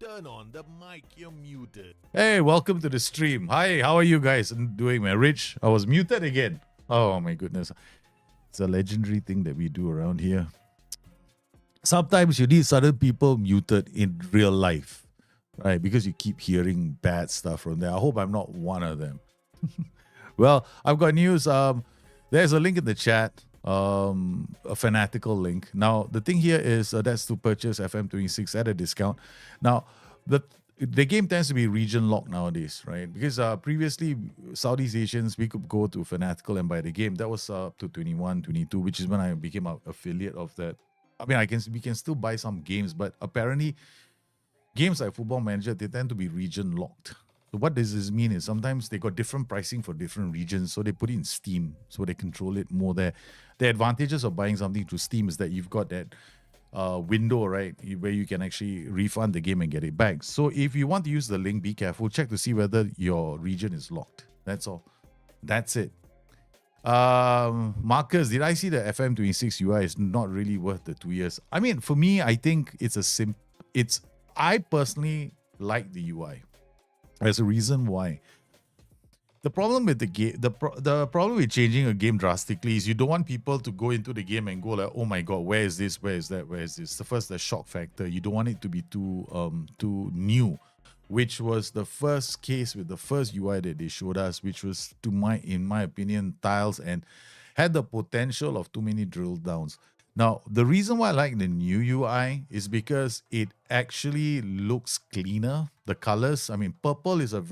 Turn on the mic, you're muted. Hey, welcome to the stream. Hi, how are you guys doing, man? Rich, I was muted again. Oh my goodness. It's a legendary thing that we do around here. Sometimes you need certain people muted in real life, right? Because you keep hearing bad stuff from there. I hope I'm not one of them. Well, I've got news. There's a link in the chat, a fanatical link. Now, the thing here is that's to purchase FM26 at a discount. Now, the game tends to be region locked nowadays, right? Because previously, Southeast Asians, we could go to Fanatical and buy the game. That was up to 21, 22, which is when I became an affiliate of that. I mean, we can still buy some games, but apparently, games like Football Manager, they tend to be region locked. So what does this mean is sometimes they got different pricing for different regions, so they put it in Steam, so they control it more there. The advantages of buying something through Steam is that you've got that window, right, where you can actually refund the game and get it back. So if you want to use the link, be careful. Check to see whether your region is locked. That's all. That's it. Marcus, did I see the FM26 UI is not really worth the 2 years? I mean, for me, I think I personally like the UI. There's a reason why. The problem with the game, the problem with changing a game drastically is you don't want people to go into the game and go like, oh my god, where is this? Where is that? Where is this? The shock factor. You don't want it to be too new, which was the first case with the first UI that they showed us, which was in my opinion, tiles and had the potential of too many drill downs. Now, the reason why I like the new UI is because it actually looks cleaner. The colors, I mean, purple is a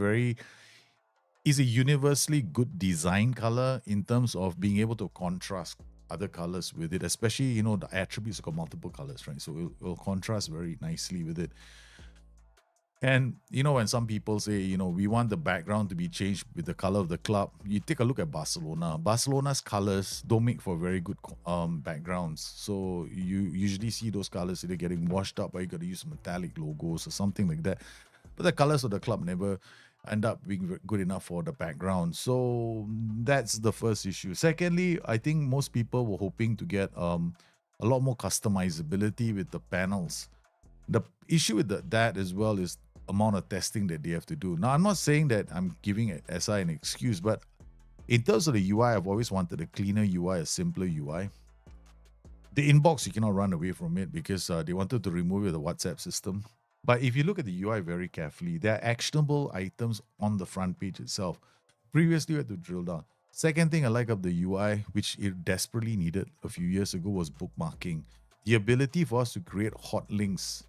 universally good design color in terms of being able to contrast other colors with it, especially, the attributes got multiple colors, right? So it'll contrast very nicely with it. And, when some people say, we want the background to be changed with the color of the club, you take a look at Barcelona. Barcelona's colors don't make for very good backgrounds. So you usually see those colors either getting washed up or you got to use metallic logos or something like that. But the colors of the club never end up being good enough for the background. So that's the first issue. Secondly, I think most people were hoping to get a lot more customizability with the panels. The issue with that as well is amount of testing that they have to do. Now, I'm not saying that I'm giving SI an excuse, but in terms of the UI, I've always wanted a cleaner UI, a simpler UI. The inbox, you cannot run away from it because they wanted to remove the WhatsApp system. But if you look at the UI very carefully, there are actionable items on the front page itself. Previously, you had to drill down. Second thing I like of the UI, which it desperately needed a few years ago, was bookmarking. The ability for us to create hot links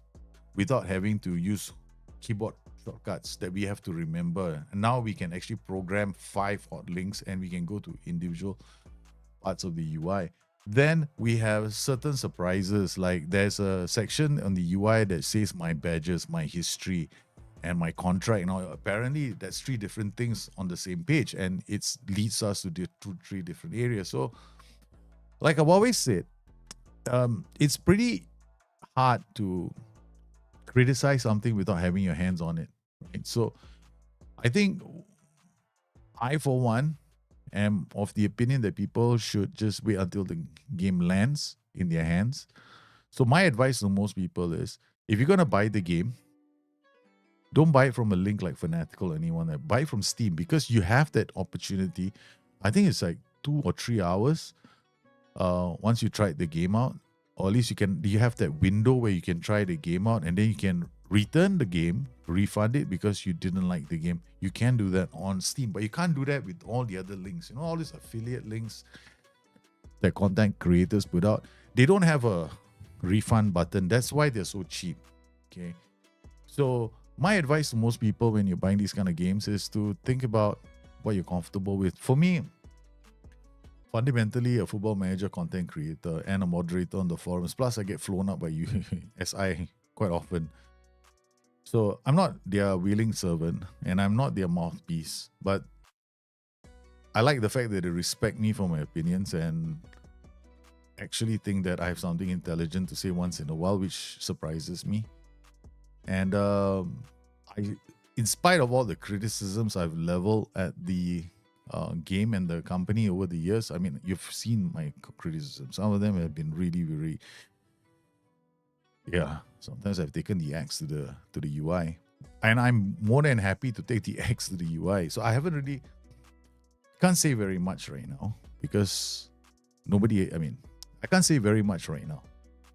without having to use keyboard shortcuts that we have to remember. And now we can actually program 5 hot links and we can go to individual parts of the UI. Then we have certain surprises, like there's a section on the UI that says my badges, my history, and my contract. Apparently that's 3 different things on the same page, and it leads us to 3 different areas. So, like I've always said, it's pretty hard to criticize something without having your hands on it. Right? So, I think I, for one, am of the opinion that people should just wait until the game lands in their hands. So my advice to most people is, if you're going to buy the game, don't buy it from a link like Fanatical or anyone. Buy it from Steam, because you have that opportunity. I think it's like 2 or 3 hours once you tried the game out, or at least you have that window where you can try the game out, and then you can return the game, refund it because you didn't like the game. You can do that on Steam, but you can't do that with all the other links. All these affiliate links that content creators put out, they don't have a refund button. That's why they're so cheap. Okay. So my advice to most people when you're buying these kind of games is to think about what you're comfortable with. For me, fundamentally a Football Manager content creator and a moderator on the forums. Plus, I get flown up by you, SI, quite often. So I'm not their willing servant and I'm not their mouthpiece, but I like the fact that they respect me for my opinions and actually think that I have something intelligent to say once in a while, which surprises me. And in spite of all the criticisms I've leveled at the game and the company over the years, I mean, you've seen my criticisms. Some of them have been really, really Yeah, sometimes I've taken the X to the UI, and I'm more than happy to take the X to the UI. So I haven't really can't say very much right now because nobody. I mean, I can't say very much right now.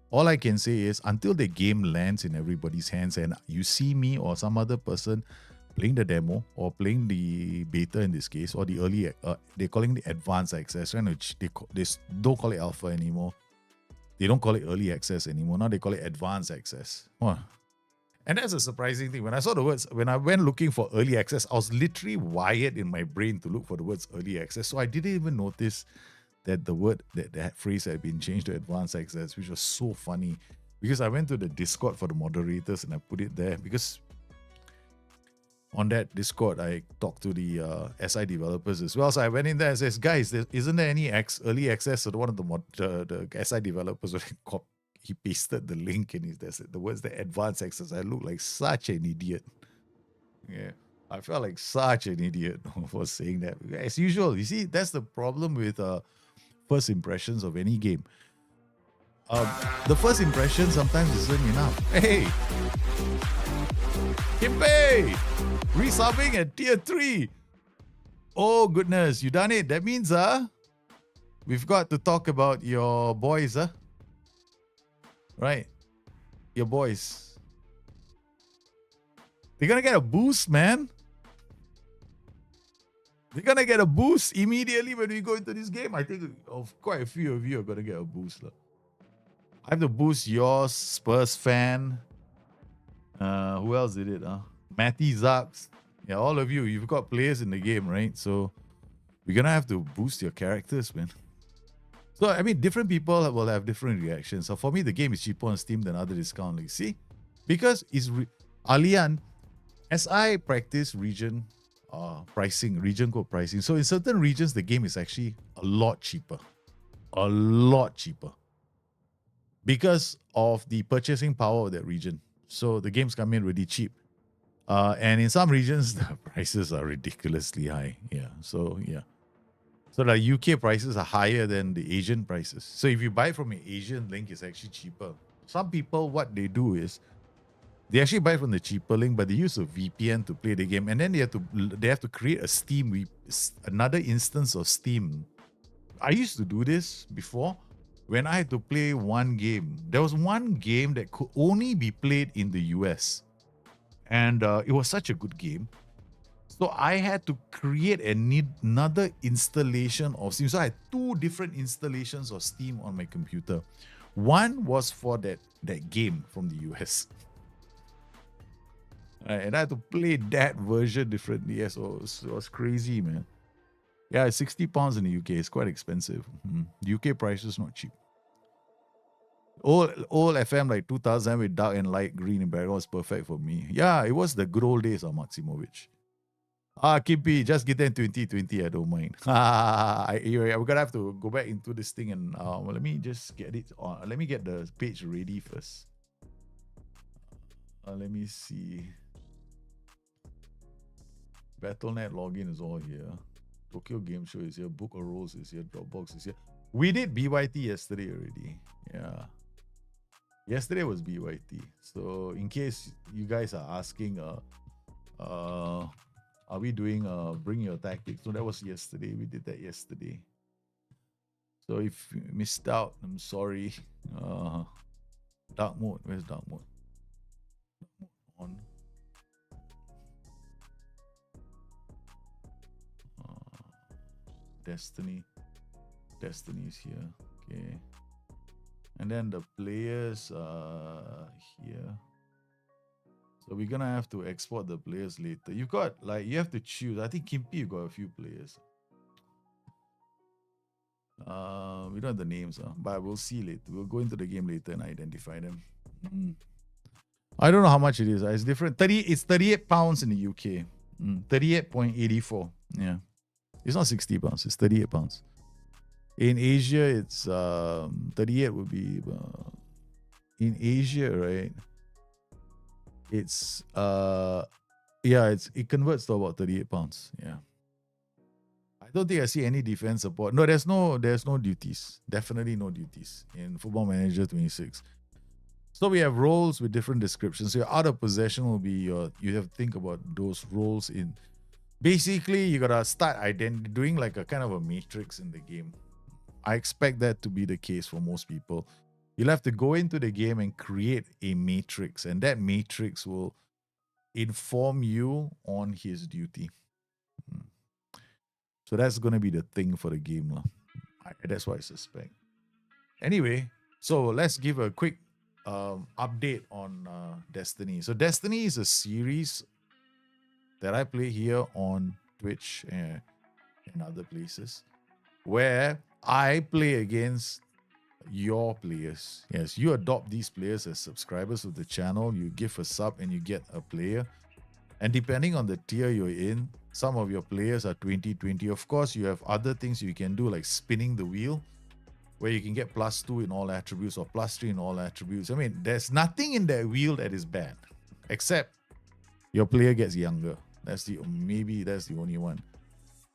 All I can say is until the game lands in everybody's hands and you see me or some other person playing the demo or playing the beta in this case or the early, they're calling the advanced access, right? They don't call it alpha anymore. They don't call it early access anymore. Now they call it advanced access. Wow. And that's a surprising thing. When I saw the words, when I went looking for early access, I was literally wired in my brain to look for the words early access. So I didn't even notice that the word, that phrase had been changed to advanced access, which was so funny. Because I went to the Discord for the moderators and I put it there because on that Discord, I talked to the SI developers as well. So I went in there and says, guys, isn't there any early access? So one of the SI developers, he pasted the link and there's the words the advanced access. I look like such an idiot. Yeah, I felt like such an idiot for saying that. As usual, you see, that's the problem with first impressions of any game. The first impression sometimes isn't enough. Hey, Kimbe, resubbing at tier 3. Oh goodness, you done it. That means we've got to talk about your boys, right? Your boys. They're gonna get a boost, man. They're gonna get a boost immediately when we go into this game. I think quite a few of you are gonna get a boost. I have to boost yours, Spurs fan. Who else did it? Matty Zaks. Yeah, all of you. You've got players in the game, right? So we're gonna have to boost your characters, man. So I mean, different people will have different reactions. So for me, the game is cheaper on Steam than other discount leagues. See, because it's Alian. As I practice region pricing, region code pricing. So in certain regions, the game is actually a lot cheaper. A lot cheaper. Because of the purchasing power of that region. So the games come in really cheap. And in some regions, the prices are ridiculously high. Yeah. So yeah. So the UK prices are higher than the Asian prices. So if you buy from an Asian link, it's actually cheaper. Some people, what they do is they actually buy from the cheaper link, but they use a VPN to play the game, and then they have to create a Steam, another instance of Steam. I used to do this before when I had to play one game. There was one game that could only be played in the US, and it was such a good game. So I had to create another installation of Steam. So I had 2 different installations of Steam on my computer. One was for that game from the US. And I had to play that version differently. Yes, so it was crazy, man. Yeah, it's £60 in the UK. It's quite expensive. UK prices not cheap. Old FM like 2000 with dark and light green in background was perfect for me. Yeah, it was the good old days of Maximovic. Kippy, just get there in 2020. I don't mind. We're gonna have to go back into this thing and let me just get it on. Let me get the page ready first. Let me see. Battle.net login is all here. Tokyo Game Show is here. Book of Rolls is here. Dropbox is here. We did BYT yesterday already. Yeah. Yesterday was BYT. So in case you guys are asking, are we doing Bring Your Tactics? So that was yesterday. We did that yesterday. So if you missed out, I'm sorry. Dark mode. Where's dark mode? On. Destiny is here. Okay. And then the players are here. So we're gonna have to export the players later. You've got you have to choose. I think Kimpy, you got a few players. We don't have the names, but we'll see later. We'll go into the game later and identify them. I don't know how much it is. It's different. It's £38 in the UK. 38.84. Yeah. It's not £60, it's £38. In Asia, it's 38 would be in Asia, right? It's it converts to about £38. Yeah. I don't think I see any defense support. No, there's no duties. Definitely no duties in Football Manager 26. So we have roles with different descriptions. So your out of possession will be you have to think about those roles in. Basically, you gotta start doing like a kind of a matrix in the game. I expect that to be the case for most people. You'll have to go into the game and create a matrix, and that matrix will inform you on his duty. So that's gonna be the thing for the game, lah. That's what I suspect. Anyway, so let's give a quick update on Destiny. So Destiny is a series that I play here on Twitch and other places where I play against your players. Yes, you adopt these players as subscribers of the channel. You give a sub and you get a player. And depending on the tier you're in, some of your players are 20-20. Of course, you have other things you can do like spinning the wheel, where you can get +2 in all attributes or +3 in all attributes. I mean, there's nothing in that wheel that is bad, except your player gets younger. That's the only one.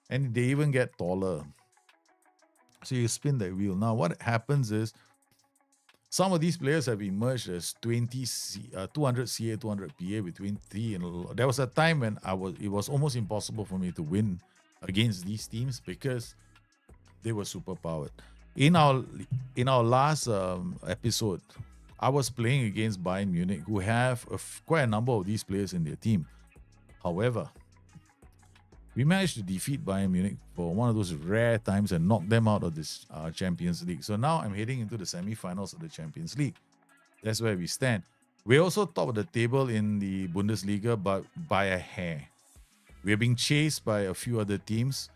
And they even get taller. So you spin that wheel. Now, what happens is some of these players have emerged as 200 CA, 200 PA between 3 and there was a time when it was almost impossible for me to win against these teams because they were super powered. In our last episode, I was playing against Bayern Munich, who have quite a number of these players in their team. However, we managed to defeat Bayern Munich for one of those rare times and knock them out of this Champions League. So now I'm heading into the semi-finals of the Champions League. That's where we stand. We're also top of the table in the Bundesliga, but by a hair. We're being chased by a few other teams,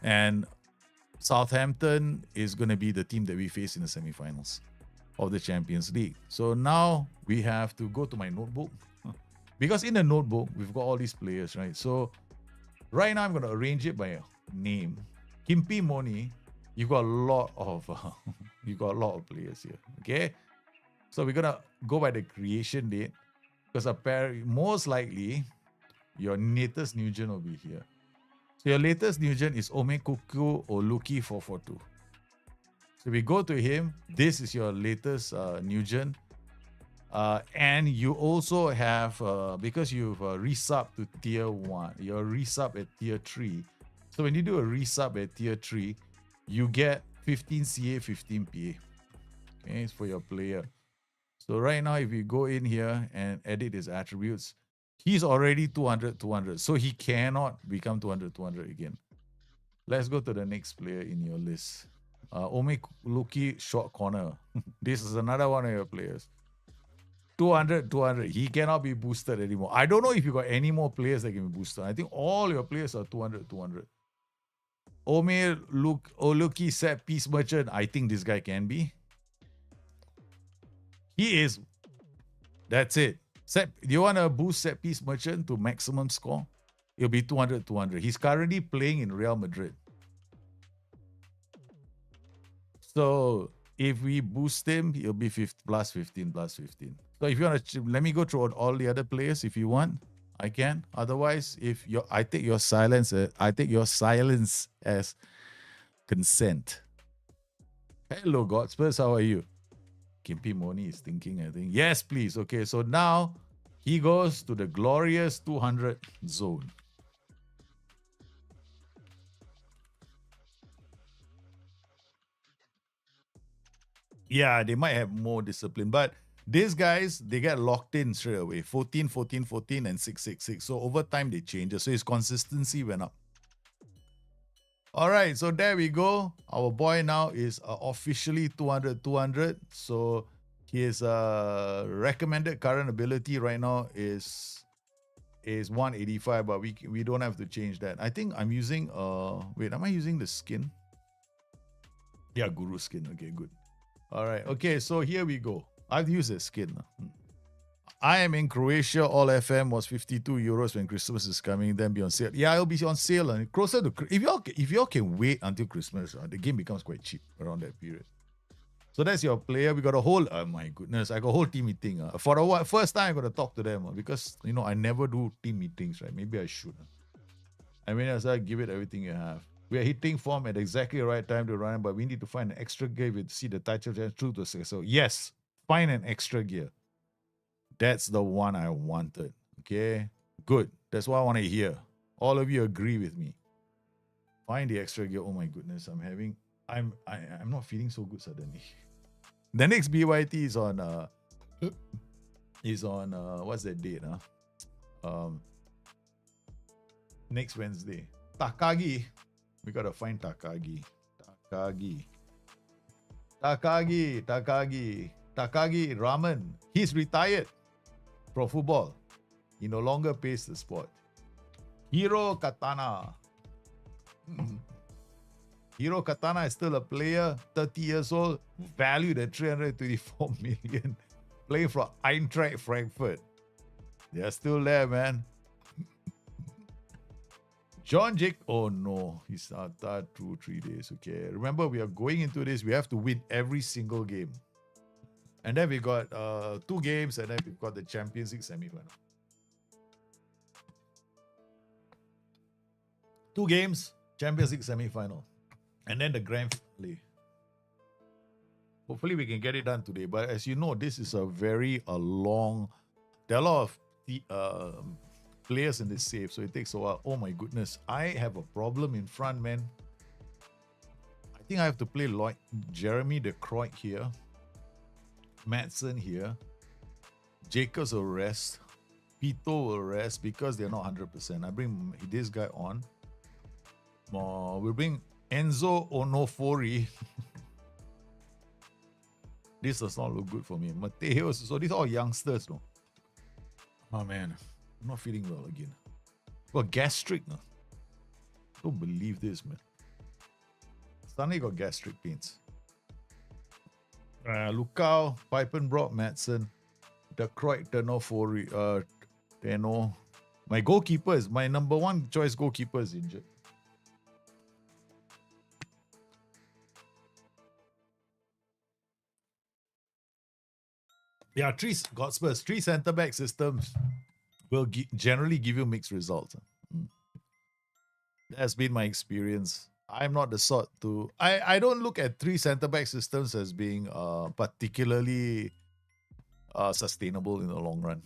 and Southampton is going to be the team that we face in the semi-finals of the Champions League. So now we have to go to my notebook because in the notebook, we've got all these players, right? So right now, I'm going to arrange it by name. Kimpi Moni, you got a lot of players here. Okay, so we're gonna go by the creation date because apparently, most likely, your latest Nugent will be here. So your latest Nugent is Omekuku Oluki 442. So we go to him. This is your latest Nugent. And you also have, because you've resub to tier 1, you're resub at tier 3. So when you do a resub at tier 3, you get 15 CA, 15 PA. Okay, it's for your player. So right now, if you go in here and edit his attributes, he's already 200, 200. So he cannot become 200, 200 again. Let's go to the next player in your list. Ome Luki short corner. This is another one of your players. 200, 200. He cannot be boosted anymore. I don't know if you got any more players that can be boosted. I think all your players are 200, 200. Ome Oluki set piece merchant. I think this guy can be. He is. That's it. Do you want to boost set piece merchant to maximum score? It'll be 200, 200. He's currently playing in Real Madrid. So if we boost him, he'll be plus 15, plus 15. So if you want to, let me go through all the other players if you want. I can. Otherwise, I take your silence as consent. Hello, Godspurs. How are you? Kimpi Moni is thinking, I think. Yes, please. Okay, so now he goes to the glorious 200 zone. Yeah, they might have more discipline, but these guys, they get locked in straight away. 14, 14, 14, and 6, 6, 6. So over time, they change. So his consistency went up. All right, so there we go. Our boy now is officially 200, 200. So his recommended current ability right now is 185, but we don't have to change that. I think I'm using wait, am I using the skin? Yeah, Guru skin. Okay, good. All right. Okay, so here we go. I've used the skin. I am in Croatia. All FM was 52 euros when Christmas is coming. Then be on sale. Yeah, it'll be on sale. And closer to if y'all can wait until Christmas, the game becomes quite cheap around that period. So that's your player. We got a whole. Oh my goodness, I got a whole team meeting. For the first time, I got to talk to them because I never do team meetings. Right? Maybe I should. I mean, as I give it everything you have. We are hitting form at exactly the right time to run, but we need to find an extra gear to see the title chance through to success. So yes, find an extra gear. That's the one I wanted. Okay, good. That's what I want to hear. All of you agree with me. Find the extra gear. Oh my goodness, I'm not feeling so good suddenly. The next BYT is on what's that date? Next Wednesday. Takagi. We gotta find Takagi. Takagi Ramen. He's retired from football. He no longer plays the sport. Hiro Katana. Hiro Katana is still a player, 30 years old, valued at 324 million, playing for Eintracht Frankfurt. They're still there, man. John Jake, oh no, he's out 2-3 days. Okay, remember we are going into this. We have to win every single game, and then we got 2 games, and then we've got the Champions League semi-final. 2 games, Champions League semi-final, and then the grand finale. Hopefully we can get it done today. But as you know, this is a very long. There are a lot of players in this save, so it takes a while. Oh my goodness, I have a problem in front, man. I think I have to play Jeremy De Croix here, Madsen here, Jacobs will rest, Pito will rest because they're not 100%. I bring this guy on. We'll bring Enzo Onofori. This does not look good for me. Mateos, so these are all youngsters, no? Oh man, I'm not feeling well again. Got gastric, no? Don't believe this, man. Suddenly got gastric pains. Lukau, Pipenbrock, Madsen, De Croix, Tenno. My goalkeeper is my number 1 choice goalkeeper is injured. Yeah, 3 centre-back systems will generally give you mixed results. That's been my experience. I'm not the sort to... I don't look at 3 centre-back systems as being particularly sustainable in the long run.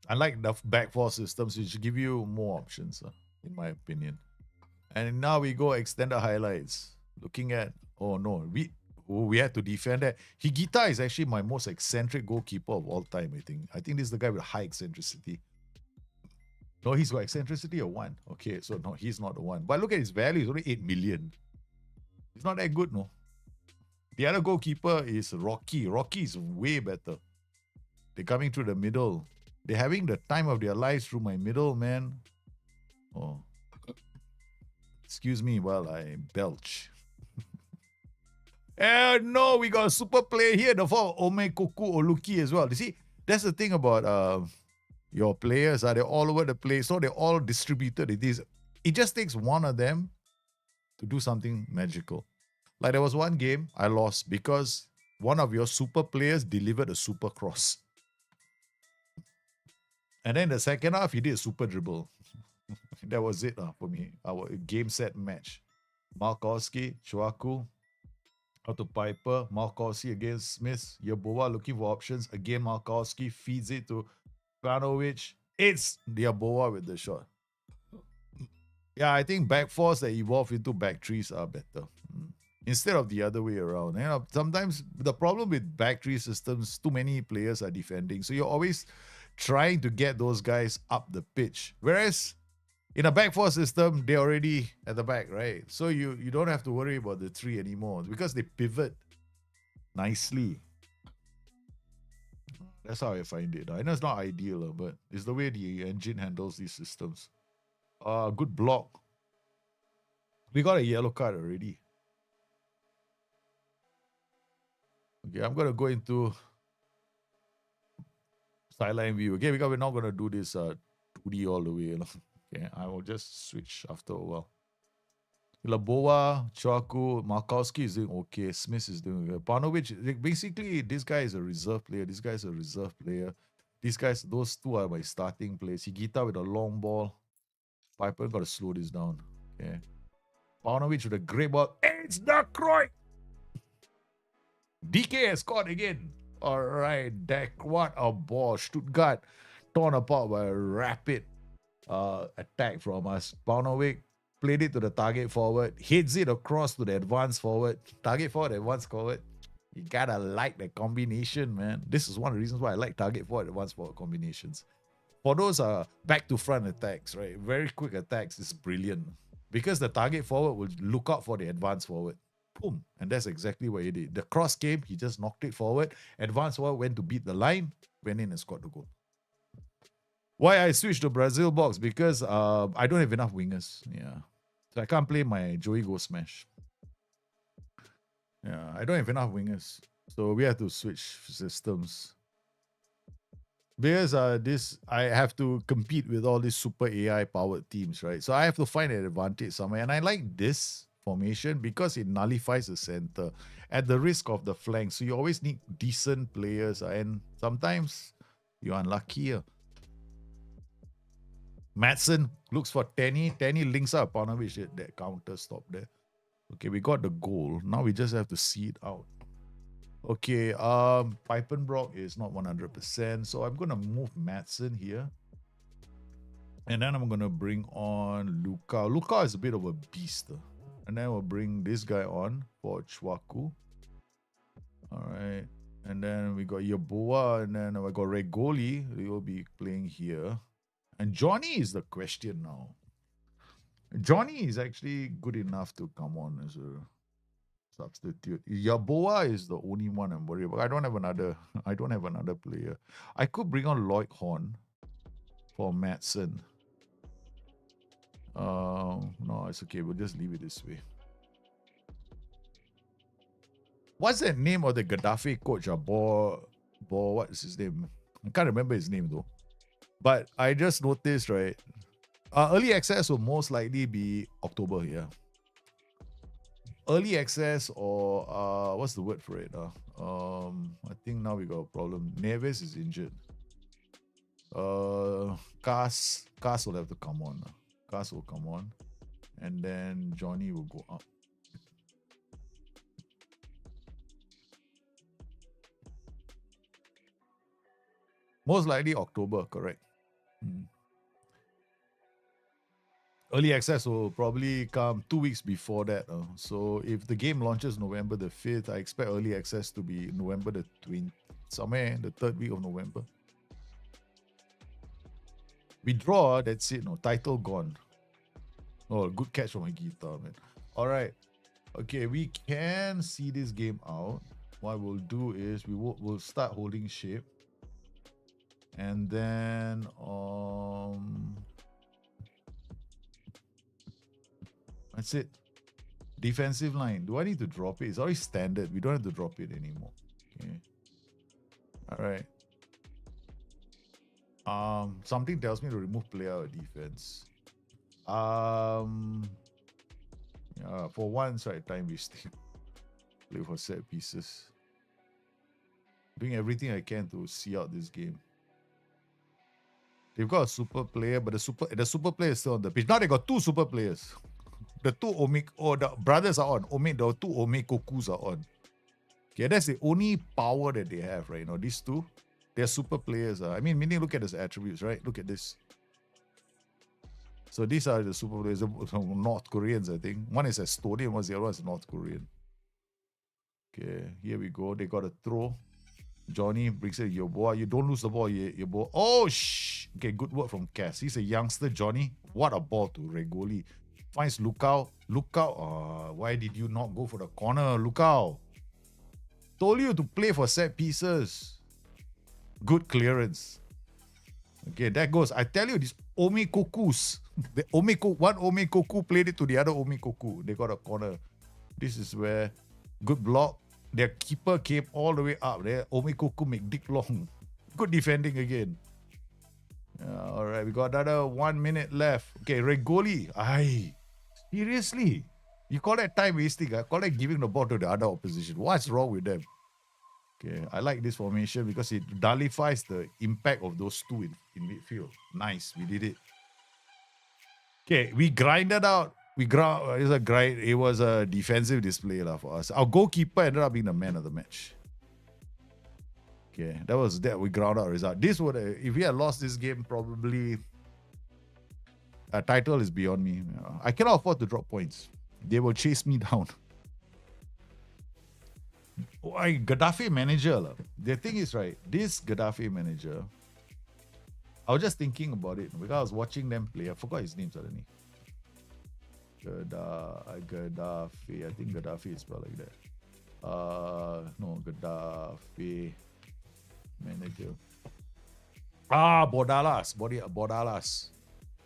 Unlike the back 4 systems, which give you more options, in my opinion. And now we go extended highlights. Looking at... Oh no, we had to defend that. Higuita is actually my most eccentric goalkeeper of all time, I think. I think this is the guy with high eccentricity. No, he's got eccentricity of 1. Okay, so no, he's not the one. But look at his value, it's only 8 million. It's not that good, no. The other goalkeeper is Rocky. Rocky is way better. They're coming through the middle. They're having the time of their lives through my middle, man. Oh. Excuse me while I belch. No, we got a super player here, the for Omekoku Oluki as well. You see, that's the thing about your players. They're all over the place, so they're all distributed. It just takes one of them to do something magical. Like there was one game I lost because one of your super players delivered a super cross. And then the second half, he did a super dribble. That was it for me. Our game set match. Malkowski, Chuaku, out to Piper, Malkowski against Smith. Yeboah looking for options. Again, Malkowski feeds it to Panovic. It's Yeboah with the shot. Yeah, I think back fours that evolve into back threes are better. Instead of the other way around. You know, sometimes the problem with back three systems, too many players are defending. So you're always trying to get those guys up the pitch. Whereas in a back four system, they're already at the back, right? So you don't have to worry about the three anymore because they pivot nicely. That's how I find it. I know it's not ideal, but it's the way the engine handles these systems. Good block. We got a yellow card already. Okay, I'm going to go into sideline view. Okay, because we're not going to do this 2D all the way. Okay, I will just switch after a while. Laboa, Chaku, Markowski is doing okay. Smith is doing okay. Panovic, basically, this guy is a reserve player. This guy is a reserve player. These guys, those two are my starting players. Higuita with a long ball. Piper got to slow this down. Okay. Panovic with a great ball. It's the Croy. DK has scored again. All right, Deck. What a ball. Stuttgart torn apart by a rapid attack from us. Paunovic played it to the target forward, hits it across to the advanced forward. Target forward, advanced forward. You gotta like the combination, man. This is one of the reasons why I like target forward, advanced forward combinations. For those back to front attacks, right? Very quick attacks is brilliant because the target forward will look out for the advanced forward. Boom. And that's exactly what he did. The cross came, he just knocked it forward. Advanced forward went to beat the line, went in and scored the goal. Why I switched to Brazil box? Because I don't have enough wingers. Yeah. So I can't play my Joey Go Smash. Yeah, I don't have enough wingers. So we have to switch systems. Because I have to compete with all these super AI powered teams, right? So I have to find an advantage somewhere. And I like this formation because it nullifies the center at the risk of the flank. So you always need decent players, and sometimes you're unlucky. Madsen looks for Tenny. Tenny links up Paunovic, that counter stop there. Okay, we got the goal. Now we just have to see it out. Okay, Pipenbrock is not 100%, so I'm gonna move Madsen here. And then I'm gonna bring on Luka. Luka is a bit of a beast. And then we'll bring this guy on for Chwaku. Alright. And then we got Yaboa, and then we got Regoli. He will be playing here. And Johnny is the question now. Johnny is actually good enough to come on as a substitute. Yaboa is the only one I'm worried about. I don't have another player. I could bring on Lloyd Horn for Madsen. No, it's okay. We'll just leave it this way. What's the name of the Gaddafi coach? What is his name? I can't remember his name though. But I just noticed, right? Early access will most likely be October here. Early access, or what's the word for it? I think now we got a problem. Neves is injured. Cas will have to come on. Cas will come on. And then Johnny will go up. Most likely October, correct. Early access will probably come 2 weeks before that. So if the game launches November the 5th, I expect early access to be November the 20th, somewhere the 3rd week of November. We draw, that's it. No, title gone. Oh, good catch from my guitar, man. All right. Okay, we can see this game out. What we'll do is we'll start holding shape. And then that's it. Defensive line. Do I need to drop it? It's already standard. We don't have to drop it anymore. Okay. All right. Something tells me to remove player out of defense. Yeah, for once, right, time wasting. Play for set pieces. Doing everything I can to see out this game. They've got a super player, but the super player is still on the pitch. Now they got two super players. The two the brothers are on. The two Omekokus are on. Okay, that's the only power that they have, right? These two, they're super players. I mean, meaning look at his attributes, right? Look at this. So these are the super players, North Koreans, I think. One is Estonian, the other one is North Korean. Okay, here we go. They got a throw. Johnny brings it, Yaboa. You don't lose the ball, Yaboa. Oh, shh. Okay, good work from Cass. He's a youngster, Johnny. What a ball to Regoli. Finds Lukao. Why did you not go for the corner, Lukao? Told you to play for set pieces. Good clearance. Okay, that goes. I tell you, these Omekokus. One Omekoku played it to the other Omekoku. They got a corner. This is where good block. Their keeper came all the way up there. Omekoku make Dick Long. Good defending again. All right, we got another 1 minute left. Okay, Regoli. Seriously? You call that time wasting? I call that giving the ball to the other opposition. What's wrong with them? Okay, I like this formation because it nullifies the impact of those two in midfield. Nice, we did it. Okay, we grinded out. It was a defensive display for us. Our goalkeeper ended up being the man of the match. Okay, that was that. We ground out result. This would, if we had lost this game, probably a title is beyond me. I cannot afford to drop points. They will chase me down. Why Gaddafi manager? The thing is, right, this Gaddafi manager, I was just thinking about it because I was watching them play. I forgot his name suddenly. Gaddafi. I think Gaddafi is spelled like that. No, Gaddafi manager. Bordalas.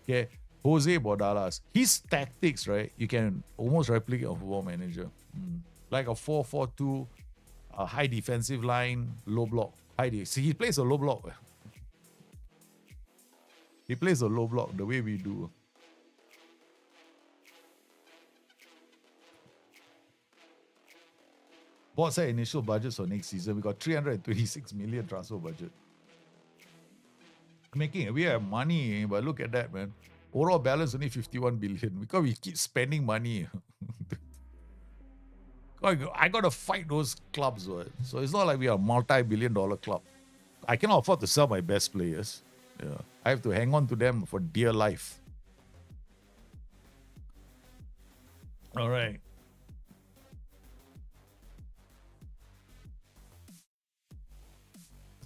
Okay, Jose Bordalas. His tactics, right? You can almost replicate a football manager. Like a 4-4-2, a high defensive line, low block. See, he plays a low block. He plays a low block the way we do. Board set initial budgets for next season. We got 326 million transfer budget. We have money, but look at that, man. Overall balance only 51 billion because we keep spending money. I got to fight those clubs. So it's not like we are a multi-billion-dollar club. I cannot afford to sell my best players. Yeah, I have to hang on to them for dear life. All right.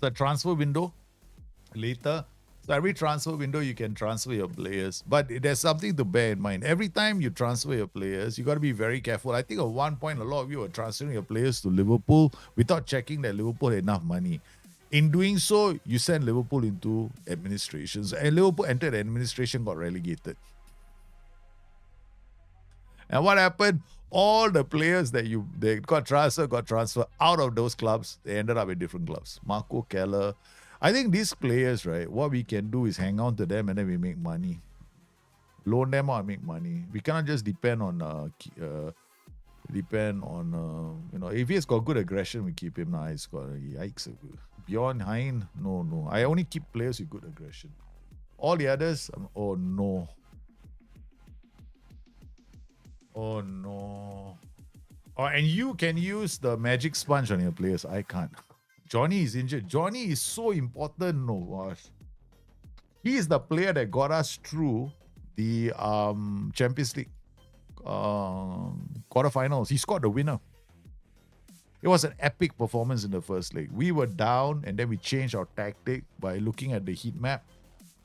The transfer window later. So every transfer window, you can transfer your players. But there's something to bear in mind. Every time you transfer your players, you got to be very careful. I think at one point, a lot of you were transferring your players to Liverpool without checking that Liverpool had enough money. In doing so, you send Liverpool into administrations. And Liverpool entered administration, got relegated. And what happened? All the players that they got transferred out of those clubs. They ended up in different clubs. Marco Keller. I think these players, right, what we can do is hang on to them and then we make money. Loan them out and make money. We cannot just depend on, if he's got good aggression, we keep him. Nah, he's got, yikes. Beyond Hein, no. I only keep players with good aggression. All the others, oh no. Oh no. Oh, and you can use the magic sponge on your players. I can't. Johnny is injured. Johnny is so important. No, gosh. He is the player that got us through the Champions League quarterfinals. He scored the winner. It was an epic performance in the first leg. We were down and then we changed our tactic by looking at the heat map.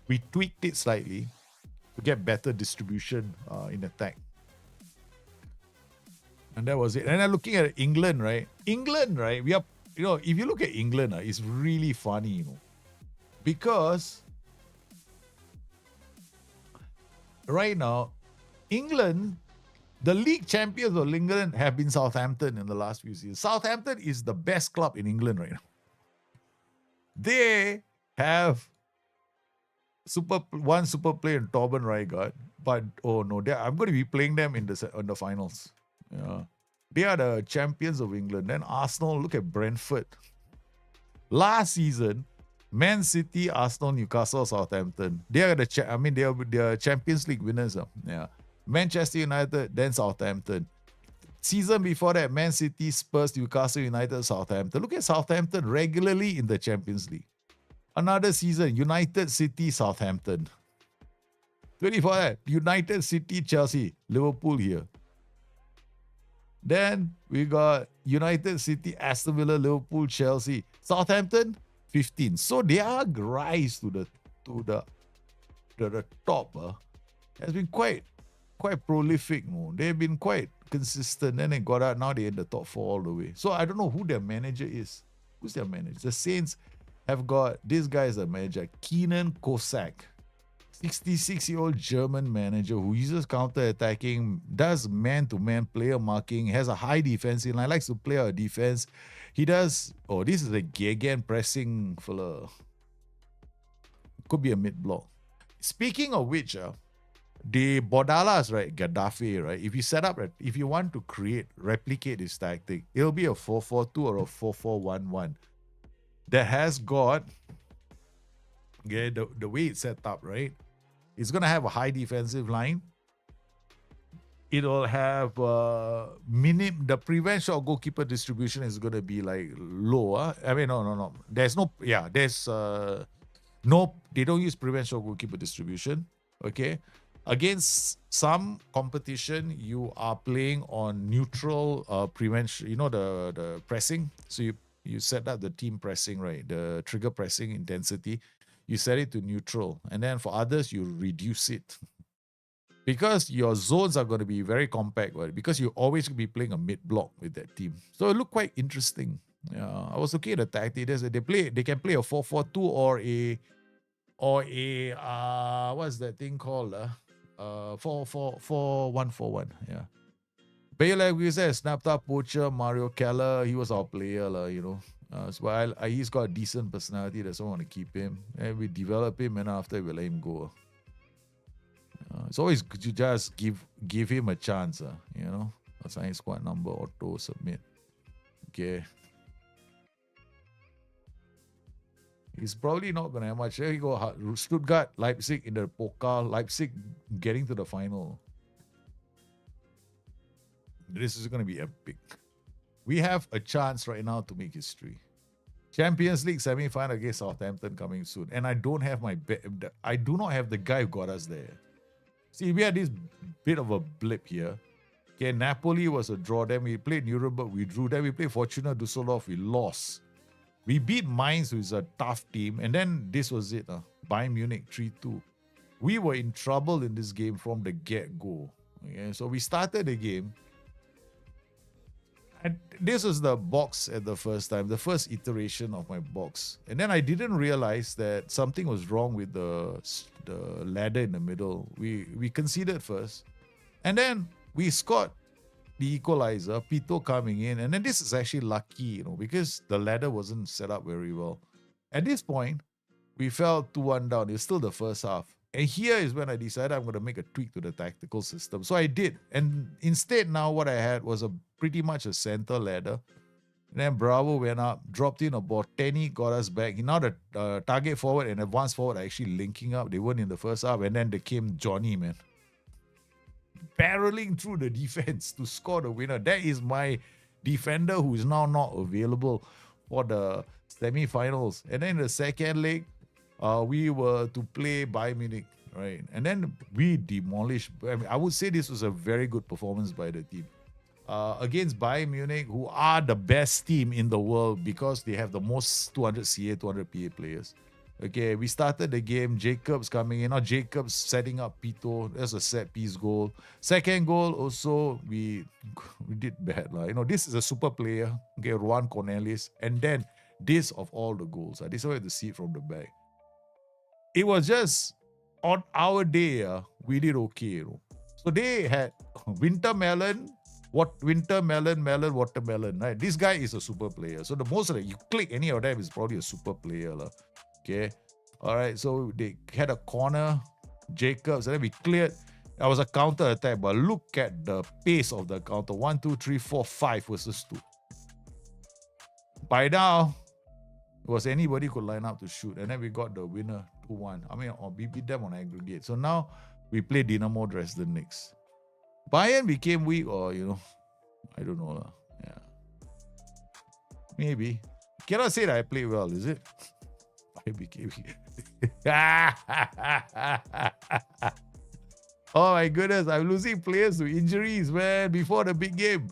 We tweaked it slightly to get better distribution in attack. And that was it. And then looking at England, right? We are, if you look at England, it's really funny, because right now, England, the league champions of England have been Southampton in the last few seasons. Southampton is the best club in England right now. They have one super player in Torben Rijkaard, but oh no, I'm going to be playing them in the finals. Yeah. They are the champions of England. Then Arsenal, look at Brentford. Last season, Man City, Arsenal, Newcastle, Southampton. They are the Champions League winners. Yeah. Manchester United, then Southampton. Season before that, Man City, Spurs, Newcastle United, Southampton. Look at Southampton regularly in the Champions League. Another season, United City, Southampton. 24 that, United City, Chelsea, Liverpool here. Then we got United City, Aston Villa, Liverpool, Chelsea, Southampton, 15. So their rise to the top has been quite prolific. They've been quite consistent. Then they got out. Now they're in the top 4 all the way. So I don't know who their manager is. Who's their manager? The Saints have got this guy as a manager, Keenan Kosak. 66-year-old German manager who uses counter-attacking, does man-to-man player marking, has a high defensive line, likes to play our defense. He does, this is a Gegen pressing fella. Could be a mid-block. Speaking of which, the Bordalas, right, Gaddafi, right, if you want to replicate this tactic, it'll be a 4-4-2 or a 4-4-1-1 that has got, the way it's set up, right? It's going to have a high defensive line. it'll have the prevent shot goalkeeper distribution is going to be like low. I mean, no. There's no, yeah, there's no, they don't use prevent shot goalkeeper distribution. Okay. Against some competition, you are playing on neutral prevention, the pressing. So you set up the team pressing, right? The trigger pressing intensity. You set it to neutral. And then for others, you reduce it. Because your zones are going to be very compact, right? Because you always be playing a mid block with that team. So it looked quite interesting. Yeah, I was looking at the tactics. They can play a 4-4-2 or a what's that thing called? 4-4-1-4-1. Yeah. But like we said, snapped up poacher, Mario Keller, he was our player, so he's got a decent personality. That's why I want to keep him. And we develop him, and after we let him go. It's always good to just give him a chance, assign squad number, auto submit. Okay. He's probably not going to have much. There you go. Stuttgart, Leipzig in the Pokal. Leipzig getting to the final. This is going to be epic. We have a chance right now to make history. Champions League semi-final against Southampton coming soon. And I don't have I do not have the guy who got us there. See, we had this bit of a blip here. Okay, Napoli was a draw. Then we played Nuremberg, we drew. Then we played Fortuna Düsseldorf, we lost. We beat Mainz, who is a tough team. And then this was it. Bayern Munich 3-2. We were in trouble in this game from the get-go. Okay, so we started the game. And this was the box at the first time, the first iteration of my box. And then I didn't realize that something was wrong with the ladder in the middle. We conceded first. And then we scored the equalizer, Pito coming in. And then this is actually lucky, because the ladder wasn't set up very well. At this point, we fell 2-1 down. It's still the first half. And here is when I decided I'm going to make a tweak to the tactical system. So I did. And instead now what I had was pretty much a center ladder. And then Bravo went up, dropped in a ball. Tenny got us back. Now the target forward and advance forward are actually linking up. They weren't in the first half. And then they came Johnny, man. Barreling through the defense to score the winner. That is my defender who is now not available for the semi-finals. And then in the second leg, we were to play Bayern Munich, right? And then we demolished. I would say this was a very good performance by the team. Against Bayern Munich, who are the best team in the world because they have the most 200 CA, 200 PA players. Okay, we started the game. Jacobs coming in. Now Jacobs setting up Pito. There's a set piece goal. Second goal also, we did bad. This is a super player. Okay, Juan Cornelis. And then this of all the goals. This is why you see it from the back. It was just on our day, we did okay. So they had watermelon, right? This guy is a super player. So the most of it, you click any of them is probably a super player. Okay. All right. So they had a corner, Jacobs, and then we cleared. That was a counter attack, but look at the pace of the counter. 1, 2, 3, 4, 5 versus 2. By now, it was anybody could line up to shoot. And then we got the winner 2-1. We beat them on aggregate. So now we play Dynamo Dresden next. Bayern became weak or, I don't know. Yeah. Maybe. Cannot say that I played well, is it? I became weak. Oh my goodness, I'm losing players to injuries, man, before the big game.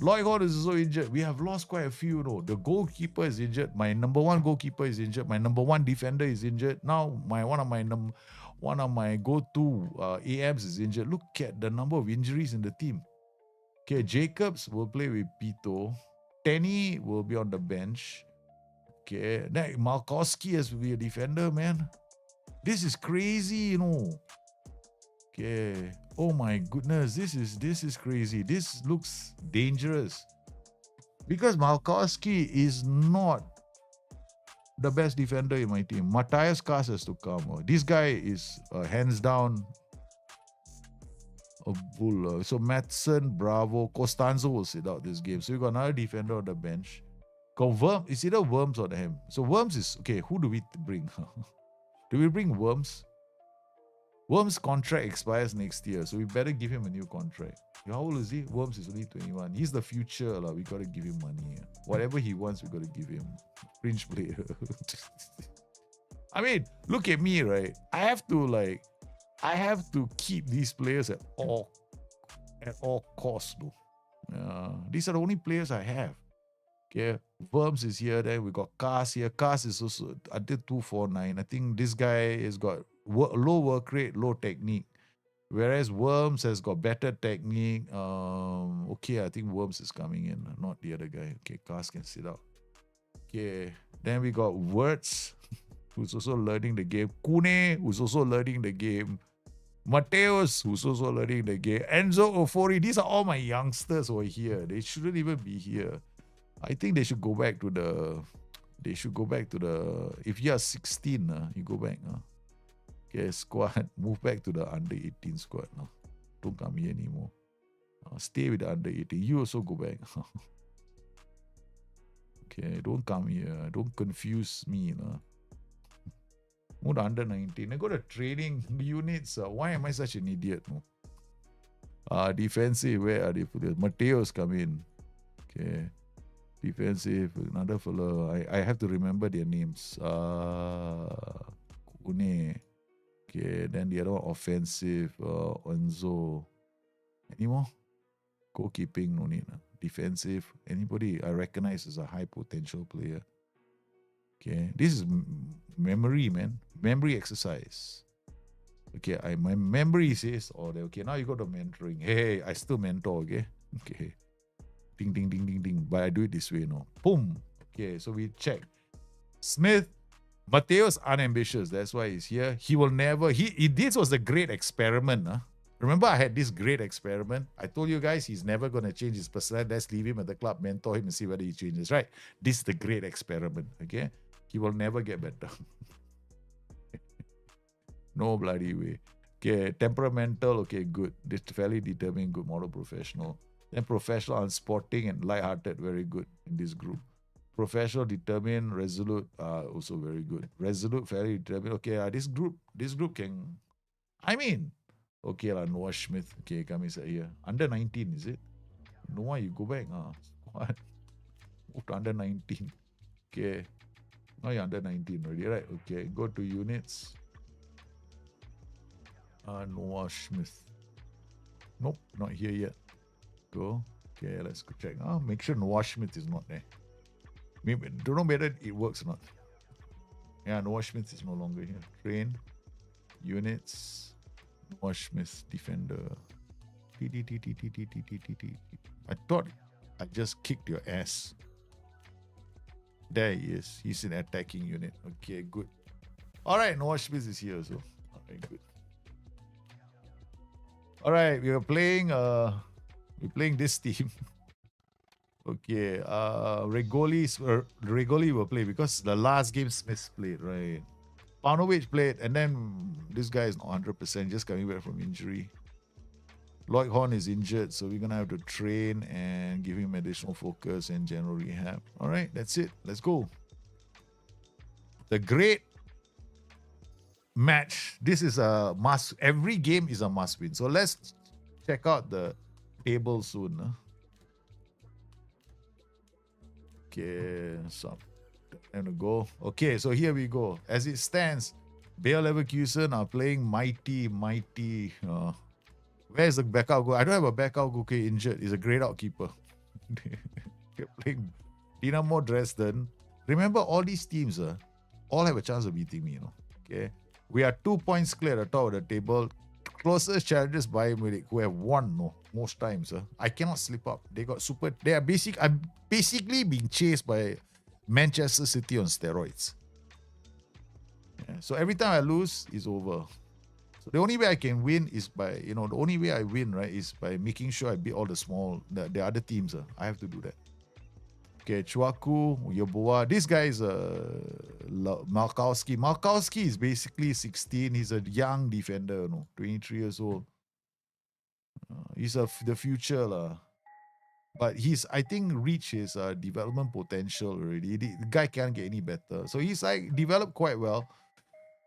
Lloyd Hall is also injured. We have lost quite a few, The goalkeeper is injured. My number one goalkeeper is injured. My number one defender is injured. Now one of my go-to AMs is injured. Look at the number of injuries in the team. Okay, Jacobs will play with Pito. Tenny will be on the bench. Okay, then Malkowski has to be a defender, man. This is crazy, Okay. Oh my goodness, this is crazy. This looks dangerous. Because Malkowski is not the best defender in my team. Matthias Kass has to come. This guy is hands down a bull. So Madsen, Bravo, Costanzo will sit out this game. So you got another defender on the bench. Got it's either Worms or him. So Worms is okay. Who do we bring? Do we bring Worms? Worms' contract expires next year, so we better give him a new contract. How old is he? Worms is only 21. He's the future. We got to give him money. Whatever he wants, we got to give him. Fringe player. I mean, look at me, right? I have to keep these players at all costs, though. These are the only players I have. Okay, Worms is here. Then we got Cars here. Cars is also until 249. I think this guy has got low work rate, low technique. Whereas Worms has got better technique. Okay, I think Worms is coming in, not the other guy. Okay, Cars can sit out. Okay, then we got Words, who's also learning the game. Kune, who's also learning the game. Mateus, who's also learning the game. Enzo Ofori. These are all my youngsters over here. They shouldn't even be here. I think they should go back to the. If you are 16, you go back. Okay, squad. Move back to the under 18 squad. Don't come here anymore. Stay with the under 18. You also go back. Okay, don't come here. Don't confuse me. Move to under 19. I go to training units. Why am I such an idiot? Defensive. Where are they? Mateos come in. Okay. Defensive, another fellow. I have to remember their names. Kune. Okay, then the other one offensive. Enzo. Any more? Goalkeeping, no need. Defensive. Anybody I recognize as a high potential player. Okay, this is memory, man. Memory exercise. Okay, my memory says, okay, now you go to mentoring. Hey, I still mentor, okay? Okay. Ding, ding, ding, ding, ding. But I do it this way, no. Boom. Okay, so we check. Smith, Mateo's unambitious. That's why he's here. He will never. This was a great experiment. Remember, I had this great experiment. I told you guys he's never going to change his personality. Let's leave him at the club, mentor him, and see whether he changes. Right? This is the great experiment. Okay, he will never get better. No bloody way. Okay, temperamental. Okay, good. This fairly determined, good model professional. Then professional, unsporting, and light-hearted, very good in this group. Professional, determined, resolute, also very good. Resolute, fairly determined. Okay, this group can. I mean, okay lah. Noah Schmidt. Okay, come inside here. Under 19, is it? Noah, you go back. What? Move to under 19. Okay. Now you're under 19 already, right? Okay, go to units. Noah Schmidt. Nope, not here yet. Go. Okay, let's go check. Make sure Noah Schmidt is not there. Maybe don't know whether it works or not. Yeah, Noah Schmidt is no longer here. Train. Units. Noah Schmidt, defender. I thought I just kicked your ass. There he is. He's in attacking unit. Okay, good. Alright, Noah Schmidt is here also. Alright, good. Alright, we're playing this team. Okay, Regoli will play because the last game Smith played, right? Paunovic played, and then this guy is not 100%, just coming back from injury. Lloyd Horn is injured, so we're gonna have to train and give him additional focus and general rehab. All right, that's it. Let's go. The great match. This is a must. Every game is a must win. So let's check out the table soon. Okay, so I'm gonna go. Okay, so here we go. As it stands, Bayer Leverkusen are playing mighty. Where's the backup goal? I don't have a backup goal. Okay, injured. He's a grayed out keeper. They're playing Dynamo Dresden. Remember, all these teams all have a chance of beating me. Okay, we are 2 points clear at the top of the table. Closest challengers Bayern Munich, who have won most times. I cannot slip up. They are basically being chased by Manchester City on steroids. Yeah, so every time I lose, it's over. So the only way I can win is by, the only way I win, right, is by making sure I beat all the other teams. I have to do that. Okay, Chwaku, Yoboa. This guy is Malkowski. Malkowski is basically 16. He's a young defender, 23 years old. He's the future. But I think, reached his development potential already. The guy can't get any better. So he's developed quite well.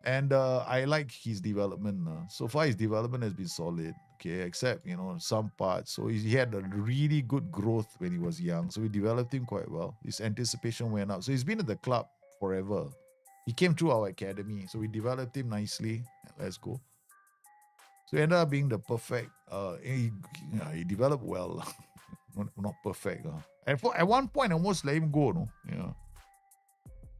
And I like his development. So far, his development has been solid. Okay, except some parts. So he had a really good growth when he was young. So we developed him quite well. His anticipation went up. So he's been at the club forever. He came through our academy, so we developed him nicely. Let's go. So he ended up being the perfect. He developed well, not perfect. And at one point, I almost let him go. No, yeah.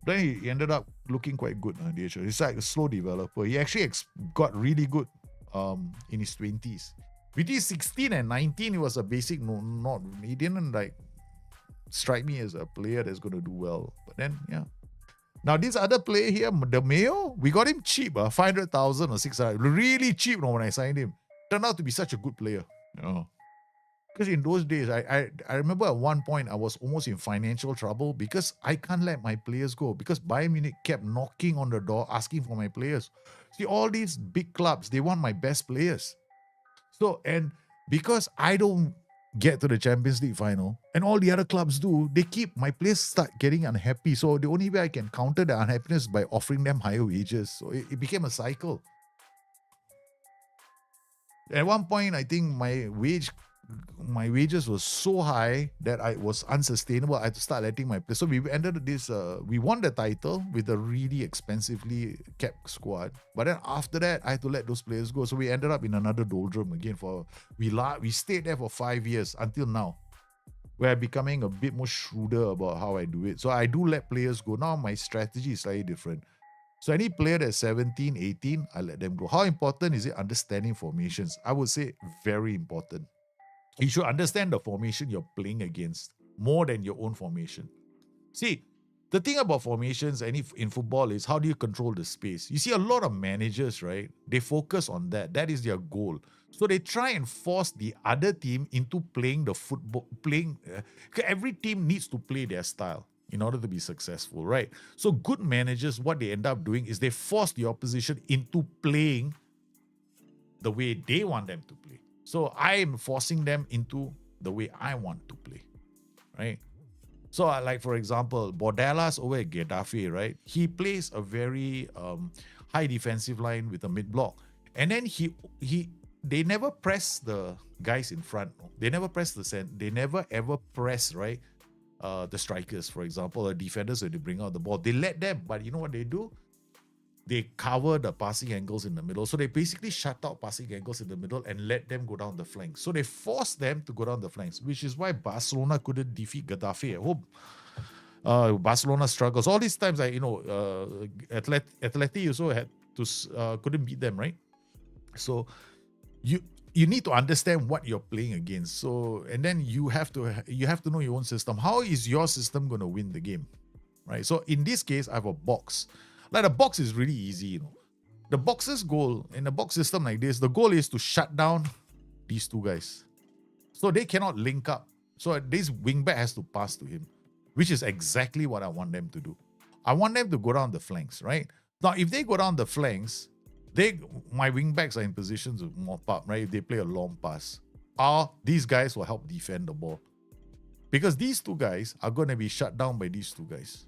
Then he ended up looking quite good. He's like a slow developer. He actually got really good in his 20s. Between 16 and 19, he was a basic. He didn't like strike me as a player that's going to do well. But then, yeah. Now, this other player here, the Mayo, we got him cheap, 500,000 or 600. Really cheap when I signed him. Turned out to be such a good player. Because in those days, I remember at one point I was almost in financial trouble because I can't let my players go because Bayern Munich kept knocking on the door asking for my players. See, all these big clubs, they want my best players. So, and because I don't get to the Champions League final and all the other clubs do, they keep my players start getting unhappy. So the only way I can counter the unhappiness is by offering them higher wages. So it became a cycle. At one point, I think my wages were so high that I was unsustainable. I had to start letting my players. So we ended this. We won the title with a really expensively kept squad. But then after that, I had to let those players go. So we ended up in another doldrum again. We stayed there for 5 years until now, where I'm becoming a bit more shrewder about how I do it. So I do let players go. Now my strategy is slightly different. So any player that's 17, 18, I let them go. How important is it understanding formations? I would say very important. You should understand the formation you're playing against more than your own formation. See, the thing about formations in football is how do you control the space? You see a lot of managers, right? They focus on that. That is their goal. So they try and force the other team into playing the football, every team needs to play their style in order to be successful, right? So good managers, what they end up doing is they force the opposition into playing the way they want them to play. So I am forcing them into the way I want to play, right? So like, for example, Bordelas over at Getafe, right? He plays a very high defensive line with a mid block. And then they never press the guys in front. They never press they never ever press, right? The strikers, for example, the defenders when they bring out the ball. They let them, but you know what they do? They cover the passing angles in the middle. So they basically shut out passing angles in the middle and let them go down the flanks. So they force them to go down the flanks, which is why Barcelona couldn't defeat Getafe at home. Barcelona struggles. All these times, Atleti also had to couldn't beat them, right? So you need to understand what you're playing against. So, and then you have to know your own system. How is your system going to win the game, right? So in this case, I have a box. Like the box is really easy, The box's goal in a box system like this, the goal is to shut down these two guys. So they cannot link up. So this wingback has to pass to him, which is exactly what I want them to do. I want them to go down the flanks, right? Now, if they go down the flanks, my wingbacks are in positions to mop up, right? If they play a long pass, these guys will help defend the ball. Because these two guys are going to be shut down by these two guys.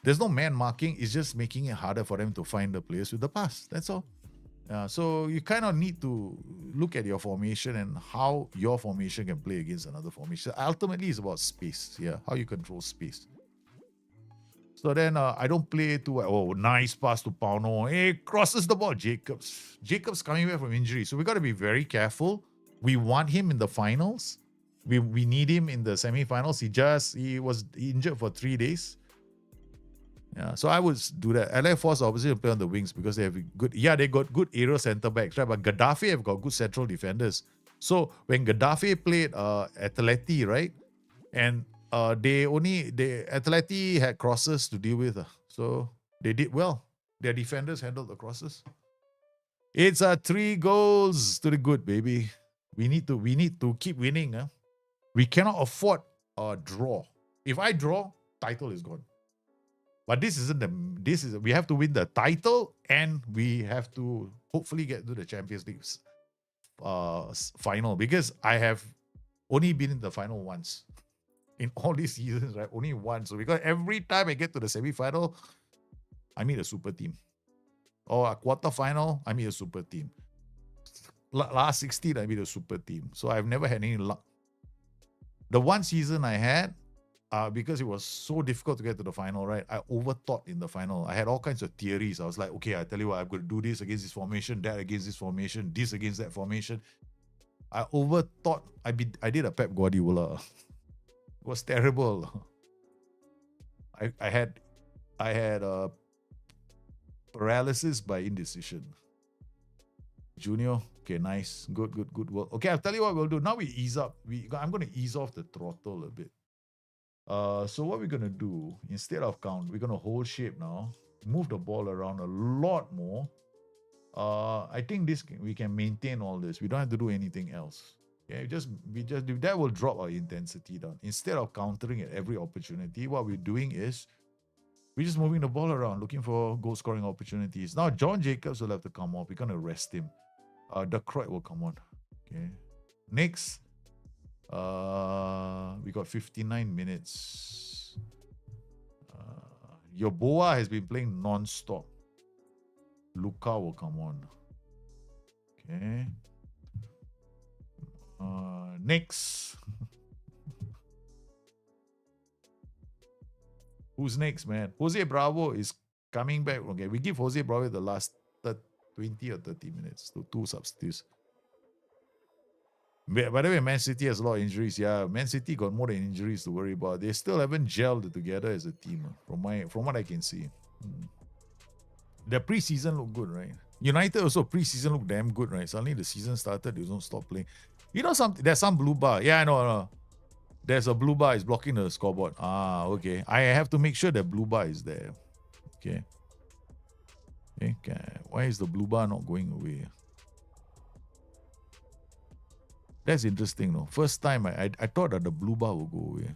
There's no man marking. It's just making it harder for them to find the players with the pass. That's all. So you kind of need to look at your formation and how your formation can play against another formation. Ultimately, it's about space. Yeah, how you control space. So then I don't play too nice pass to Pauno. Hey, crosses the ball. Jacobs coming back from injury. So we got to be very careful. We want him in the finals. We need him in the semifinals. He was injured for 3 days. Yeah, so I would do that. I like force obviously to play on the wings because they have they got good aerial centre backs, right? But Getafe have got good central defenders. So when Getafe played Atleti, right? And Atleti had crosses to deal with. So they did well. Their defenders handled the crosses. It's 3 goals to the good, baby. We need to keep winning. We cannot afford a draw. If I draw, title is gone. But we have to win the title and we have to hopefully get to the Champions League final, because I have only been in the final once in all these seasons, right? Only once. So because every time I get to the semi-final, I meet a super team. Or a quarterfinal, I meet a super team. Last 16, I meet a super team. So I've never had any luck. The one season I had, because it was so difficult to get to the final, right? I overthought in the final. I had all kinds of theories. I was like, okay, I tell you what, I'm going to do this against this formation, that against this formation, this against that formation. I overthought. I did a Pep Guardiola. It was terrible. I had paralysis by indecision. Junior, okay, nice, good work. Okay, I'll tell you what we'll do. Now we ease up. I'm going to ease off the throttle a bit. So what we're gonna do, instead of count, we're gonna hold shape now, move the ball around a lot more. I think we can maintain all this. We don't have to do anything else. Okay, we just do that will drop our intensity down. Instead of countering at every opportunity, what we're doing is we're just moving the ball around, looking for goal scoring opportunities. Now John Jacobs will have to come off. We're gonna rest him. De Kroijt will come on. Okay. Next. We got 59 minutes. Your Boa has been playing non-stop. Luka will come on. Okay. Next. Who's next, man? Jose Bravo is coming back. Okay, we give Jose Bravo the last 20 or 30 minutes to 2 substitutes. By the way, Man City has a lot of injuries. Yeah, Man City got more than injuries to worry about. They still haven't gelled together as a team, from what I can see. The preseason looked good, right? United also preseason looked damn good, right? Suddenly the season started, they don't stop playing. You know, there's some blue bar. Yeah, I know. There's a blue bar is blocking the scoreboard. Okay. I have to make sure that blue bar is there. Okay. Why is the blue bar not going away? That's interesting, no? First time I thought that the blue bar will go away.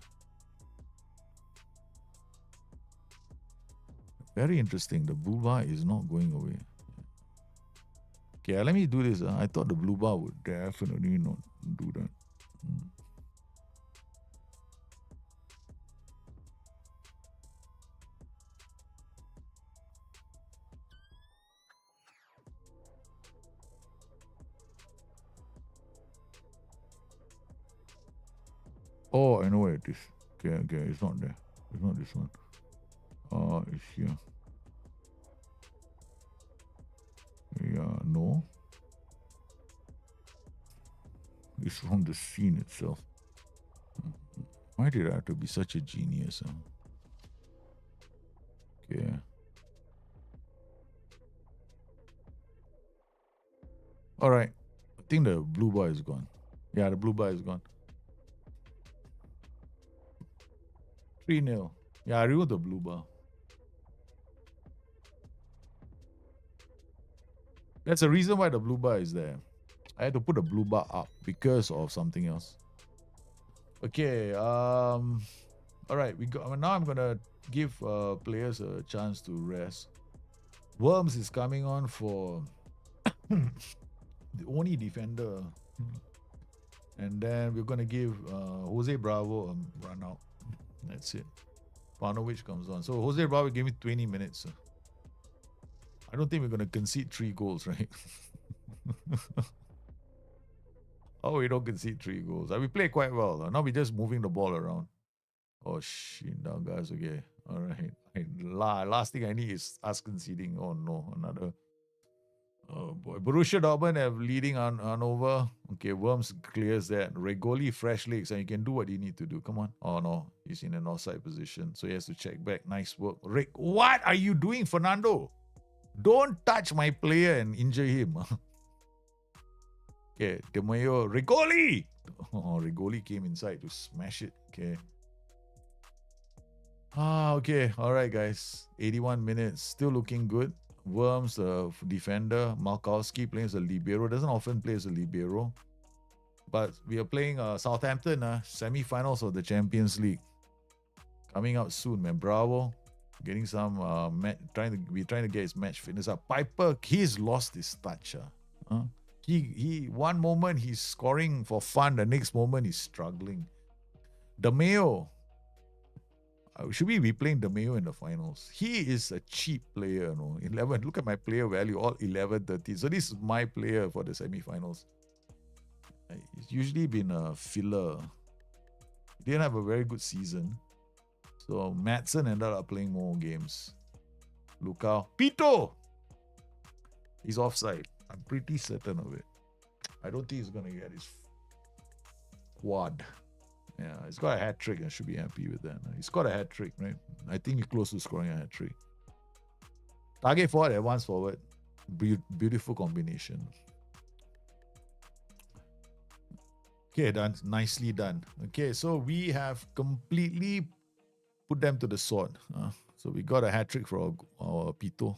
Very interesting. The blue bar is not going away. Okay, let me do this. I thought the blue bar would definitely not do that. Oh, I know where it is. Okay, it's not there. It's not this one. It's here. Yeah, no. It's from the scene itself. Why did I have to be such a genius? Okay. Alright. I think the blue bar is gone. Yeah, the blue bar is gone. 3-0. Yeah, I removed the blue bar. That's the reason why the blue bar is there. I had to put the blue bar up because of something else. Okay, all right, now I'm gonna give players a chance to rest. Worms is coming on for the only defender. And then we're gonna give Jose Bravo a run out. That's it. Panovic comes on. So Jose Bravo gave me 20 minutes. I don't think we're gonna concede 3 goals, right? Oh, we don't concede 3 goals. We play quite well. Now we're just moving the ball around. Oh shit, now guys, okay. Alright. Last thing I need is us conceding. Oh no, another. Oh boy. Borussia Dortmund have leading on over. Okay, Worms clears that. Regoli fresh legs, and you can do what you need to do. Come on. Oh no, he's in an offside position. So he has to check back. Nice work. What are you doing, Fernando? Don't touch my player and injure him. Okay, De Mayo, Regoli! Oh, Regoli came inside to smash it. Okay. Okay. All right, guys. 81 minutes. Still looking good. Worms, defender. Malkowski playing as a libero. Doesn't often play as a libero. But we are playing Southampton, semi-finals of the Champions League. Coming out soon, man. Bravo. Getting some, trying to get his match fitness up. Piper, he's lost his touch. He one moment he's scoring for fun, the next moment he's struggling. De Mayo, Should we be playing Mayo in the finals? He is a cheap player, 11. Look at my player value, all 11, 13. So this is my player for the semi-finals. He's usually been a filler. He didn't have a very good season. So Madsen ended up playing more games. Lukao. Pito! He's offside. I'm pretty certain of it. I don't think he's going to get his quad. Yeah, he's got a hat trick. I should be happy with that. He's got a hat trick, right? I think he's close to scoring a hat trick. Target forward, advance forward. Beautiful combination. Okay, done. Nicely done. Okay, so we have completely put them to the sword. So we got a hat trick for our Pito.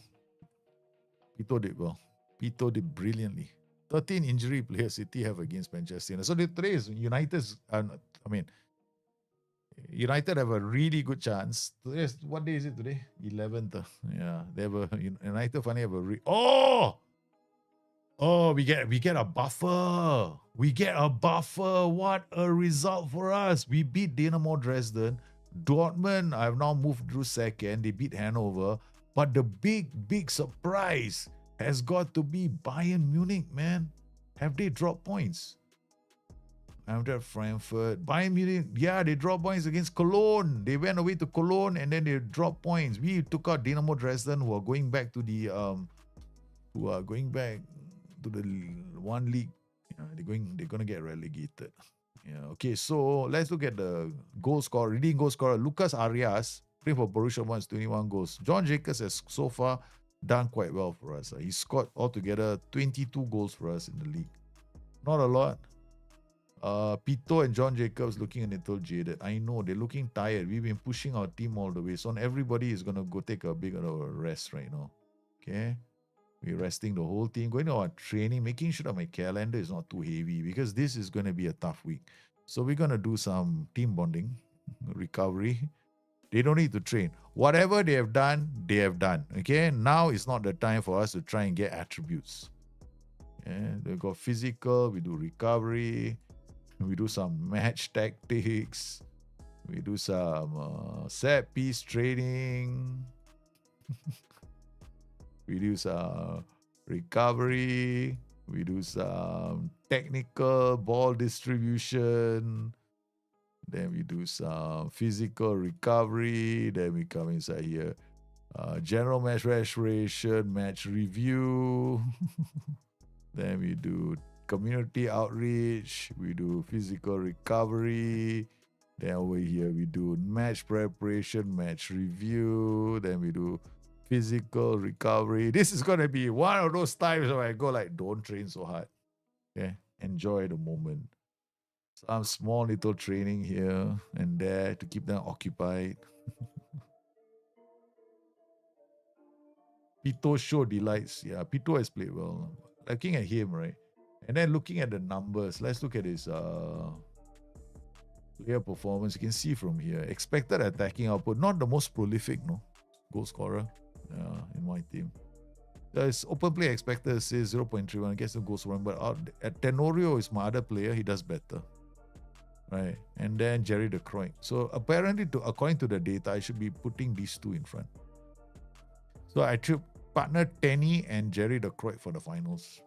Pito did well. Pito did brilliantly. 13 injury players City have against Manchester United. So today is United's. United have a really good chance. Today's, what day is it today? 11th. Yeah, they have a United finally have a we get a buffer. We get a buffer. What a result for us. We beat Dynamo Dresden. Dortmund have now moved through second. They beat Hanover. But the big surprise has got to be Bayern Munich, man. Have they dropped points? After Frankfurt, Bayern Munich, they dropped points against Cologne. They went away to Cologne and then they dropped points. We took out Dynamo Dresden, who are going back to the one league. They're gonna get relegated. Yeah. Okay, so let's look at the leading goal scorer. Lucas Arias, playing for Borussia, wants 21 goals. John Jacobs has so far done quite well for us. He scored altogether 22 goals for us in the league. Not a lot. Pito and John Jacobs looking a little jaded. I know, they're looking tired. We've been pushing our team all the way. So everybody is going to go take a big rest right now. Okay? We're resting the whole team, going to our training, making sure that my calendar is not too heavy because this is going to be a tough week. So we're going to do some team bonding, recovery. They don't need to train. Whatever they have done, they have done. Okay? Now is not the time for us to try and get attributes. Yeah? They got physical, we do recovery. We do some match tactics. We do some set piece training. We do some recovery. We do some technical ball distribution. Then we do some physical recovery. Then we come inside here. General match restoration, match review. Then we do community outreach, we do physical recovery, then over here we do match preparation, match review, then we do physical recovery. This is going to be one of those times where I go like, don't train so hard. Okay, enjoy the moment. Some small little training here and there to keep them occupied. Pito show delights. Yeah, Pito has played well. Looking at him, right? And then looking at the numbers, let's look at his player performance. You can see from here, expected attacking output, not the most prolific, goal scorer in my team. His open play expected says 0.31 against the goal scorer, but at Tenorio is my other player, he does better. Right? And then Jerry De Cruyff. So apparently, according to the data, I should be putting these two in front. So I took partner Tenny and Jerry De Cruyff for the finals.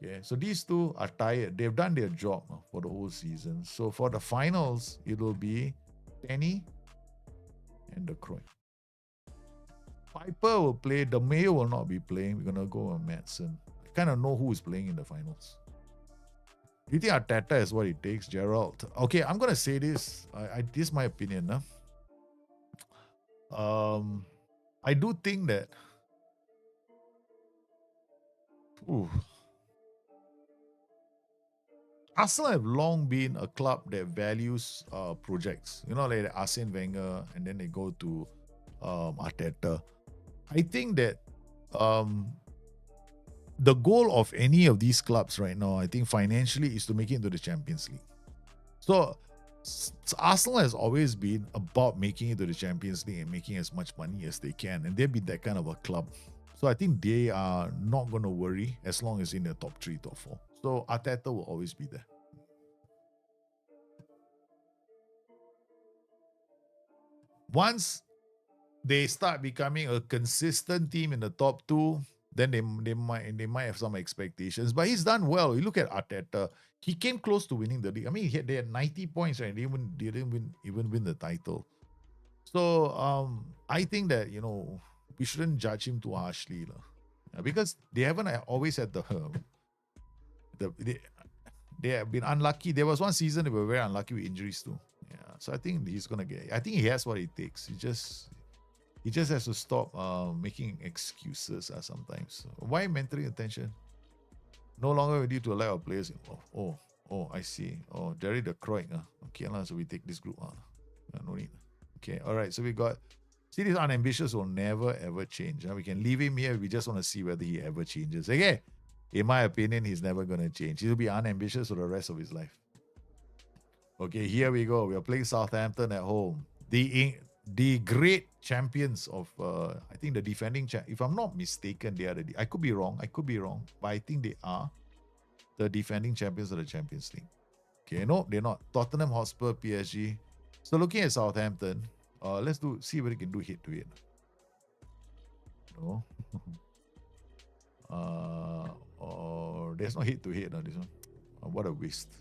Okay, so these two are tired. They've done their job for the whole season. So for the finals, it will be Tenny and De Cruyff. Piper will play. The Mayo will not be playing. We're going to go on Madsen. I kind of know who is playing in the finals. Do you think Arteta is what it takes, Gerald? Okay, I'm going to say this. This is my opinion. I do think that Arsenal have long been a club that values projects. Like Arsene Wenger, and then they go to Arteta. I think that the goal of any of these clubs right now, I think financially, is to make it into the Champions League. So Arsenal has always been about making it to the Champions League and making as much money as they can. And they've been that kind of a club. So I think they are not going to worry as long as in the top 3, top 4. So Arteta will always be there. once they start becoming a consistent team in the top two, then they might have some expectations. But he's done well. You look at Arteta; he came close to winning the league. I mean, they had 90 points, right? They didn't even win the title. So I think that we shouldn't judge him too harshly, because they haven't always had they have been unlucky. There was one season they were very unlucky with injuries too. Yeah, so I think he's gonna get. I think he has what it takes. He just has to stop making excuses sometimes. Why mentoring attention? No longer ready to allow our players. Oh, I see. Oh, Jerry the Croix. Okay, so we take this group. No need. Okay, all right. So we got. See, this unambitious will never ever change. We can leave him here. We just want to see whether he ever changes. Okay, in my opinion, he's never going to change. He'll be unambitious for the rest of his life. Okay, here we go. We are playing Southampton at home. The great champions of, I think the defending if I'm not mistaken, they are I could be wrong, but I think they are the defending champions of the Champions League. Okay, no, they're not. Tottenham Hotspur, PSG. So looking at Southampton, let's see whether we can do hit to hit. No. Or there's no hit to hit on this one. What a waste.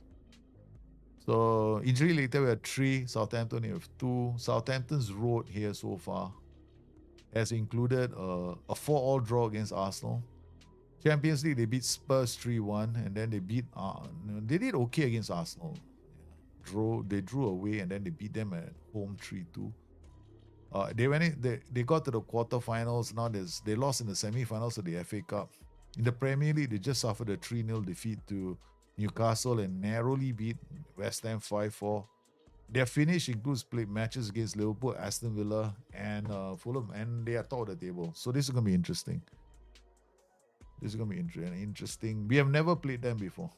So injury later we have 3, Southampton we have 2. Southampton's road here so far has included a 4-4 draw against Arsenal. Champions League they beat Spurs 3-1 and then they beat they did okay against Arsenal. They drew away and then they beat them at home 3-2. They got to the quarterfinals. Now they lost in the semifinals of the FA Cup. In the Premier League they just suffered a 3-0 defeat to Newcastle and narrowly beat West Ham 5-4. Their finish includes played matches against Liverpool, Aston Villa, and Fulham, and they are top of the table. So this is going to be interesting. Interesting. We have never played them before.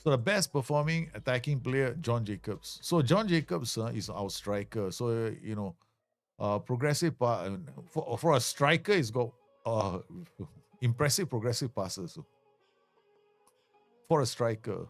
So the best performing attacking player, John Jacobs. So John Jacobs is our striker. So progressive for a striker, he's got impressive progressive passes. For a striker.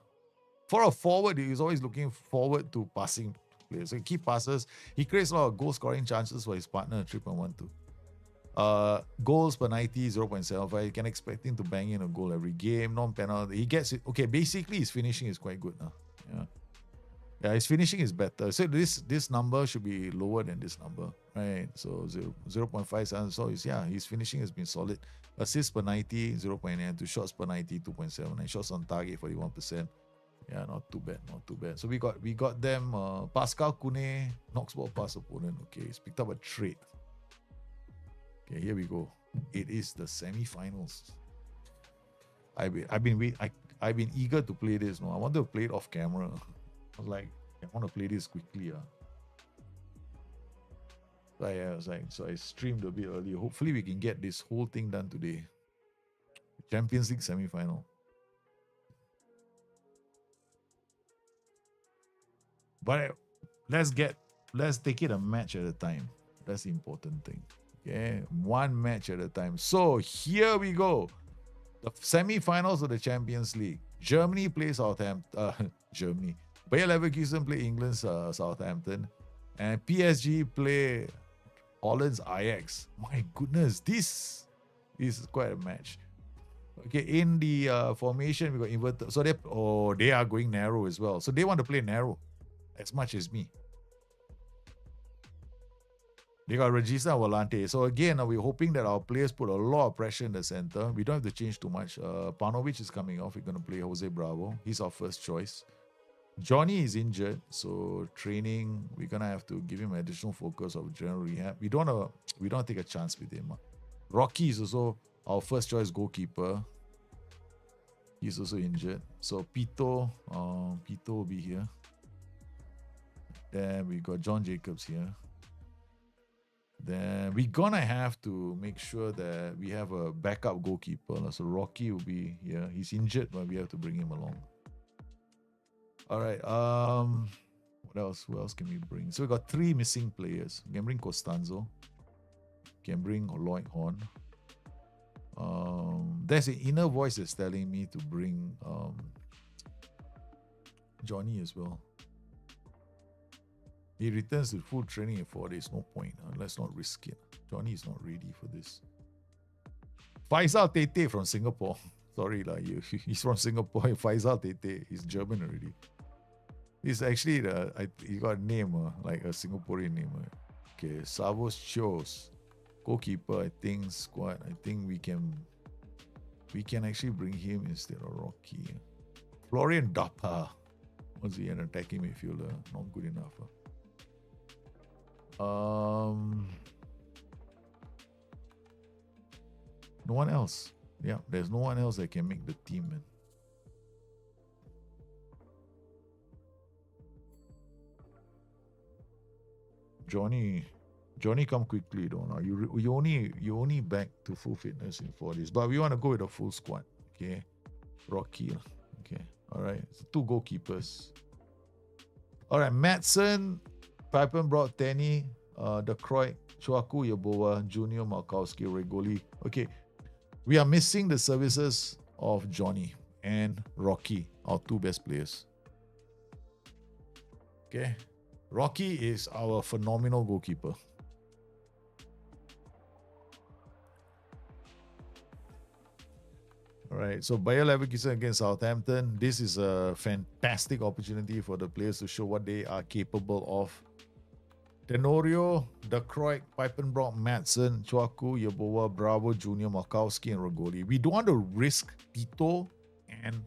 For a forward, he's always looking forward to passing players. So key passes. He creates a lot of goal scoring chances for his partner, 3.12. Goals per 90, 0.75. You can expect him to bang in a goal every game. Non-penalty. He gets it. Okay, basically his finishing is quite good now. Yeah, his finishing is better. So this number should be lower than this number, right? So 0.57. So his finishing has been solid. Assists per 90, 0.92. Shots per 90, 2.7. And shots on target, 41%. Yeah, not too bad. So we got them. Pascal Kune knocks ball past opponent. Okay, he's picked up a trade. Okay, here we go. It is the semi-finals. I've been eager to play this. No, I wanted to play it off camera. I was like, I want to play this quickly. So I streamed a bit earlier. Hopefully we can get this whole thing done today. Champions League semi-final. But let's take it a match at a time. That's the important thing. Okay, one match at a time. So here we go. The semi-finals of the Champions League. Germany plays Southampton. Germany. Bayer Leverkusen play England's Southampton. And PSG play Holland's Ajax. My goodness, this is quite a match. Okay, in the formation, we got inverted. So they are going narrow as well. So they want to play narrow as much as me. They got Regista Volante. So again, we're hoping that our players put a lot of pressure in the center. We don't have to change too much. Panovic is coming off. We're going to play Jose Bravo. He's our first choice. Johnny is injured. So training, we're going to have to give him additional focus of general rehab. We don't want to take a chance with him. Rocky is also our first choice goalkeeper. He's also injured. So Pito will be here. Then we got John Jacobs here. Then we're gonna have to make sure that we have a backup goalkeeper. So Rocky will be here. He's injured, but we have to bring him along. All right. What else? Who else can we bring? So we got 3 missing players. We can bring Costanzo. We can bring Lloyd Horn. There's an inner voice that's telling me to bring Johnny as well. He returns to full training in 4 days. No point. Let's not risk it. Johnny is not ready for this. Faisal Tete from Singapore. Sorry, he's from Singapore. Faisal Tete. He's German already. He's actually he got a name like a Singaporean name. Okay, Savos Chos, goalkeeper. I think squad. I think we can actually bring him instead of Rocky. Florian Dapa. Was he an attacking midfielder? Not good enough. No one else. Yeah, there's no one else that can make the team, man. Johnny, come quickly, don't know. You only back to full fitness in 4 days, but we want to go with a full squad. Okay, Rocky. Okay, all right. So 2 goalkeepers. All right, Madsen, Pipen brought Tenny, De Kroy, Chuaku Yaboa, Junior Malkowski, Regoli. Okay, we are missing the services of Johnny and Rocky, our 2 best players. Okay, Rocky is our phenomenal goalkeeper. All right, so Bayer Leverkusen against Southampton. This is a fantastic opportunity for the players to show what they are capable of. Tenorio, De Kroy, Pipenbrock, Madsen, Chuaku, Yeboah, Bravo, Junior, Malkowski, and Rogoli. We don't want to risk Pito and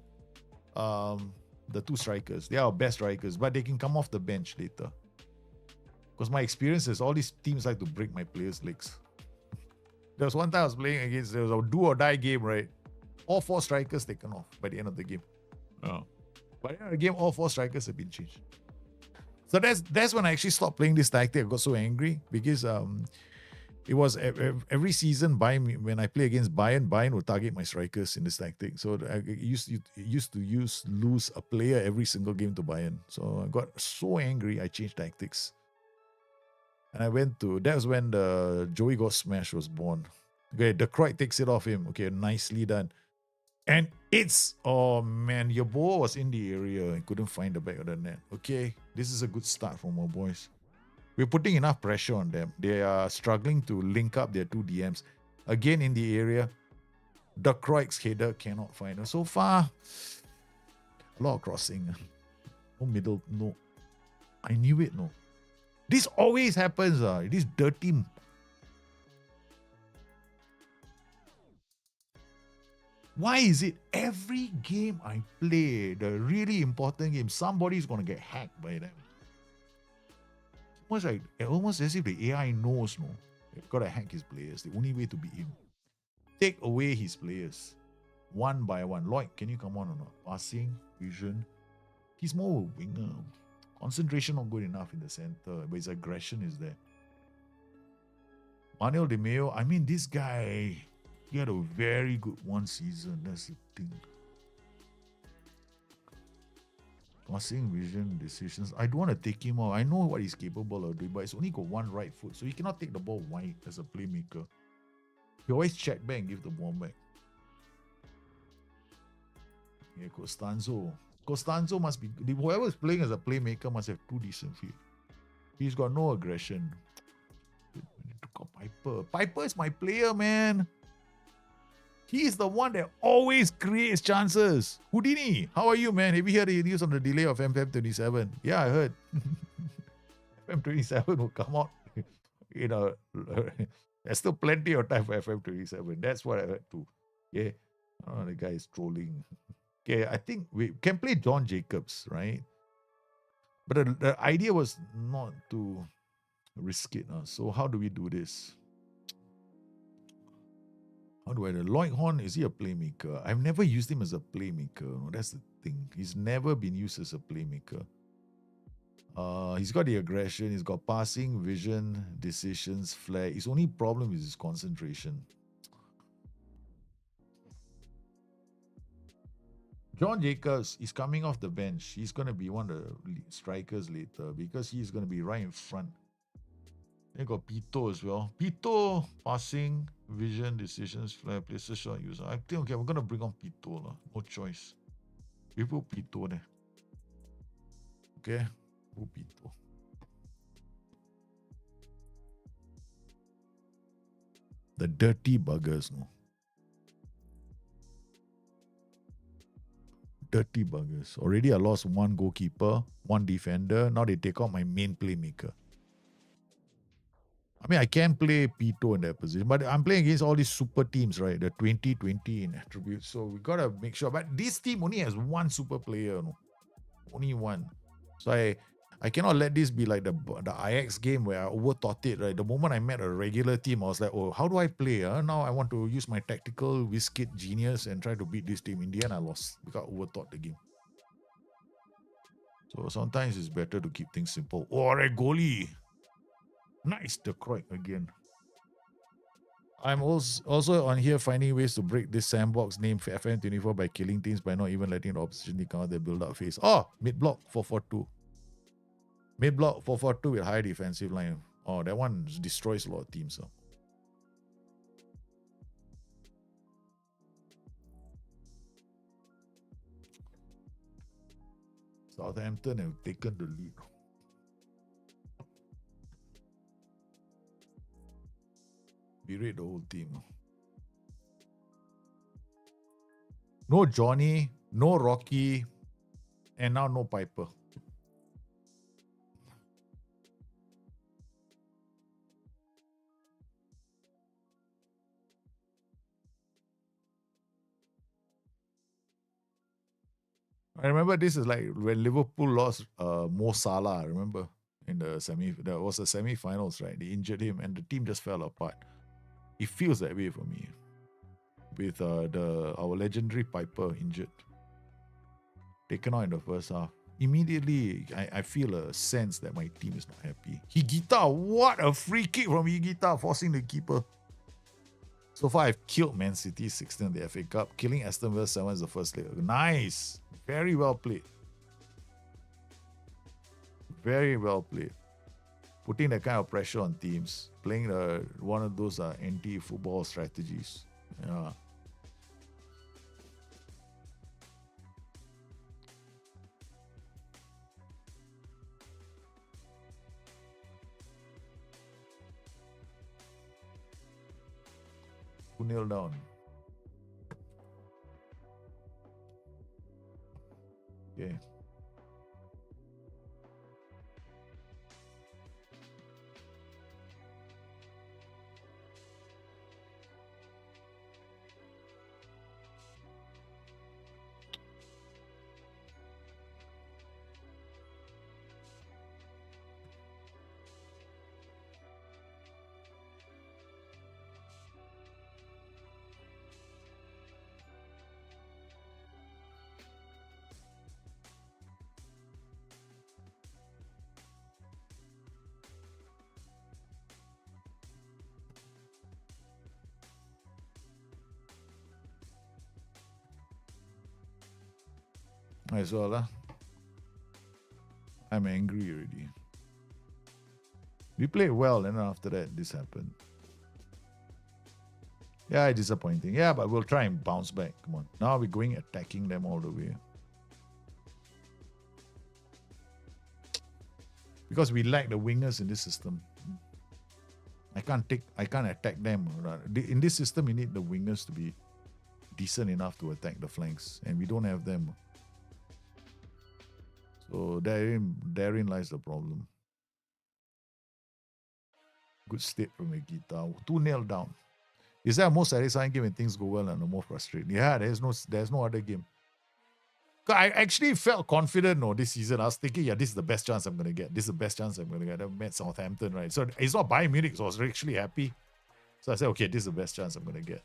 the 2 strikers. They are our best strikers, but they can come off the bench later. Because my experience is all these teams like to break my players' legs. There was one time I was playing against, there was a do or die game, right? All 4 strikers taken off by the end of the game. Oh. By the end of the game, all 4 strikers have been changed. So that's when I actually stopped playing this tactic. I got so angry because it was every season when I play against Bayern would target my strikers in this tactic. So I used to lose a player every single game to Bayern. So I got so angry, I changed tactics. And that was when the Joey got smashed was born. Okay, De Kroy takes it off him. Okay, nicely done. And oh man, your ball was in the area and couldn't find the back of the net. Okay, this is a good start from our boys. We're putting enough pressure on them. They are struggling to link up their 2 DMs. Again in the area, De Kroy's header cannot find her. So far, a lot of crossing. No middle, no. I knew it, no. This always happens. This dirty. Why is it every game I play, the really important game, somebody's going to get hacked by them? Almost as if the AI knows, no. They've got to hack his players. The only way to beat him. Take away his players. One by one. Lloyd, can you come on or not? Passing, vision. He's more a winger. Concentration not good enough in the center, but his aggression is there. Manuel De Meo, I mean, this guy, he had a very good 1 season. That's the thing. Passing, vision, decisions. I don't want to take him out. I know what he's capable of doing, but he's only got 1 right foot, so he cannot take the ball wide as a playmaker. He always check back and give the ball back. Yeah, Costanzo must be... Whoever is playing as a playmaker must have 2 decent feet. He's got no aggression. Piper. Piper is my player, man. He is the one that always creates chances. Houdini, how are you, man? Have you heard the news on the delay of FM27? Yeah, I heard. FM27 will come out. There's still plenty of time for FM27. That's what I heard too. Yeah. Oh, the guy is trolling. Okay, I think we can play John Jacobs, right? But the idea was not to risk it. So how do we do this? How do I do? Lloyd Horn, is he a playmaker? I've never used him as a playmaker. That's the thing. He's never been used as a playmaker. He's got the aggression, he's got passing, vision, decisions, flair. His only problem is his concentration. John Jacobs is coming off the bench. He's going to be one of the strikers later because he's going to be right in front. Then got Pito as well. Pito, passing, vision, decisions, flair, places, shot, user. I think, okay, we're going to bring on Pito. No choice. We put Pito there. Okay, put Pito. The dirty buggers, no. Dirty buggers. Already I lost one goalkeeper, one defender. Now they take out my main playmaker. I mean, I can play Pito in that position, but I'm playing against all these super teams, right? The 2020 in attributes. So we got to make sure. But this team only has one super player, no? Only one. So I cannot let this be like the IX game where I overthought it, right? The moment I met a regular team, I was like, oh, how do I play? Now I want to use my tactical whiskit genius and try to beat this team. In the end, I lost because I overthought the game. So sometimes it's better to keep things simple. Oh, a goalie. Nice, the Croix again. I'm also on here finding ways to break this sandbox named FM24 by killing teams by not even letting the opposition take out their build-up phase. Oh, mid-block 442. Mid-block 442 with high defensive line. Oh, that one destroys a lot of teams. So. Southampton have taken the lead. Berate the whole team. No Johnny, no Rocky, and now no Piper. I remember this is like when Liverpool lost Mo Salah, remember? In the that was the semi-finals, right? They injured him and the team just fell apart. It feels that way for me. With our legendary Piper injured. Taken out in the first half. Immediately, I feel a sense that my team is not happy. Higuita, what a free kick from Higuita, forcing the keeper. So far, I've killed Man City 16 in the FA Cup. Killing Aston Villa 7 is the first leg. Nice. Very well played. Very well played. Putting that kind of pressure on teams. Playing one of those anti-football strategies. Yeah. Nil down. Okay. As well, I'm angry already. We played well, and after that, this happened. Yeah, it's disappointing. Yeah, but we'll try and bounce back. Come on. Now we're going attacking them all the way. Because we lack the wingers in this system. I can't attack them. In this system, you need the wingers to be decent enough to attack the flanks, and we don't have them. So therein lies the problem. Good state from a guitar. 2-0 down. Is that a more satisfying game when things go well and more frustrating? Yeah, there's no other game. I actually felt confident this season. I was thinking, yeah, this is the best chance I'm going to get. This is the best chance I'm going to get. I met Southampton, right? So it's not Bayern Munich, so I was actually happy. So I said, okay, this is the best chance I'm going to get.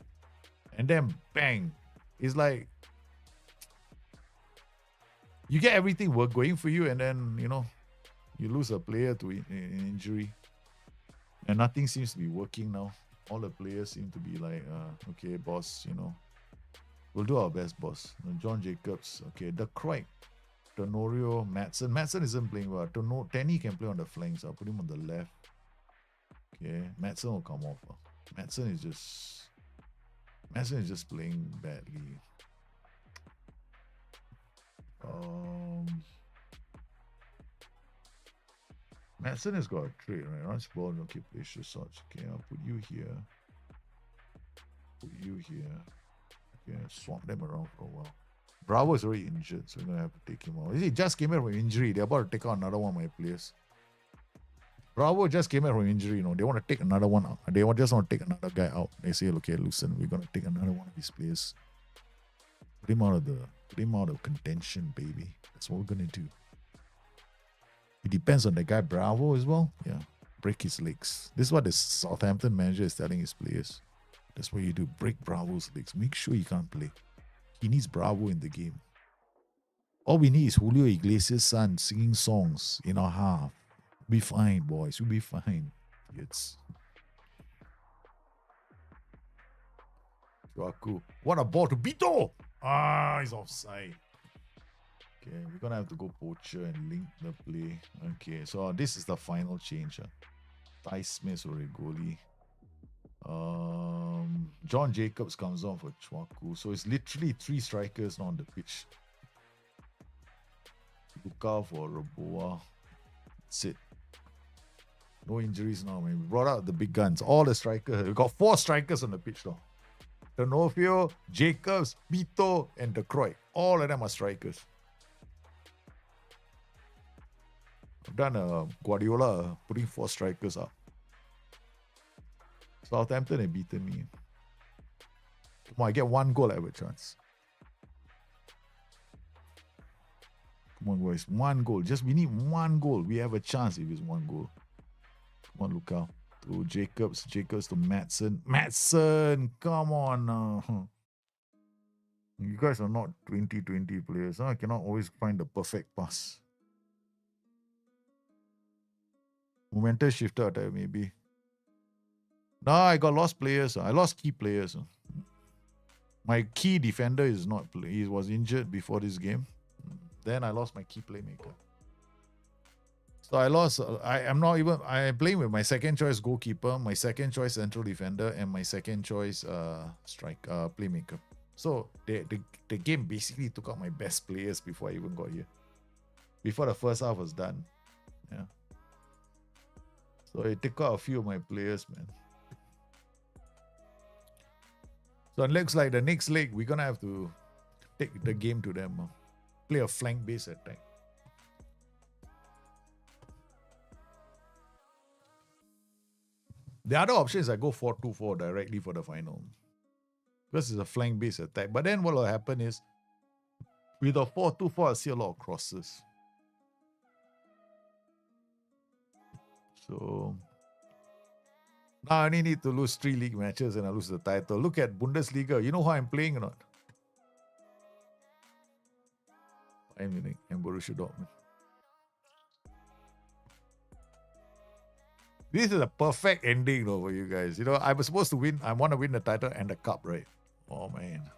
And then, bang. It's like, you get everything going for you, and then, you lose a player to an injury. And nothing seems to be working now. All the players seem to be like, okay, boss, we'll do our best, boss. John Jacobs, okay. The Croix, Tenorio, Madsen. Madsen isn't playing well. Tenny can play on the flanks. I'll put him on the left. Okay, Madsen will come off. Madsen is just playing badly. Madsen has got a trait, right? Runs ball, don't keep pressure shots. Okay, I'll put you here. Put you here. Okay, swap them around for a while. Bravo is already injured, so we're gonna have to take him out. He just came out from injury. They're about to take out another one of my players. Bravo just came out from injury, you know. They want to take another one out. Just want to take another guy out. They say, okay, listen, we're gonna take another one of these players. Put him out of contention, baby. That's what we're gonna do. It depends on the guy Bravo as well. Yeah. Break his legs. This is what the Southampton manager is telling his players. That's what you do. Break Bravo's legs. Make sure he can't play. He needs Bravo in the game. All we need is Julio Iglesias' son singing songs in our half. We'll be fine, boys. We'll be fine. It's Chuaku. What a ball to Bito! He's offside. Okay, we're gonna have to go poacher and link the play. Okay, so this is the final change. Ty Smith already goalie. John Jacobs comes on for Chuaku. So it's literally 3 strikers now on the pitch. Luka for Roboa. That's it. No injuries now, man. We brought out the big guns. All the strikers. We got 4 strikers on the pitch now. D'Onofrio, Jacobs, Pito, and De Croix. All of them are strikers. I've done Guardiola putting 4 strikers up. Southampton have beaten me. Come on, I get 1 goal, I have a chance. Come on, boys. 1 goal. We need 1 goal. We have a chance if it's 1 goal. Come on, look out. To Jacobs. Jacobs to Madsen. Madsen! Come on now. You guys are not 2020 players. Huh? I cannot always find the perfect pass. Momentum shifter attack, maybe. No, I got lost players. I lost key players. My key defender is not. He was injured before this game. Then I lost my key playmaker. So I lost. I'm playing with my second choice goalkeeper, my second choice central defender, and my second choice playmaker. So the game basically took out my best players before I even got here. Before the first half was done. Yeah. So it took out a few of my players, man. So it looks like the next leg we're gonna have to take the game to them. Play a flank-based attack. The other option is I go 4-2-4 directly for the final. Because it's a flank-based attack. But then what will happen is, with a 4-2-4, I see a lot of crosses. So now I only need to lose 3 league matches and I lose the title. Look at Bundesliga. You know how I'm playing or not? Bayern Munich and Borussia Dortmund. This is a perfect ending though for you guys. You know, I was supposed to win. I want to win the title and the cup, right? Oh man.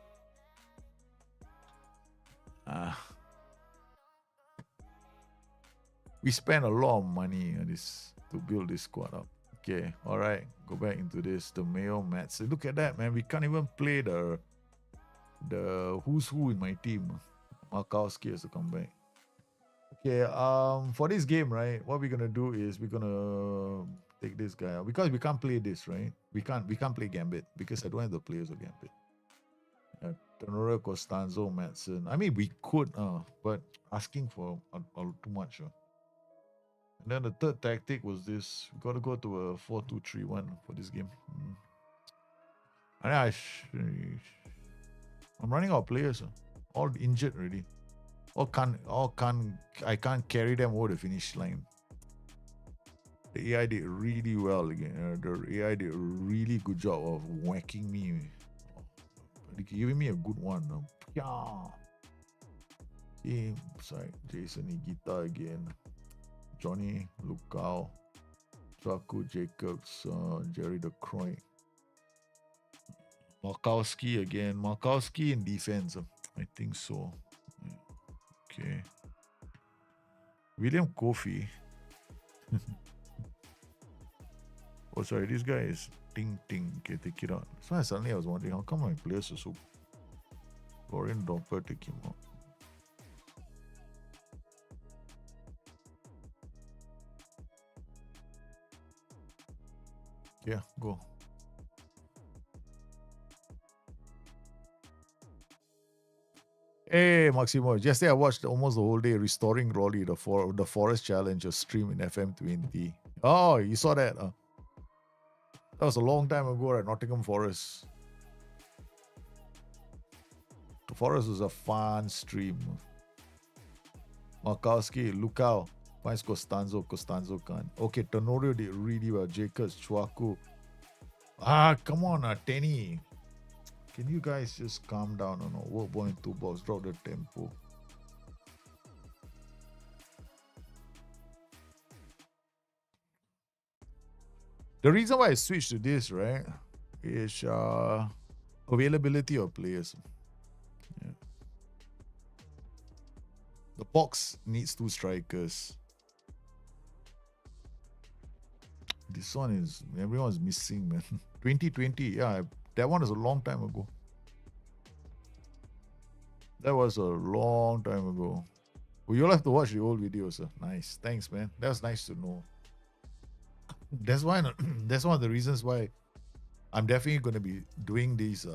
We spent a lot of money on this to build this squad up. Okay, all right. Go back into this. The Mayo Mets. Look at that, man. We can't even play the who's who in my team. Markowski has to come back. Okay, for this game, right, what we're gonna do is we're gonna take this guy out because we can't play this, right? We can't play Gambit because I don't have the players of Gambit. Tenora, Costanzo, Madsen. I mean, we could, but asking for too much. And then the third tactic was this. We got to go to a 4-2-3-1 for this game. I'm running out of players. All injured already. I can't carry them over the finish line. The AI did really well again. The AI did a really good job of whacking me. Giving me a good one. Team side. Jason Higuita again. Johnny Lukau. Chaku Jacobs. Jerry De Croix. Markowski again. Markowski in defense. I think so. Okay. William Kofi. Oh, sorry. This guy is Ting Ting. Okay, take it out. So suddenly I was wondering, how come my players are so... Florian Doppler, take him out. Yeah, go. Hey, Maximo. Yesterday I watched almost the whole day Restoring Raleigh, the Forest Challenge, a stream in FM20. Oh, you saw that? That was a long time ago at Nottingham Forest. The Forest was a fun stream. Markowski, Lukau, finds Costanzo Khan. Okay, Tenorio did really well. Jacobs, Chwaku. Come on, Tenny. Can you guys just calm down? No, work ball in 2 balls, drop the tempo. The reason why I switched to this, right, is availability of players. Yeah. The box needs 2 strikers. This one is, everyone's missing, man. 2020, yeah, that one is a long time ago. That was a long time ago. Well, you'll have to watch the old videos. Nice. Thanks, man. That was nice to know. That's why that's one of the reasons why I'm definitely going to be doing these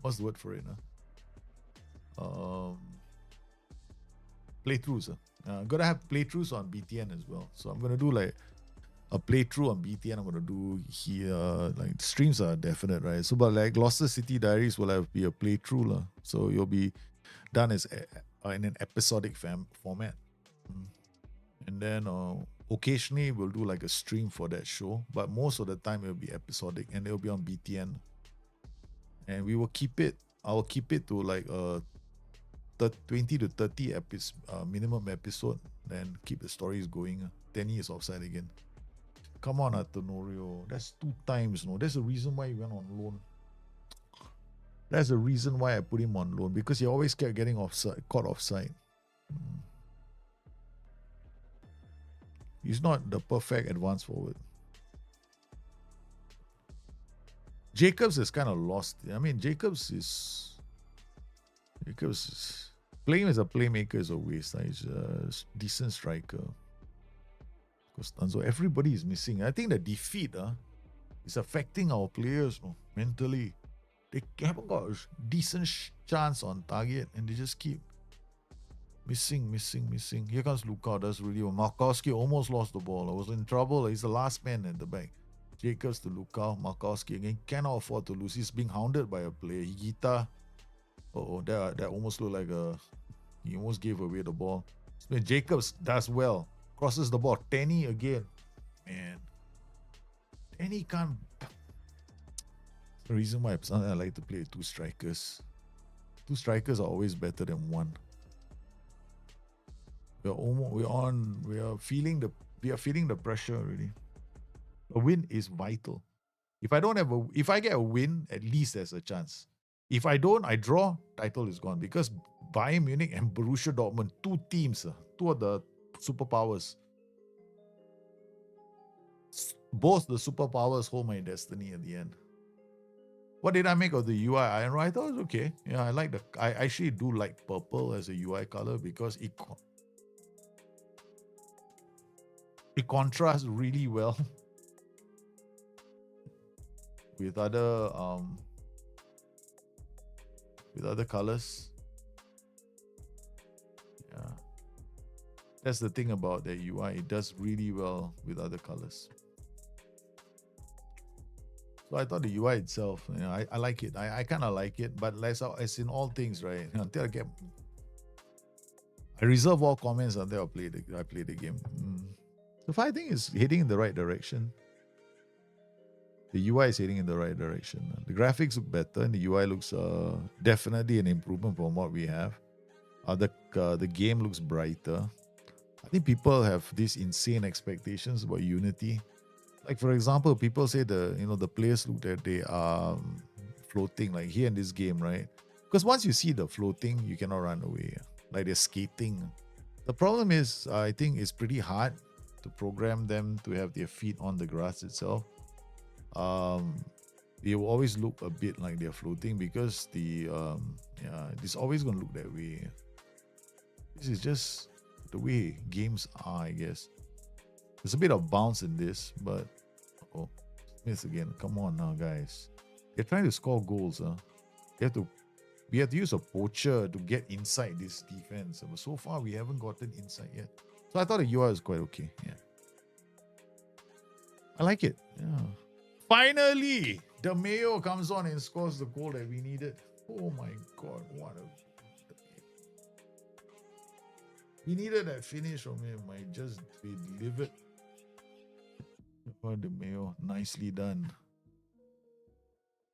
what's the word for it? Playthroughs. I'm gonna have playthroughs on BTN as well. So I'm gonna do like a playthrough on BTN. I'm gonna do here like streams are definite, right? So but like Gloucester City Diaries will be a playthrough lah. So you'll be done as in an episodic format. And then occasionally we'll do like a stream for that show, but most of the time it'll be episodic and it'll be on BTN. And we will keep it. I will keep it to like 20 to 30 minimum episode. Then keep the stories going. Tenny is offside again. Come on, Tenorio. That's 2 times. No, that's the reason why he went on loan. That's the reason why I put him on loan, because he always kept getting caught offside. He's not the perfect advance forward. Jacobs is kind of lost. I mean, Jacobs is playing as a playmaker is a waste. He's a decent striker. Costanzo, everybody is missing. I think the defeat is affecting our players mentally. They haven't got a decent chance on target and they just keep missing. Here comes Luka, does really well. Markowski almost lost the ball. I was in trouble. He's the last man at the back. Jacobs to Luka. Markowski again. Cannot afford to lose. He's being hounded by a player. Higuita. That almost looked like he almost gave away the ball. Jacobs does well. Crosses the ball. Tenny again. Man. Tenny can't. The reason why I like to play 2 strikers. 2 strikers are always better than 1. We are feeling the pressure already. A win is vital. If I get a win, at least there's a chance. If I don't, I draw, title is gone. Because Bayern Munich and Borussia Dortmund, 2 teams, 2 of the superpowers. Both the superpowers hold my destiny at the end. What did I make of the UI? I thought it was okay. Yeah, I actually do like purple as a UI color because it contrasts really well with other colors. Yeah, that's the thing about the UI. It does really well with other colors. So I thought the UI itself, I like it. I kind of like it, but as in all things, right? Until I reserve all comments until I play the game. The fighting is heading in the right direction. The UI is heading in the right direction. The graphics look better, and the UI looks definitely an improvement from what we have. The game looks brighter. I think people have these insane expectations about Unity. Like for example, people say the players look that they are floating, like here in this game, right? Because once you see the floating, you cannot run away. Like they're skating. The problem is, I think it's pretty hard to program them to have their feet on the grass itself. They will always look a bit like they're floating because it's always gonna look that way. This is just the way games are, I guess. There's a bit of bounce in this, but Smith again. Come on now, guys. They're trying to score goals. we have to use a poacher to get inside this defense. But so far we haven't gotten inside yet. So I thought the UI is quite okay. Yeah. I like it. Yeah. Finally, the Mayo comes on and scores the goal that we needed. Oh my god, what a we needed that finish from him. I just delivered. Oh, the Mayo, nicely done.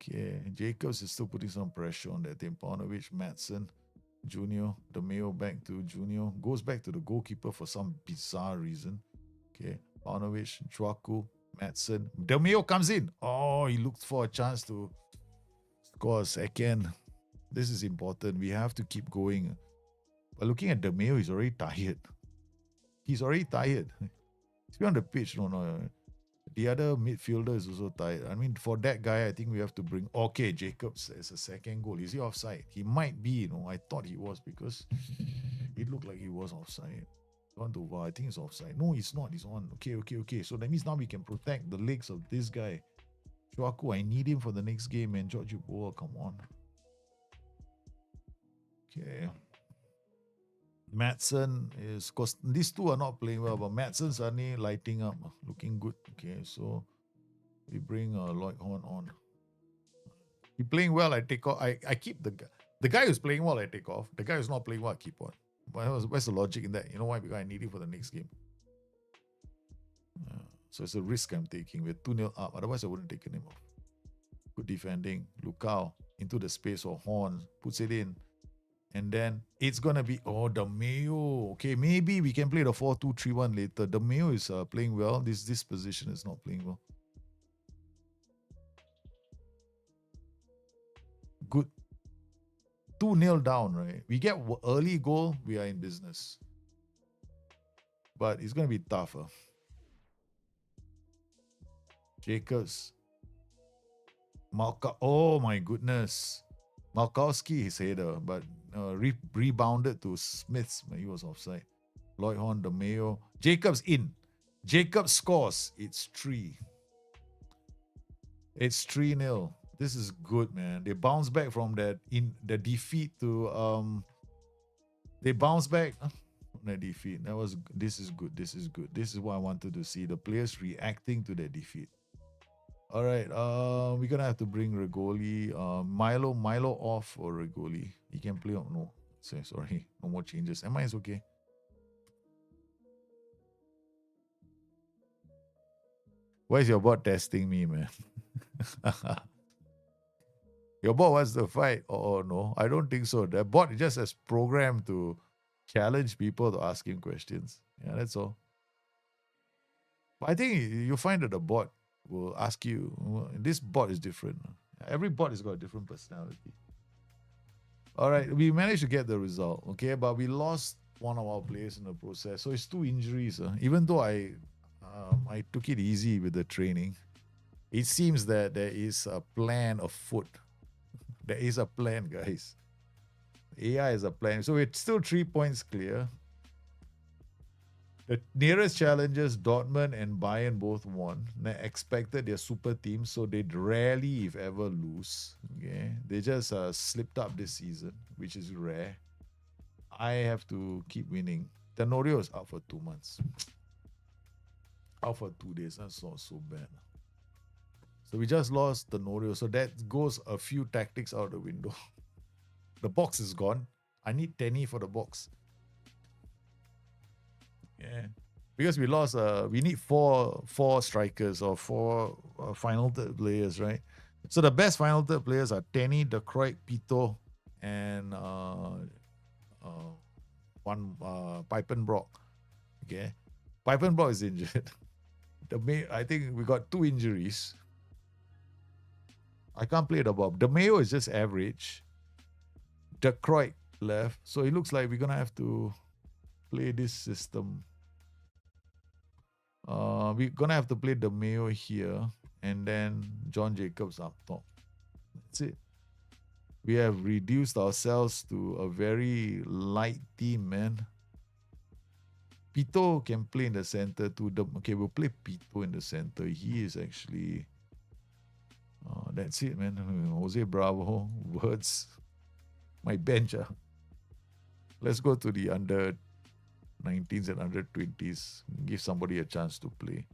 Okay, Jacobs is still putting some pressure on that team. Paunovic, Madsen, Junior, the Mayo back to Junior. Goes back to the goalkeeper for some bizarre reason. Okay, Paunovic, Chwaku, Madsen. The Mayo comes in. Oh, he looked for a chance to score a second. This is important. We have to keep going. But looking at the Mayo, he's already tired. He's already tired. He's on the pitch. No. The other midfielder is also tired. I mean, for that guy, I think we have to bring... Okay, Jacobs as a second goal. Is he offside? He might be, I thought he was because it looked like he was offside. I think it's offside. No, it's not. It's on. Okay. So that means now we can protect the legs of this guy. Chwaku, I need him for the next game, and George Boa, come on. Okay. Madsen is, because these two are not playing well, but Madsen's suddenly lighting up, looking good. Okay, so we bring Lloyd Horn on. He playing well, I take off. I keep the guy who's playing well, I take off. The guy who's not playing well, I keep on. What's the logic in that? You know why? Because I need him for the next game. So it's a risk I'm taking. We're 2-0 up. Otherwise, I wouldn't have taken him off. Good defending. Lukau into the space for Horn. Puts it in. And then it's going to be, the Mayo. Okay, maybe we can play the 4-2-3-1 later. The Mayo is playing well. This position is not playing well. Good. 2-0 down, right? We get early goal, we are in business. But it's going to be tougher. Jacobs. Oh my goodness. Malkowski, his header, but rebounded to Smiths when he was offside. Lloyd Horn, the Mayo. Jacobs in. Jacobs scores. It's 3. It's 3-0. This is good, man. They bounce back from that in the defeat to they bounce back from that defeat. This is good. This is good. This is what I wanted to see. The players reacting to that defeat. All right, we're gonna have to bring Regoli. Milo off for Regoli. He can play. No, sorry, no more changes. Am I is okay? Why is your bot testing me, man? Your bot wants to fight? Oh no, I don't think so. The bot just has programmed to challenge people to ask him questions. Yeah, that's all. But I think you find that the bot will ask you, this bot is different. Every bot has got a different personality. All right, we managed to get the result, okay, but we lost one of our players in the process. So it's 2 injuries. Even though I took it easy with the training, it seems that there is a plan afoot. There is a plan, guys. AI is a plan. So it's still 3 points clear. The nearest challengers, Dortmund and Bayern, both won. They expected their super team, so they'd rarely, if ever, lose. Okay, they just slipped up this season, which is rare. I have to keep winning. Tenorio is out for 2 months. Out for 2 days. That's not so bad. So we just lost Tenorio. So that goes a few tactics out the window. The box is gone. I need Tenny for the box. Yeah, because we lost. We need four strikers or 4 final third players, right? So the best final third players are Tenny, De Kroijt, Pito, and one Pijpenbroek. Okay, Pijpenbroek is injured. I think we got 2 injuries. I can't play the Bob. The Mayo is just average. De Kroijt left, so it looks like we're gonna have to play this system. We're gonna have to play the Mayo here and then John Jacobs up top. That's it. We have reduced ourselves to a very light team, man. Pito can play in the center too. Okay, we'll play Pito in the center. He is actually That's it, man. Jose Bravo, words, my bench. Let's go to the under 19s and under 20s. Give somebody a chance to play.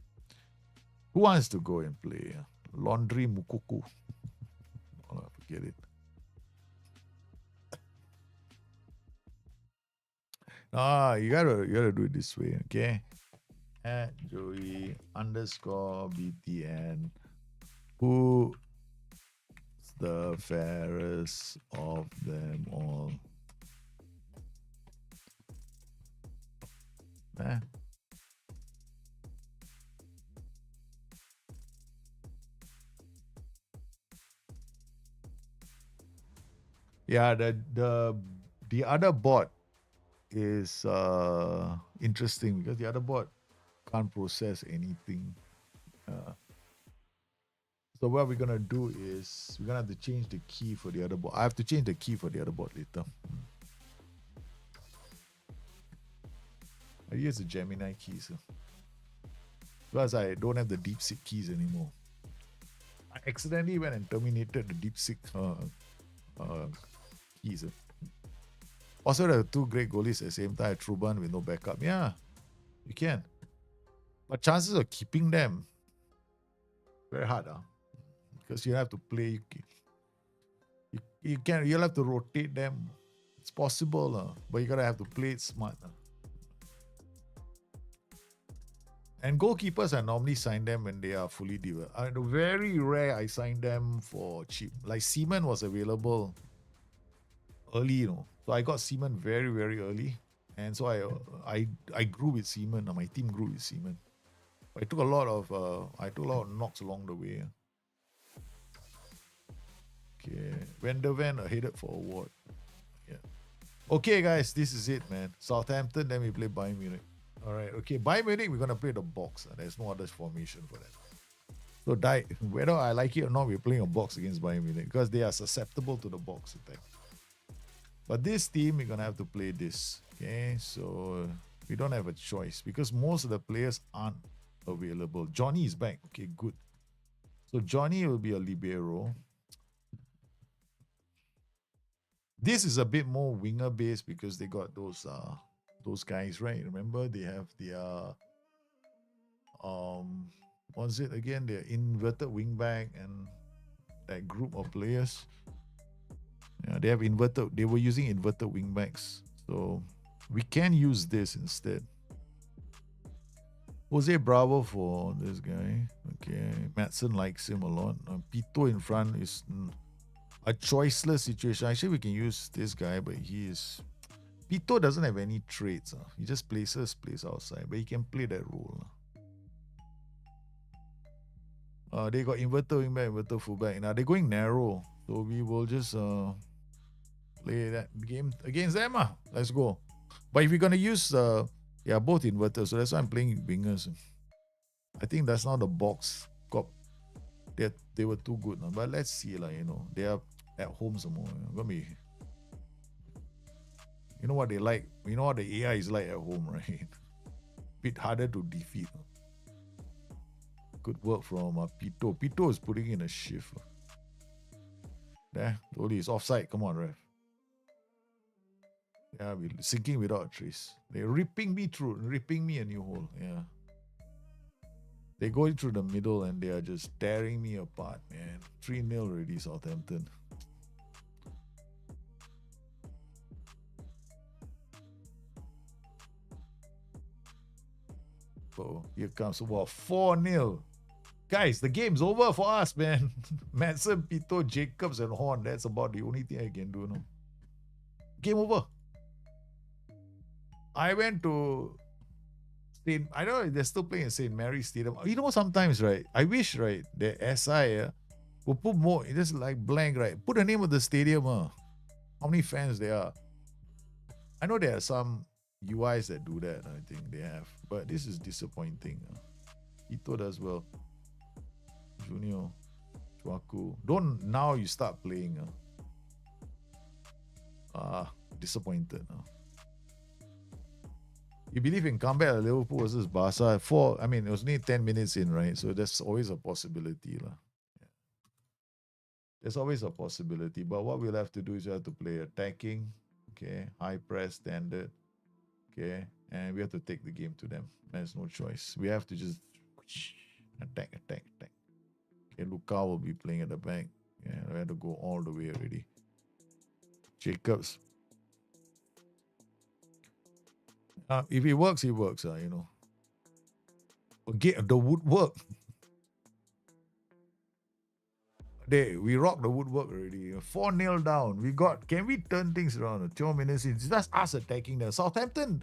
Who wants to go and play? Laundry Mukuku. Oh, forget it. You gotta do it this way, okay? At Joey underscore BTN. Who's the fairest of them all? Yeah, the other bot is interesting because the other bot can't process anything. So what we're gonna do is we're gonna have to change the key for the other bot. I have to change the key for the other bot later. I use the Gemini keys. Plus, I don't have the DeepSeek keys anymore. I accidentally went and terminated the DeepSeek keys. Also, there are two great goalies at the same time, Truban with no backup. Yeah, you can. But chances of keeping them, very hard. Because you have to play. You'll have to rotate them. It's possible, but you gotta have to play it smart. And goalkeepers, I normally sign them when they are fully developed. Very rare I sign them for cheap. Like Seaman was available early, So I got Seaman very, very early. And so I grew with Seaman. My team grew with Seaman. I took a lot of knocks along the way. Okay. Van der Ven headed for award. Yeah. Okay, guys, this is it, man. Southampton, then we play Bayern Munich. All right, okay. Bayern Munich, we're gonna play the box. There's no other formation for that. So whether I like it or not, we're playing a box against Bayern Munich because they are susceptible to the box attack. But this team, we're gonna have to play this. Okay, so we don't have a choice because most of the players aren't available. Johnny is back. Okay, good. So Johnny will be a libero. This is a bit more winger based because they got those guys, right? Remember, they have their what's it again? Their inverted wingback and that group of players. Yeah, they were using inverted wingbacks. So we can use this instead. Jose Bravo for this guy. Okay. Madsen likes him a lot. Pito in front is a choiceless situation. Actually, we can use this guy, but Pito doesn't have any traits. He just plays outside, but he can play that role. They got inverted wingback, inverted fullback. Now they're going narrow, so we will just play that game against them. Let's go. But if you're gonna use both inverters, so that's why I'm playing wingers. I think that's not the box. They were too good, but let's see, they are at home some more. Gonna be, you know what they like. You know what the AI is like at home, right? Bit harder to defeat. Good work from Pito. Pito is putting in a shift. There, totally, it's offside. Come on, ref. Yeah, we're sinking without a trace. They're ripping me a new hole. Yeah. They're going through the middle and they are just tearing me apart, man. 3-0 already, Southampton. Oh, here comes 4-0. Guys, the game's over for us, man. Madsen, Pito, Jacobs, and Horn. That's about the only thing I can do now. Game over. I went to I don't know if they're still playing at St. Mary's Stadium. You know, sometimes, right? I wish, right, the SI will put more, just like blank, right? Put the name of the stadium. How many fans there are? I know there are some UIs that do that. I think they have, but this is disappointing. Ito does well. Junior, Chwaku. Don't now you start playing. Disappointed. You believe in comeback at Liverpool versus Barca? It was only 10 minutes in, right? So that's always a possibility. There's always a possibility. But what we'll have to do is we have to play attacking, okay, high press standard, okay, and we have to take the game to them. There's no choice. We have to just attack. Okay, Luka will be playing at the back. Yeah, we have to go all the way already. Jacobs. If it works, you know. Again, the woodwork. We rocked the woodwork already. 4-0 down. Can we turn things around? 2 minutes in. It's just us attacking them. Southampton,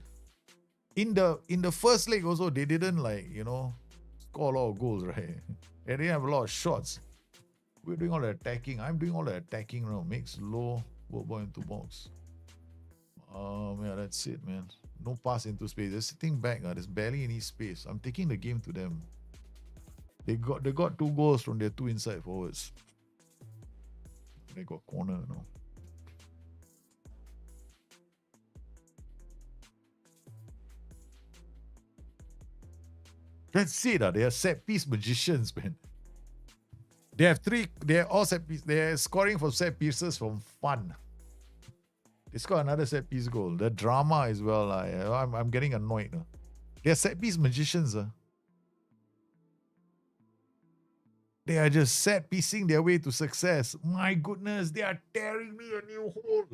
in the first leg also, they didn't score a lot of goals, right? They didn't have a lot of shots. We're doing all the attacking. I'm doing all the attacking now. Makes low, ball into box. Yeah, that's it, man. No pass into space. They're sitting back. There's barely any space. I'm taking the game to them. They got 2 goals from their 2 inside forwards. They got corner, That's it. They are set piece magicians, man. They have 3. They're all set piece. They're scoring from set pieces from fun. They scored another set piece goal. The drama as well. I'm getting annoyed. They're set piece magicians. They are just set piecing their way to success. My goodness, they are tearing me a new hole.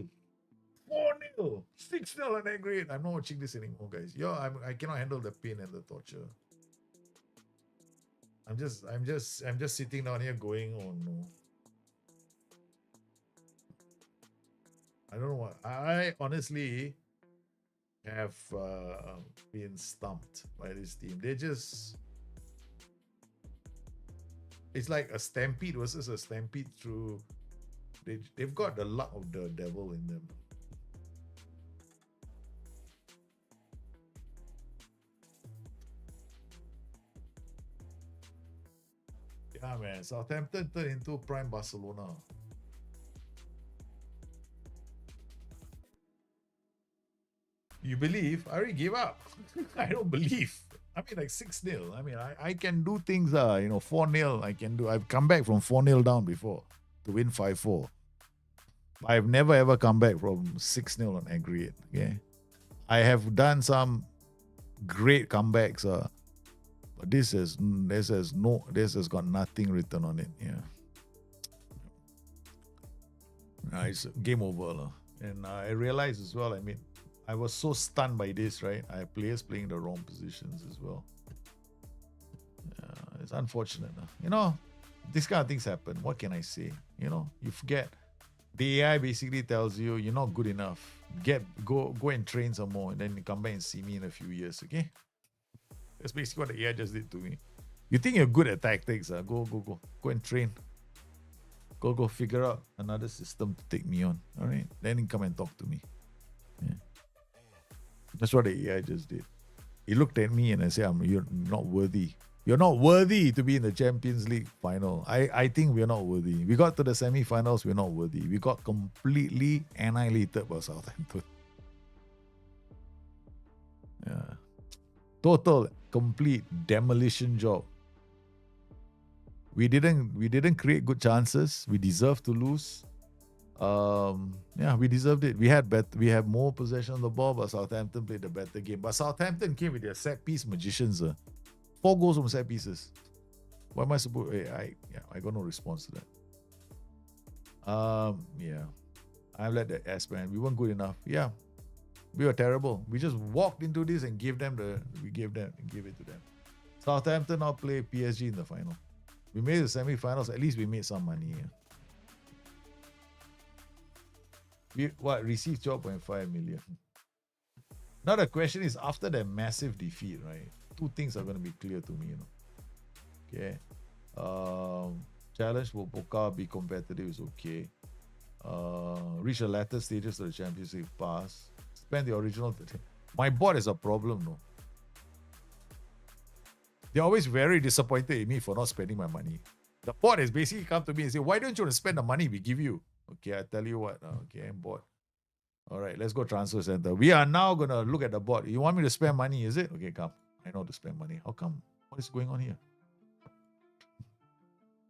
4-0, 6-0 on that grade. I'm not watching this anymore, guys. I cannot handle the pain and the torture. I'm just sitting down here going, oh no. I don't know what. I honestly have been stumped by this team. It's like a stampede versus a stampede through. They've got the luck of the devil in them. Yeah, man. Southampton turned into prime Barcelona. You believe? I already gave up. I don't believe. I mean, like 6-0. I mean, I can do things, 4-0. I can do. I've come back from 4-0 down before to win 5-4. I've never ever come back from 6-0 on aggregate. Okay, I have done some great comebacks. But this has got nothing written on it. Yeah, it's game over. And I realized as well. I mean, I was so stunned by this, right? I have players playing the wrong positions as well. It's unfortunate. These kind of things happen. What can I say? You forget. The AI basically tells you you're not good enough. Go and train some more, and then you come back and see me in a few years, okay? That's basically what the AI just did to me. You think you're good at tactics, go and train. Go figure out another system to take me on. All right? Then you come and talk to me. Yeah. That's what the AI just did. He looked at me and I said, you're not worthy. You're not worthy to be in the Champions League final. I think we're not worthy. We got to the semi-finals, we're not worthy. We got completely annihilated by Southampton. Yeah. Total, complete demolition job. We didn't create good chances. We deserved to lose. We deserved it. We had more possession of the ball, but Southampton played the better game. But Southampton came with their set piece magicians. 4 goals from set pieces. What am I supposed? I got no response to that. I let the S, man. We weren't good enough. Yeah, we were terrible. We just walked into this and gave it to them. Southampton now play PSG in the final. We made the semi-finals. At least we made some money. Yeah. We received 12.5 million. Now the question is, after that massive defeat, right? 2 things are going to be clear to me, Okay. Challenge for Boca, be competitive is okay. Reach the latter stages of the Champions League pass. Spend the original. My board is a problem, no. They're always very disappointed in me for not spending my money. The board has basically come to me and say, why don't you want to spend the money we give you? Okay, I tell you what. Okay, I'm bored. All right, let's go transfer center. We are now going to look at the board. You want me to spend money, is it? Okay, come. I know to spend money. How come? What is going on here?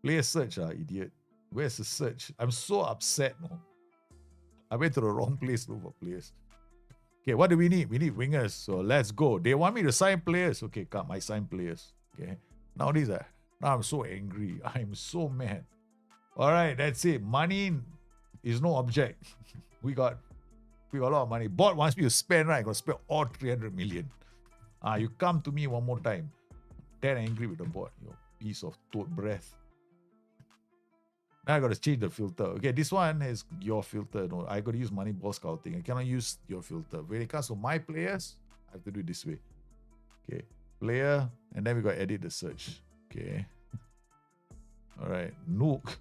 Player search, idiot. Where's the search? I'm so upset. No, I went to the wrong place to look for players. Okay, what do we need? We need wingers. So let's go. They want me to sign players. Okay, come, I sign players. Okay. Now I'm so angry. I'm so mad. All right, that's it. Money is no object. we got a lot of money. Board wants me to spend, right? I got to spend all 300 million. You come to me one more time. Then angry with the board. You piece of toad breath. Now I got to change the filter. Okay, this one is your filter. No, I got to use Moneyball Scouting. I cannot use your filter. When it comes to my players, I have to do it this way. Okay, player, and then we got to edit the search. Okay. All right, Nook.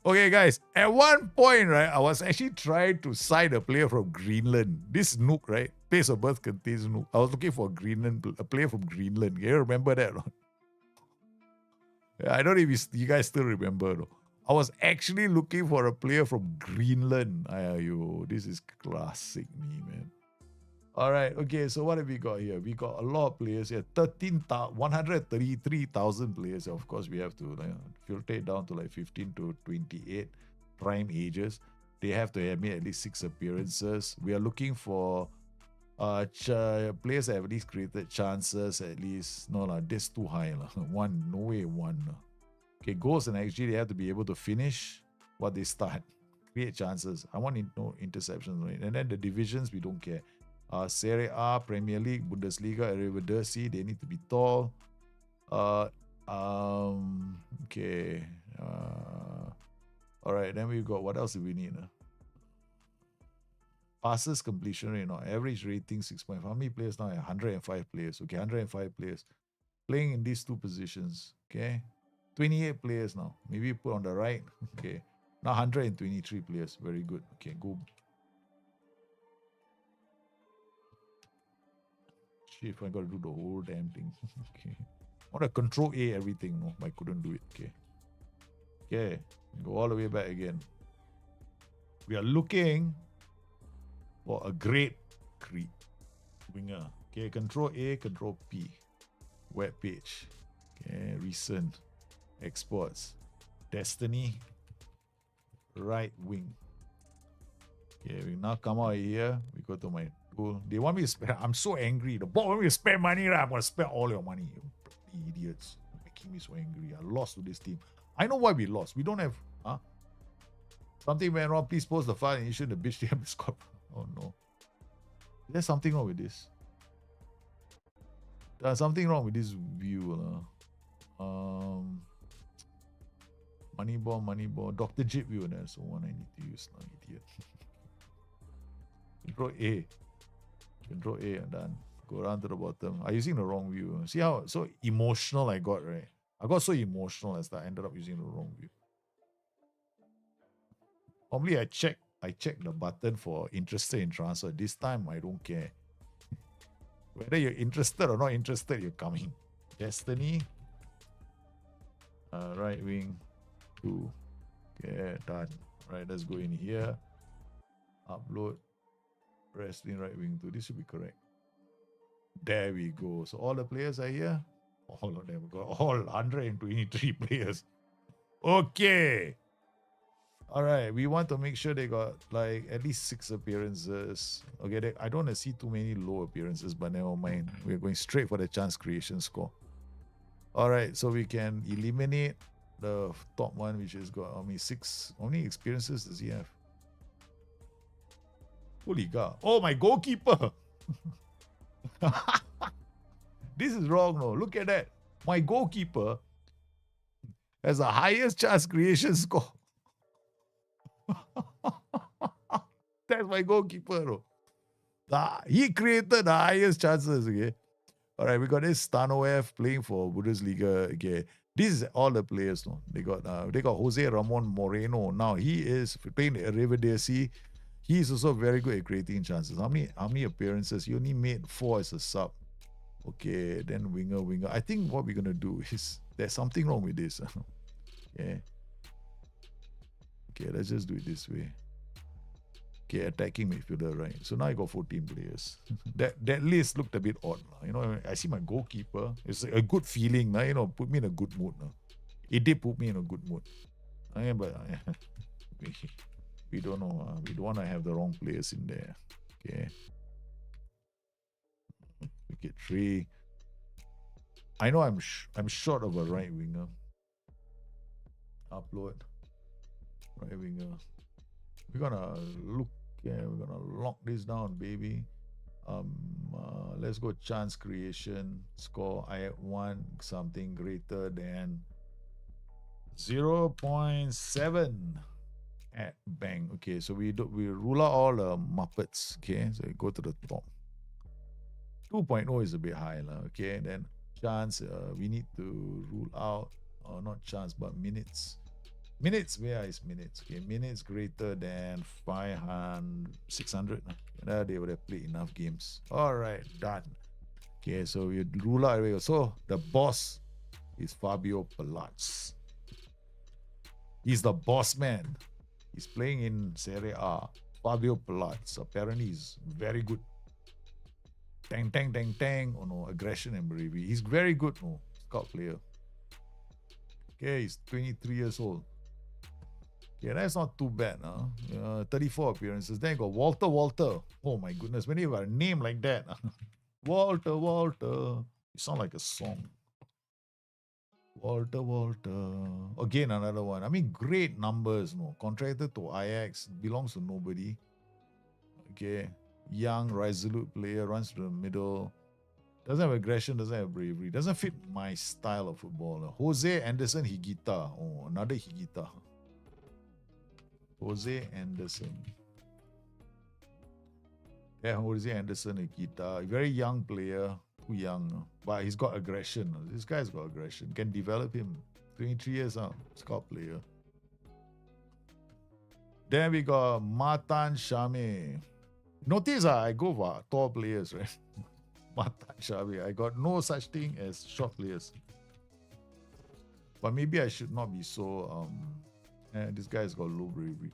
Okay, guys. At one point, right, I was actually trying to sign a player from Greenland. This Nook, right, place of birth contains Nook. I was looking for a player from Greenland. Can you remember that? Yeah, I don't know if you guys still remember though. I was actually looking for a player from Greenland. This is classic me, man. All right, okay, so what have we got here? We got a lot of players here. 133,000 players. Of course, we have to filter it down to like 15 to 28 prime ages. They have to have made at least 6 appearances. We are looking for players that have at least created chances at least. No, that's too high. One, no way, one. Okay, goals and XG, they have to be able to finish what they start. Create chances. I want no interceptions. Right? And then the divisions, we don't care. Serie A, Premier League, Bundesliga, Eredivisie, they need to be tall. Okay. All right, then we got, what else do we need? Passes completion rate, average rating 6.5. How many players now? 105 players. Okay, 105 players playing in these two positions. Okay, 28 players now. Maybe put on the right. Okay, now 123 players. Very good. Okay, go. Shit, I got to do the whole damn thing. Okay, I want to control A everything. No, I couldn't do it. Okay, go all the way back again. We are looking for a great winger. Okay, control A, control P. Web page. Okay, recent exports. Destiny. Right wing. Okay, we now come out here. We go to my tool. They want me to spend. I'm so angry. The board want me to spend money, right? I'm going to spend all your money. You idiots. You're making me so angry. I lost to this team. I know why we lost. We don't have. Something went wrong. Please post the file and issue the bitch DM Discord. Oh no. There's something wrong with this. There's something wrong with this view. Moneyball. Dr. Jip view. That's the one I need to use now, idiot. Control A. Control A and done. Go down to the bottom. I'm using the wrong view. See how so emotional I got, right? I got so emotional as that I ended up using the wrong view. Normally I check the button for interested in transfer. This time I don't care. Whether you're interested or not interested, you're coming. Destiny. Right wing. 2. Okay, done. Right, let's go in here. Upload. Wrestling right wing 2. This should be correct. There we go. So all the players are here. All of them got all 123 players. Okay. All right, we want to make sure they got like at least 6 appearances. Okay, I don't want to see too many low appearances, but never mind. We're going straight for the chance creation score. All right, so we can eliminate the top one, which has got how many experiences does he have? Holy God. Oh, my goalkeeper. This is wrong, no. Look at that. My goalkeeper has the highest chance creation score. That's my goalkeeper, no. He created the highest chances, okay. All right, we got this Stanoev playing for Bundesliga. Okay, this is all the players, no. They got Jose Ramon Moreno. Now he is playing the Eredivisie. He is also very good at creating chances. How many appearances? He only made 4 as a sub. Okay, then winger. I think what we're gonna do is there's something wrong with this. Okay. Okay, let's just do it this way. Okay, attacking midfielder, right? So now I got 14 players. that list looked a bit odd. You know, I see my goalkeeper. It's a good feeling. Put me in a good mood. It did put me in a good mood. But we, we don't know. We don't want to have the wrong players in there. Okay. Wicket 3. I know I'm short of a right winger. Upload. Right winger. We're gonna look. Yeah, we're gonna lock this down, baby. Let's go chance creation. Score. I want something greater than 0.7 at bang. Okay, so we rule out all the Muppets. Okay, so we go to the top. 2.0 is a bit high, okay. Then chance, we need to rule out, or not chance, but minutes. Minutes, where is minutes? Okay, minutes greater than 500, 600. They would have played enough games. All right, done. Okay, so we rule out. So the boss is Fabio Palazzo. He's the boss man. He's playing in Serie A. Fabio Palazzo. Apparently, he's very good. Tang, tang, tang, tang. Oh no, aggression and bravery. He's very good, no, scout player. Okay, he's 23 years old. Yeah, that's not too bad, 34 appearances. Then you got Walter. Oh my goodness, when you got a name like that, Walter. You sound like a song. Walter. Again, another one. I mean, great numbers, no. Contracted to Ajax, belongs to nobody. Okay. Young, resolute player, runs to the middle. Doesn't have aggression, doesn't have bravery. Doesn't fit my style of football. Jose Anderson Higuita. Oh, another Higuita. Jose Anderson. Yeah, Jose Anderson Higuita. Very young player. Too young. But he's got aggression. This guy's got aggression. Can develop him. 23 years old. Scout player. Then we got Matan Shame. Notice I go for tall players, right? Matan Shame. I got no such thing as short players. But maybe I should not be so this guy's got low bravery.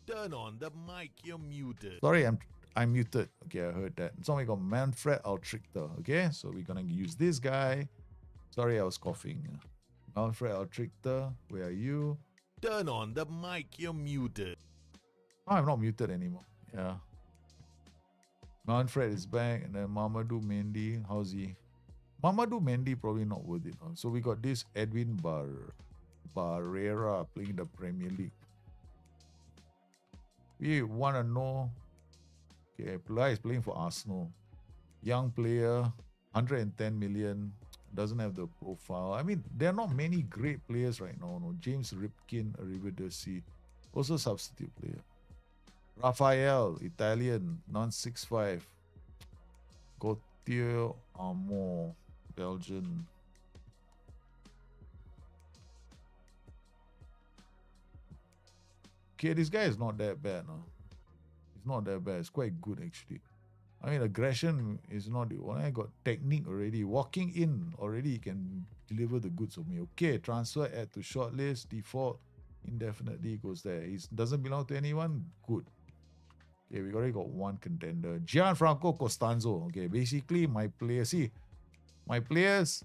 Turn on the mic, you're muted. Sorry, I'm muted. Okay, I heard that. So we got Manfred Altrichter. Okay, so we're gonna use this guy. Sorry, I was coughing. Manfred Altrichter, where are you? Turn on the mic, you're muted. Oh, I'm not muted anymore. Yeah. Manfred is back, and then Mamadou Mendy. How's he? Mamadou Mendy probably not worth it. So we got this Edwin Barrera playing the Premier League. We want to know. Okay, player is playing for Arsenal. Young player, 110 million. Doesn't have the profile. I mean, there are not many great players right now. No, James Ripkin, Arrivederci, also substitute player. Rafael, Italian, non-6'5". Gauthier Amor, Belgian. Okay, this guy is not that bad. No? He's not that bad. It's quite good, actually. I mean, aggression is not the one. I got technique already. Walking in already, he can deliver the goods of me. Okay, transfer, add to shortlist, default, indefinitely goes there. He doesn't belong to anyone. Good. Okay, we already got one contender. Gianfranco Costanzo. Okay, basically my players. See, my players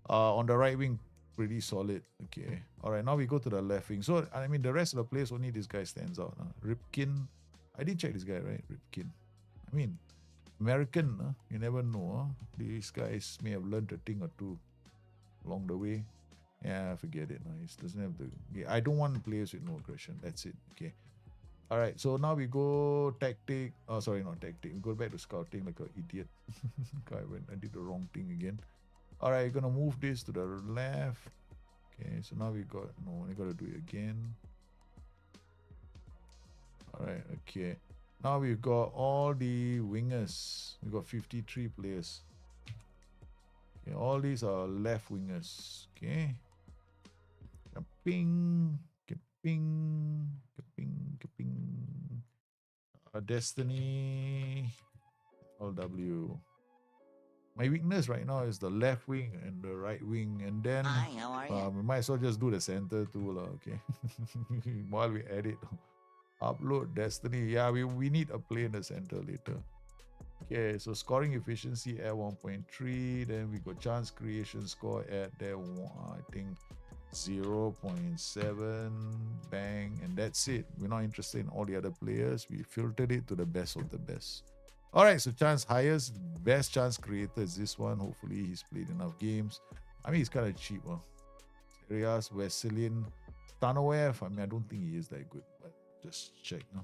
on the right wing pretty solid. Okay. All right, now we go to the left wing. So I mean, the rest of the players, only this guy stands out. Ripkin. I did check this guy, right? Ripkin. I mean, American, you never know. These guys may have learned a thing or two along the way. Yeah, forget it. He doesn't have the. Yeah, I don't want players with no aggression. That's it. Okay. All right. So now we go tactic. Oh, sorry, not tactic. We go back to scouting like an idiot. I did the wrong thing again. All right, you're gonna move this to the left. Okay. So now we got no. We gotta do it again. All right. Okay. Now we've got all the wingers. We got 53 players. Okay, all these are left wingers. Okay. Ping, ping, ping, ping. Destiny, LW. My weakness right now is the left wing and the right wing, and then Hi, how are you? we might as well just do the center too, okay? While we edit. Upload Destiny. Yeah, we need a play in the center later. Okay, so scoring efficiency at 1.3. Then we got chance creation score at there, I think 0.7. Bang, and that's it. We're not interested in all the other players. We filtered it to the best of the best. All right, so chance highest, best chance creator is this one. Hopefully he's played enough games. I mean, he's kind of cheap. Arias, Wesleyan, Stanoev. I mean, I don't think he is that good, but just check. No?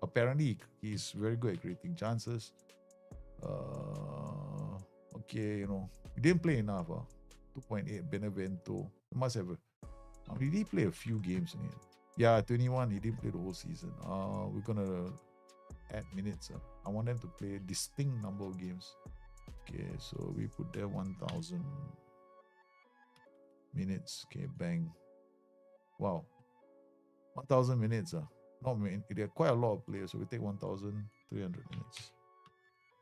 Apparently, he's very good at creating chances. Okay, he didn't play enough. 2.8 Benevento. He must have. Did he play a few games in it? Yeah, 21. He didn't play the whole season. We're gonna add minutes. I want them to play a distinct number of games. Okay, so we put there 1,000 minutes. Okay, bang. Wow, 1,000 minutes. Not many. There are quite a lot of players, so we take 1,300 minutes.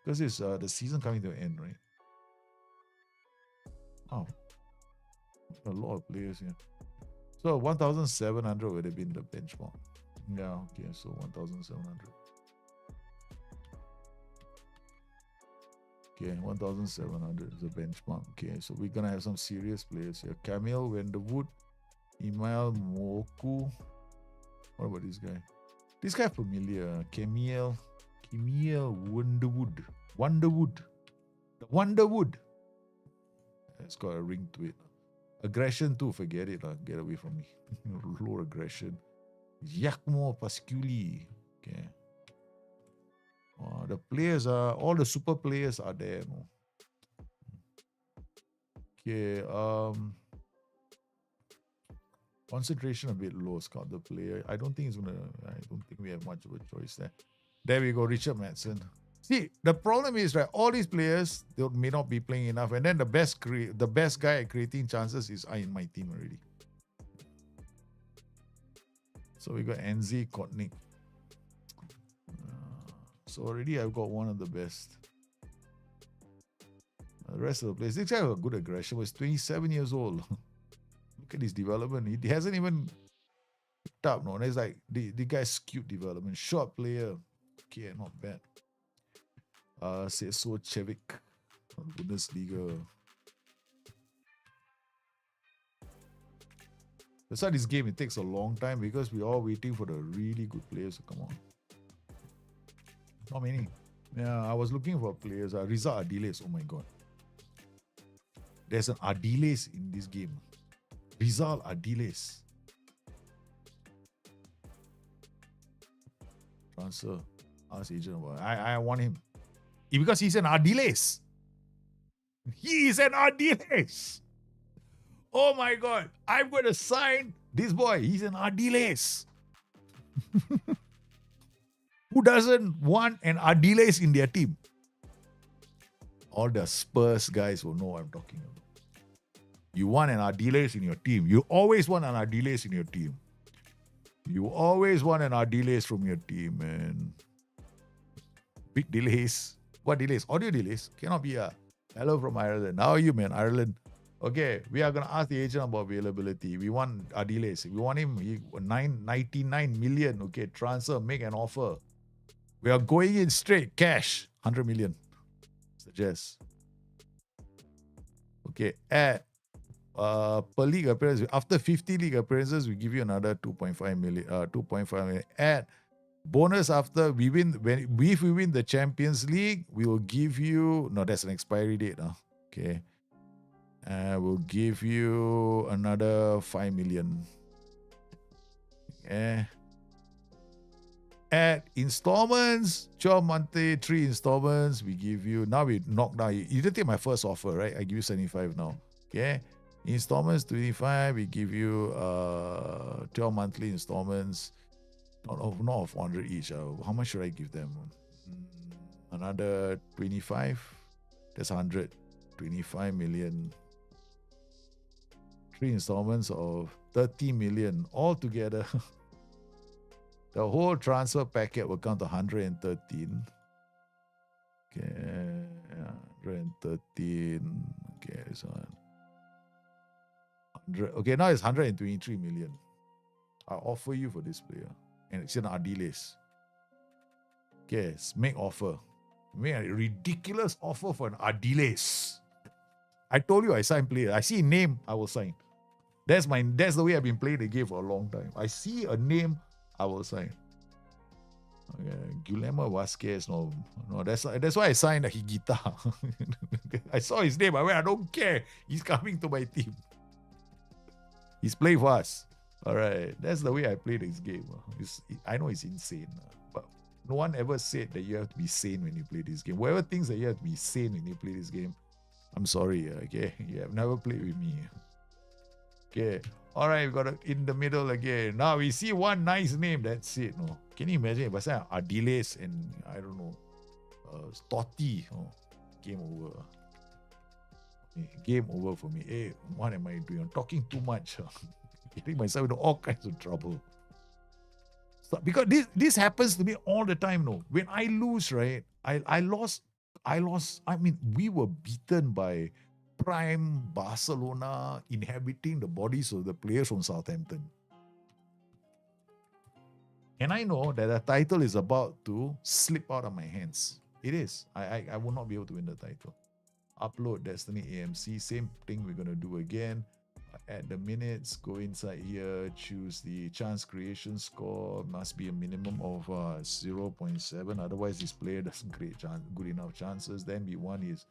Because it's the season coming to an end, right? Oh, a lot of players here. So 1,700 would have been the benchmark. Yeah, okay, so 1,700. Okay, 1,700 is the benchmark. Okay, so we're gonna have some serious players here. Camille Wenderwood, Emil Moku. What about this guy? This guy familiar. Camille Wonderwood. The Wonderwood. It's got a ring to it. Aggression too, forget it. Get away from me. Low aggression. Giacomo Pasculi. Okay. The players all the super players are there. No? Okay. Concentration a bit low, scout the player. I don't think we have much of a choice there. There we go, Richard Madsen. See, the problem is, right, all these players, they may not be playing enough, and then the best guy at creating chances is in my team already. So we got NZ Kotnik. So already I've got one of the best. The rest of the players, this guy has a good aggression. Was 27 years old. Look at his development. He hasn't even picked up. No, and it's like the guy's cute development. Short player. Okay, not bad. Seso Cevic from Bundesliga. That's why this game, it takes a long time because we're all waiting for the really good players to come on. Not many. Yeah, I was looking for players. Riza Ardiles, oh my god. There's an Ardiles in this game. Rizal Ardiles. Transfer. Ask agent about it. I want him. Because he's an Ardiles. He is an Ardiles. Oh my god. I'm going to sign this boy. He's an Ardiles. Who doesn't want an Ardiles in their team? All the Spurs guys will know what I'm talking about. You want an Ardiles in your team. You always want an Ardiles in your team. You always want an Ardiles from your team, man. Big delays. What delays? Audio delays? Cannot be. Hello from Ireland. How are you, man? Ireland. Okay, we are going to ask the agent about availability. We want delays. We want him 999 million. Okay, transfer, make an offer. We are going in straight cash. 100 million. Suggest. Okay, per league appearance. After 50 league appearances, we give you another 2.5 million. 2.5 million. Add bonus after we win. If we win the Champions League, we will give you. No, that's an expiry date. Okay. We'll give you another 5 million. Okay. At installments, 12 monthly, 3 installments, we give you. Now we knock down. You didn't take my first offer, right? I give you 75 now. Okay. Installments 25, we give you 12 monthly installments. Not of 400 each. How much should I give them? Another 25. That's 100. 25 million. 3 installments of 30 million altogether. The whole transfer packet will come to 113. Okay, 113. Okay, this one. 100. Okay, now it's 123 million. I'll offer you for this player. And it's in Adiles. Okay, make offer. Make a ridiculous offer for an Adiles. I told you I sign player. I see a name, I will sign. That's the way I've been playing the game for a long time. I see a name, I will sign. Okay, Guillermo Vasquez, no, that's why I signed Higuita. I saw his name, I don't care. He's coming to my team. He's playing for us. All right, that's the way I play this game. I know it's insane, but no one ever said that you have to be sane when you play this game. Whoever thinks that you have to be sane when you play this game, I'm sorry, okay? You have never played with me. Okay. All right, we got it in the middle again. Now we see one nice name. That's it. No, can you imagine if I say Adiles and I don't know, Totti? Oh, game over. Game over for me. Hey, what am I doing? I'm talking too much. Getting myself into all kinds of trouble. So, because this happens to me all the time. No, when I lose, right? I lost. I mean, we were beaten by prime Barcelona inhabiting the bodies of the players from Southampton. And I know that the title is about to slip out of my hands. It is. I will not be able to win the title. Upload Destiny AMC. Same thing we're going to do again. Add the minutes. Go inside here. Choose the chance creation score. Must be a minimum of 0.7. Otherwise, this player doesn't create good enough chances. Then B1 is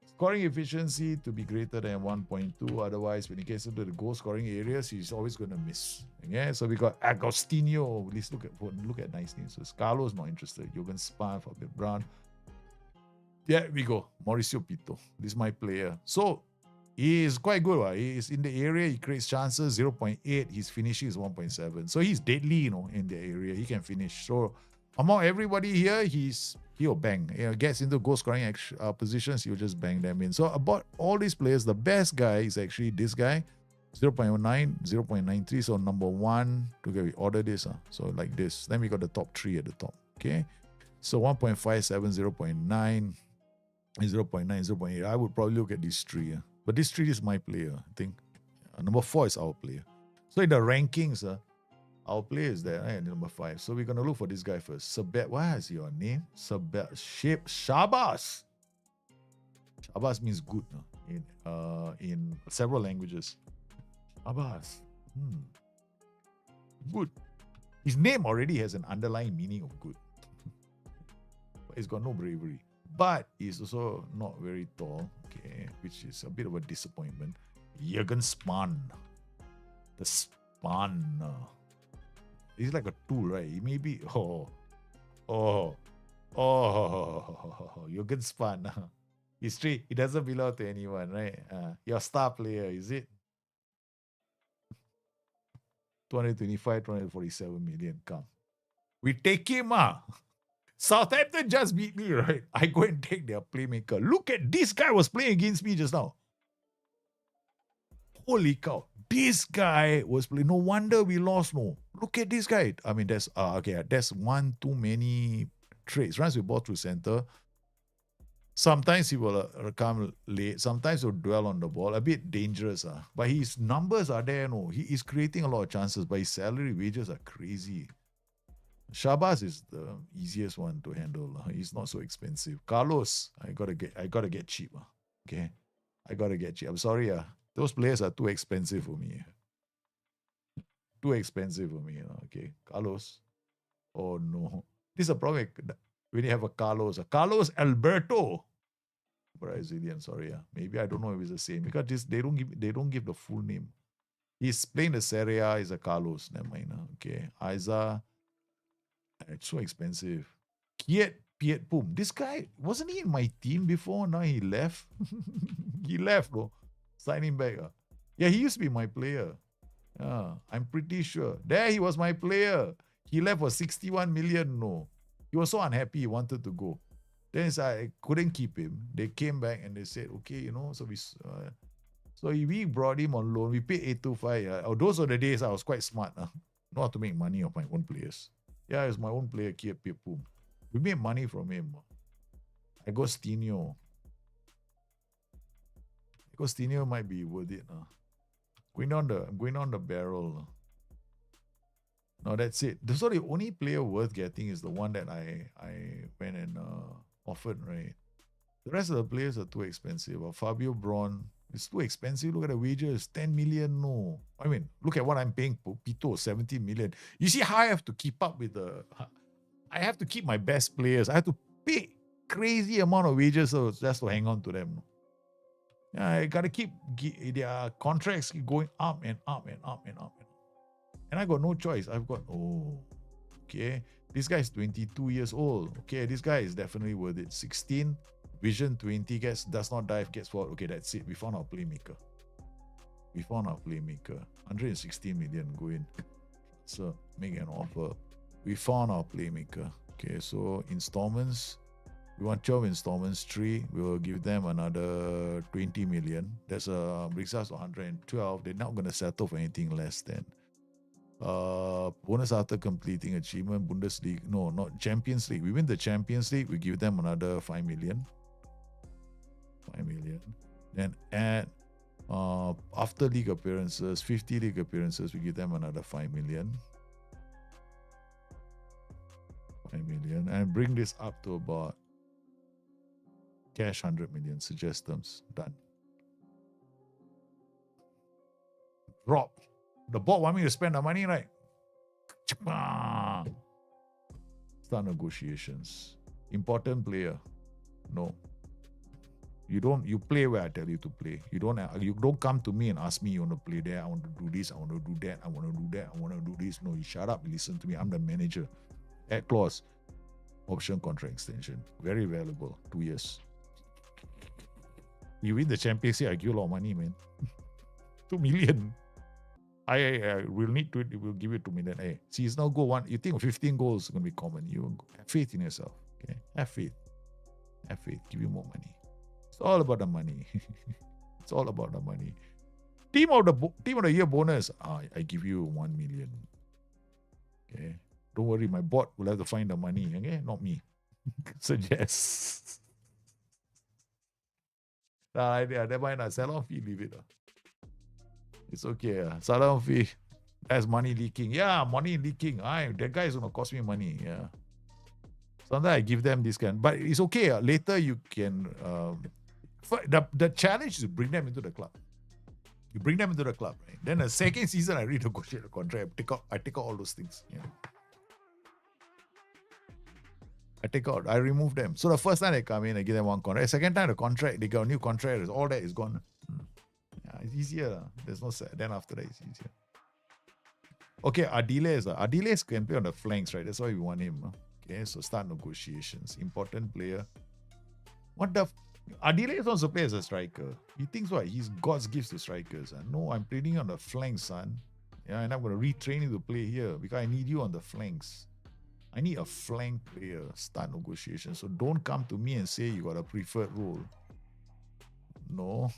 scoring efficiency to be greater than 1.2. Otherwise, when he gets into the goal scoring areas, he's always going to miss. Okay, so we got Agostinho. Let's look at nice names. So Carlos not interested. Jürgen Spahn, Fabian Brown. Yeah, we go. Mauricio Pito. This is my player. So he is quite good. Right? He is in the area. He creates chances 0.8. His finishing is 1.7. So he's deadly, in the area. He can finish. So among everybody here, he'll bang. Gets into goal scoring positions, he'll just bang them in. So about all these players, the best guy is actually this guy, 0.9, 0.93. So number one, okay, we order this. So like this. Then we got the top 3 at the top. Okay. So 1.57, 0.9, 0.9, 0.8. I would probably look at these 3. But this 3 is my player. I think number 4 is our player. So in the rankings, our player is there, right? Number 5. So we're going to look for this guy first. What is your name? Shabas. Shabas means good in several languages. Shabas. Good. His name already has an underlying meaning of good. But he's got no bravery. But he's also not very tall, okay, which is a bit of a disappointment. Jürgen Spahn. The Spahn. He's like a tool, right? He may be. Jürgen Spahn. History. He doesn't belong to anyone, right? Your star player, is it? 225, 247 million. Come. We take him, Southampton just beat me, right? I go and take their playmaker. Look at this guy was playing against me just now. Holy cow. This guy was playing. No wonder we lost, no. Look at this guy. I mean, that's one too many trades. Runs with ball through center. Sometimes he will come late. Sometimes he'll dwell on the ball. A bit dangerous. But his numbers are there. No, he is creating a lot of chances, but his salary wages are crazy. Shabazz is the easiest one to handle. He's not so expensive. Carlos, I gotta get cheap. Okay. I gotta get cheap. I'm sorry. Those players are too expensive for me. Too expensive for me. Okay. Carlos. Oh no. This is a problem when you have a Carlos. Carlos Alberto. Brazilian, sorry. Maybe I don't know if it's the same. Because they don't give the full name. He's playing the Serie A, is a Carlos. Never mind. Okay. Isa. It's so expensive. Piet Pum. This guy, wasn't he in my team before? Now he left. He left, bro. Sign him back. Yeah, he used to be my player. I'm pretty sure. There he was my player. He left for 61 million. No. He was so unhappy he wanted to go. Then I couldn't keep him. They came back and they said, okay, so we brought him on loan. We paid 825. Those are the days I was quite smart. Know how to make money of my own players. Yeah, it's my own player, Kiet Pum. We made money from him. Agostinho might be worth it. Going on the barrel. No, that's it. So the only player worth getting is the one that I went and offered, right? The rest of the players are too expensive. Fabio Braun is too expensive. Look at the wages, 10 million. No, I mean, look at what I'm paying for Pito, 17 million. You see how I have to keep up with I have to keep my best players. I have to pay crazy amount of wages just to hang on to them. Yeah, I gotta keep their contracts going up and up and up and up. And I got no choice. Okay. This guy is 22 years old. Okay, this guy is definitely worth it. 16, vision 20, does not dive, gets forward. Okay, that's it. We found our playmaker. 116 million, go in. So make an offer. We found our playmaker. Okay, so installments. We want 12 installments, 3. We will give them another 20 million. That's brings us to 112. They're not going to settle for anything less than. Bonus after completing achievement, Bundesliga. No, not Champions League. We win the Champions League, we give them another 5 million. 5 million. Then add after league appearances, 50 league appearances, we give them another 5 million. 5 million. And bring this up to about cash 100 million. Suggest terms. Done. Drop. The board want me to spend the money, right? Start negotiations. Important player. No. You play where I tell you to play. You don't come to me and ask me, you want to play there, I want to do this, I want to do that, I want to do that, I want to do this. No, you shut up, listen to me. I'm the manager. Add clause. Option contract extension. Very valuable. 2 years. You win the Champions League, I give you a lot of money, man. 2 million. I will need to. Will give you 2 million. Hey, see, it's not go one. You think 15 goals is going to be common. You have faith in yourself. Okay, have faith. Have faith. Give you more money. It's all about the money. It's all about the money. Team of the year bonus. I give you 1 million. Okay, don't worry. My bot will have to find the money. Okay, not me. Suggest. Never mind. Sell off fee. Leave it. It's okay. Salam fee. That's money leaking. Yeah, money leaking. That guy is going to cost me money. Yeah. Sometimes I give them this kind. But it's okay. Later you can... the challenge is to bring them into the club. You bring them into the club, right? Then the second season, I renegotiate the contract. I take out all those things. Yeah. I remove them. So the first time they come in, I give them one contract. Second time, the contract, they got a new contract. All that is gone. Yeah, it's easier. There's no set. Then after that, it's easier. Okay, Adiles can play on the flanks, right? That's why we want him. Okay, so start negotiations. Important player. What the... Adiles wants to play as a striker. He thinks what? He's God's gift to strikers. No, I'm playing on the flanks, son. Yeah, and I'm going to retrain you to play here because I need you on the flanks. I need a flank player. Start negotiations. So don't come to me and say you got a preferred role. No.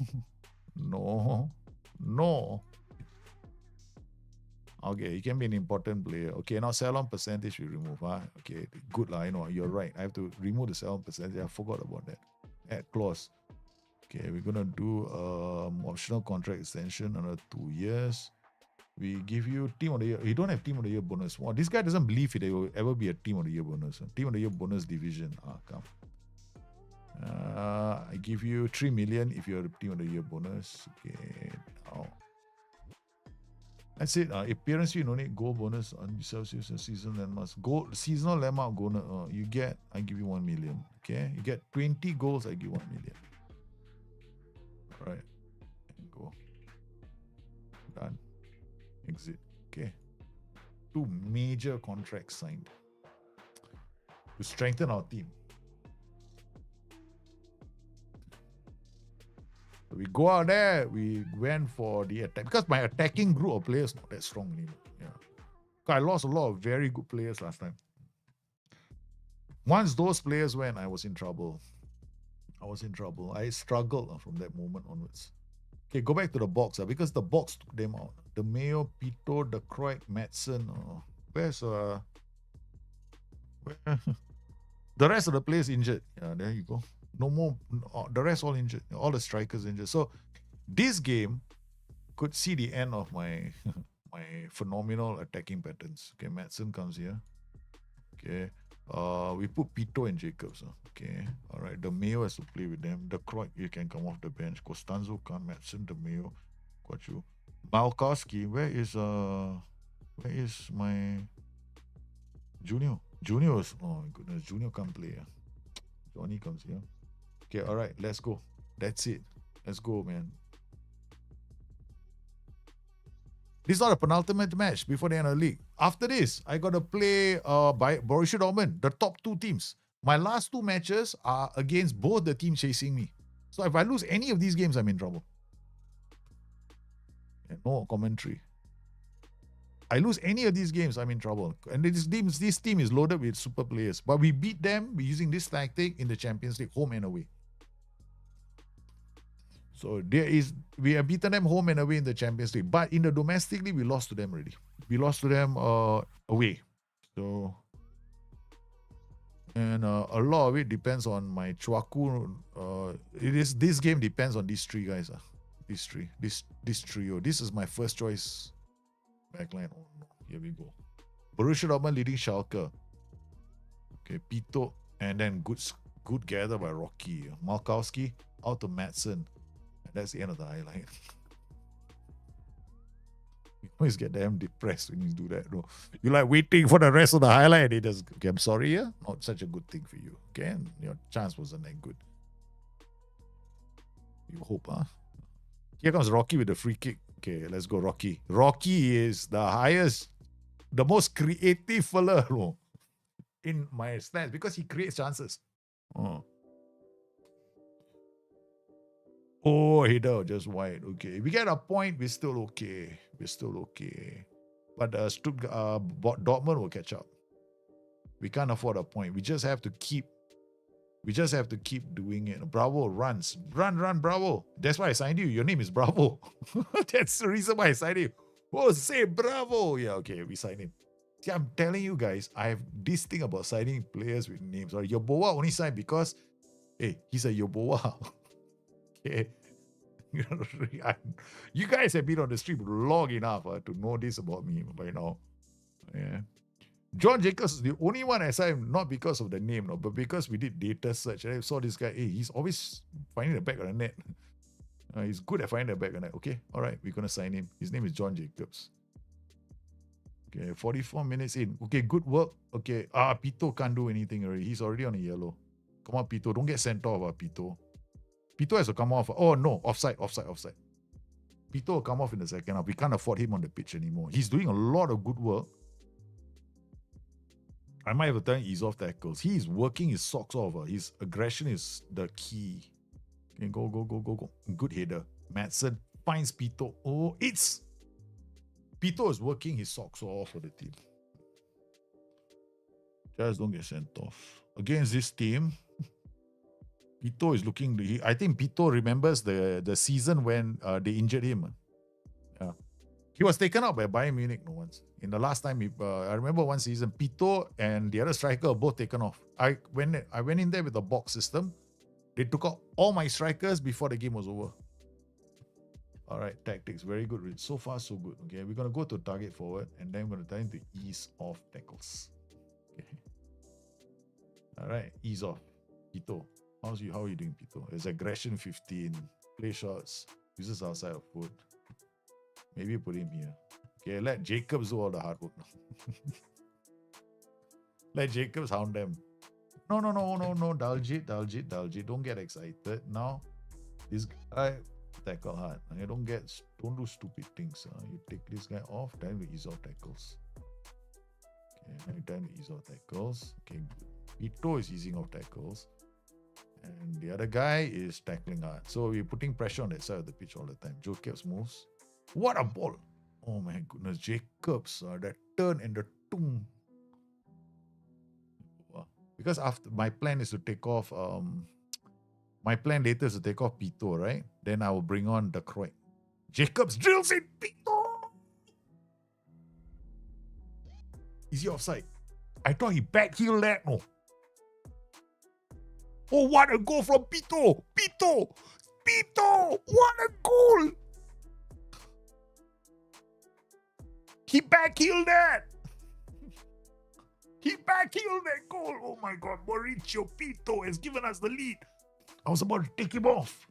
No. Okay, he can be an important player. Okay, now sell-on percentage we remove. Okay, good lah. I know you're right. I have to remove the sell-on percentage. I forgot about that. Add clause. Okay, we're gonna do optional contract extension another 2 years. We give you team of the year. You don't have team of the year bonus. Wow, this guy doesn't believe there will ever be a team of the year bonus. Team of the year bonus division. Come. I give you 3 million if you're the team of the year bonus. Okay. Now. That's it. Appearance fee, no need goal bonus on season landmarks. Goal seasonal landmark goal. You get, I give you 1 million. Okay. You get 20 goals, I give 1 million. All right. And go. Done. Exit. Okay. 2 major contracts signed to strengthen our team. We go out there, we went for the attack because my attacking group of players not that strong anymore. Yeah. I lost a lot of very good players last time. Once those players went, I was in trouble. I struggled from that moment onwards. Okay, go back to the box because the box took them out. The Mayo, Pito, the Croix, Madsen. Where's where? The rest of the players injured. Yeah, there you go. No more. The rest all injured. All the strikers injured. So this game could see the end of my my phenomenal attacking patterns. Okay, Madsen comes here. Okay. We put Pito and Jacobs. Okay. All right. The Mayo has to play with them. The Croix, you can come off the bench. Costanzo can't. Madsen, the Mayo. Got you. Malkowski, where is my Junior? Junior is, oh my goodness, Junior can't play. Johnny comes here. Okay, all right, let's go. That's it. Let's go, man. This is not a penultimate match before the end of the league. After this, I got to play by Borussia Dortmund, the top 2 teams. My last 2 matches are against both the teams chasing me. So if I lose any of these games, I'm in trouble. And no commentary. I lose any of these games, I'm in trouble. And this team is loaded with super players. But we beat them using this tactic in the Champions League, home and away. So we have beaten them home and away in the Champions League. But in the domestic league, we lost to them already. We lost to them away. So, and a lot of it depends on my Chwaku. This game depends on these 3 guys. This trio. This is my first choice backline. Oh no, here we go. Borussia Dortmund leading Schalke. Okay, Pito, and then good gather by Rocky. Malkowski out to Madsen. And that's the end of the highlight. You always get damn depressed when you do that. No, you're like waiting for the rest of the highlight, and it does. Okay, I'm sorry, yeah, not such a good thing for you. Okay, and your chance wasn't that good. You hope, huh? Here comes Rocky with the free kick. Okay, let's go, Rocky. Rocky is the most creative fella in my stats because he creates chances. Oh, header just wide. Okay, we get a point. We're still okay. But Dortmund will catch up. We can't afford a point. We just have to keep doing it. Bravo runs. Run, Bravo. That's why I signed you. Your name is Bravo. That's the reason why I signed you. Oh, say Bravo. Yeah, okay, we signed him. See, I'm telling you guys, I have this thing about signing players with names. Or Yoboa only signed because, hey, he's a Yoboa. Okay. You guys have been on the street long enough to know this about me by now. Yeah. John Jacobs is the only one I signed, not because of the name, but because we did data search. I saw this guy, hey, he's always finding the back of the net. He's good at finding the back of the net. Okay, all right, we're going to sign him. His name is John Jacobs. Okay, 44 minutes in. Okay, good work. Okay, Pito can't do anything already. He's already on a yellow. Come on, Pito. Don't get sent off, Pito. Pito has to come off. Oh, no, offside. Pito will come off in the second half. We can't afford him on the pitch anymore. He's doing a lot of good work. I might have to tell him ease off tackles. He is working his socks off. His aggression is the key. Okay, go. Good header. Madsen finds Pito. Oh, Pito is working his socks off for the team. Just don't get sent off. Against this team, Pito is looking. I think Pito remembers the season when they injured him. Yeah, he was taken out by Bayern Munich once. In the last time, I remember one season, Pito and the other striker were both taken off. I went in there with the box system. They took out all my strikers before the game was over. All right, tactics, very good. So far, so good. Okay, we're gonna go to target forward, and then we're gonna try to ease off tackles. Okay. All right, ease off. Pito, how are you doing, Pito? It's aggression 15, play shots, uses outside of foot. Maybe put him here. Okay, let Jacobs do all the hard work now. Let Jacobs hound them. No. Daljit. Don't get excited. Now, this guy tackle hard. And don't do stupid things. You take this guy off, then we ease off tackles. Okay, then we ease off tackles. Okay, Ito is easing off tackles. And the other guy is tackling hard. So we're putting pressure on that side of the pitch all the time. Jacobs moves. What a ball! Oh my goodness, Jacobs, that turn and the tung. Because after my plan is to take off, my plan later is to take off Pito, right? Then I will bring on the Croix. Jacobs drills in Pito. Is he offside? I thought he backheeled that. No. Oh, what a goal from Pito! Pito! What a goal! He backheeled that. He backheeled that goal. Oh my God, Mauricio Pito has given us the lead. I was about to take him off.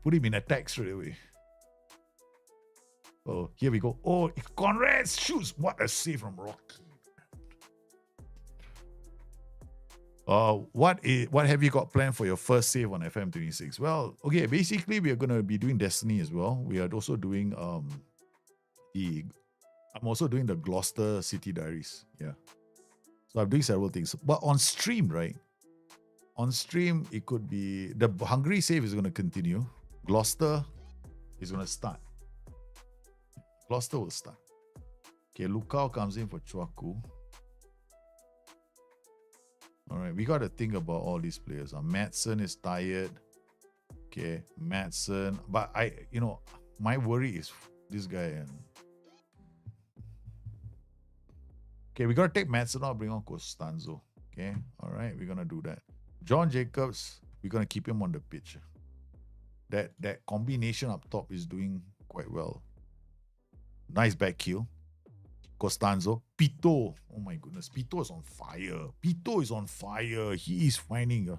Put him in attack straight away. Oh, here we go. Oh, Conrad shoots. What a save from Rocky. What have you got planned for your first save on FM26? Well, okay, basically we are going to be doing Destiny as well. We are also doing I'm also doing the Gloucester City Diaries. Yeah. So I'm doing several things. But on stream, right? On stream, it could be the Hungary save is going to continue. Gloucester is going to start. Gloucester will start. Okay, Lukau comes in for Chuaku. All right, we got to think about all these players. Madsen is tired. Okay, Madsen. But my worry is this guy. Okay, we got to take Madsen out, bring on Costanzo. Okay, all right, we're going to do that. John Jacobs, we're going to keep him on the pitch. That combination up top is doing quite well. Nice back heel. Costanzo. Pito. Oh my goodness. Pito is on fire. He is finding.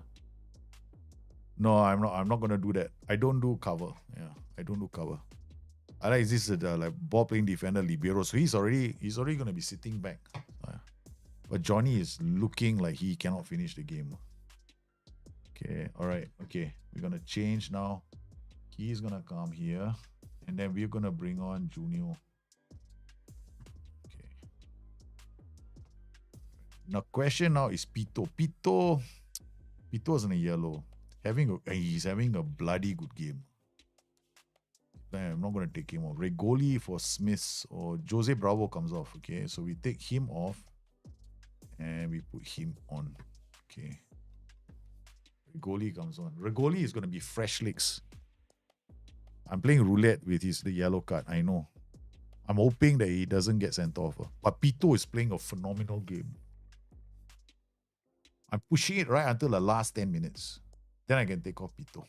No, I'm not going to do that. I don't do cover. Yeah, I don't do cover. I like this like ball playing defender libero. So he's already going to be sitting back. But Johnny is looking like he cannot finish the game. Okay, all right. Okay, we're going to change now. He's going to come here. And then we're going to bring on Junior. Okay. Now, question now is Pito. Pito is in a yellow. He's having a bloody good game. I'm not going to take him off. Regoli for Smiths or Jose Bravo comes off. Okay, so we take him off and we put him on. Okay. Regoli comes on. Regoli is going to be fresh legs. I'm playing roulette with the yellow card. I know. I'm hoping that he doesn't get sent off. But Pito is playing a phenomenal game. I'm pushing it right until the last 10 minutes. Then I can take off Pito.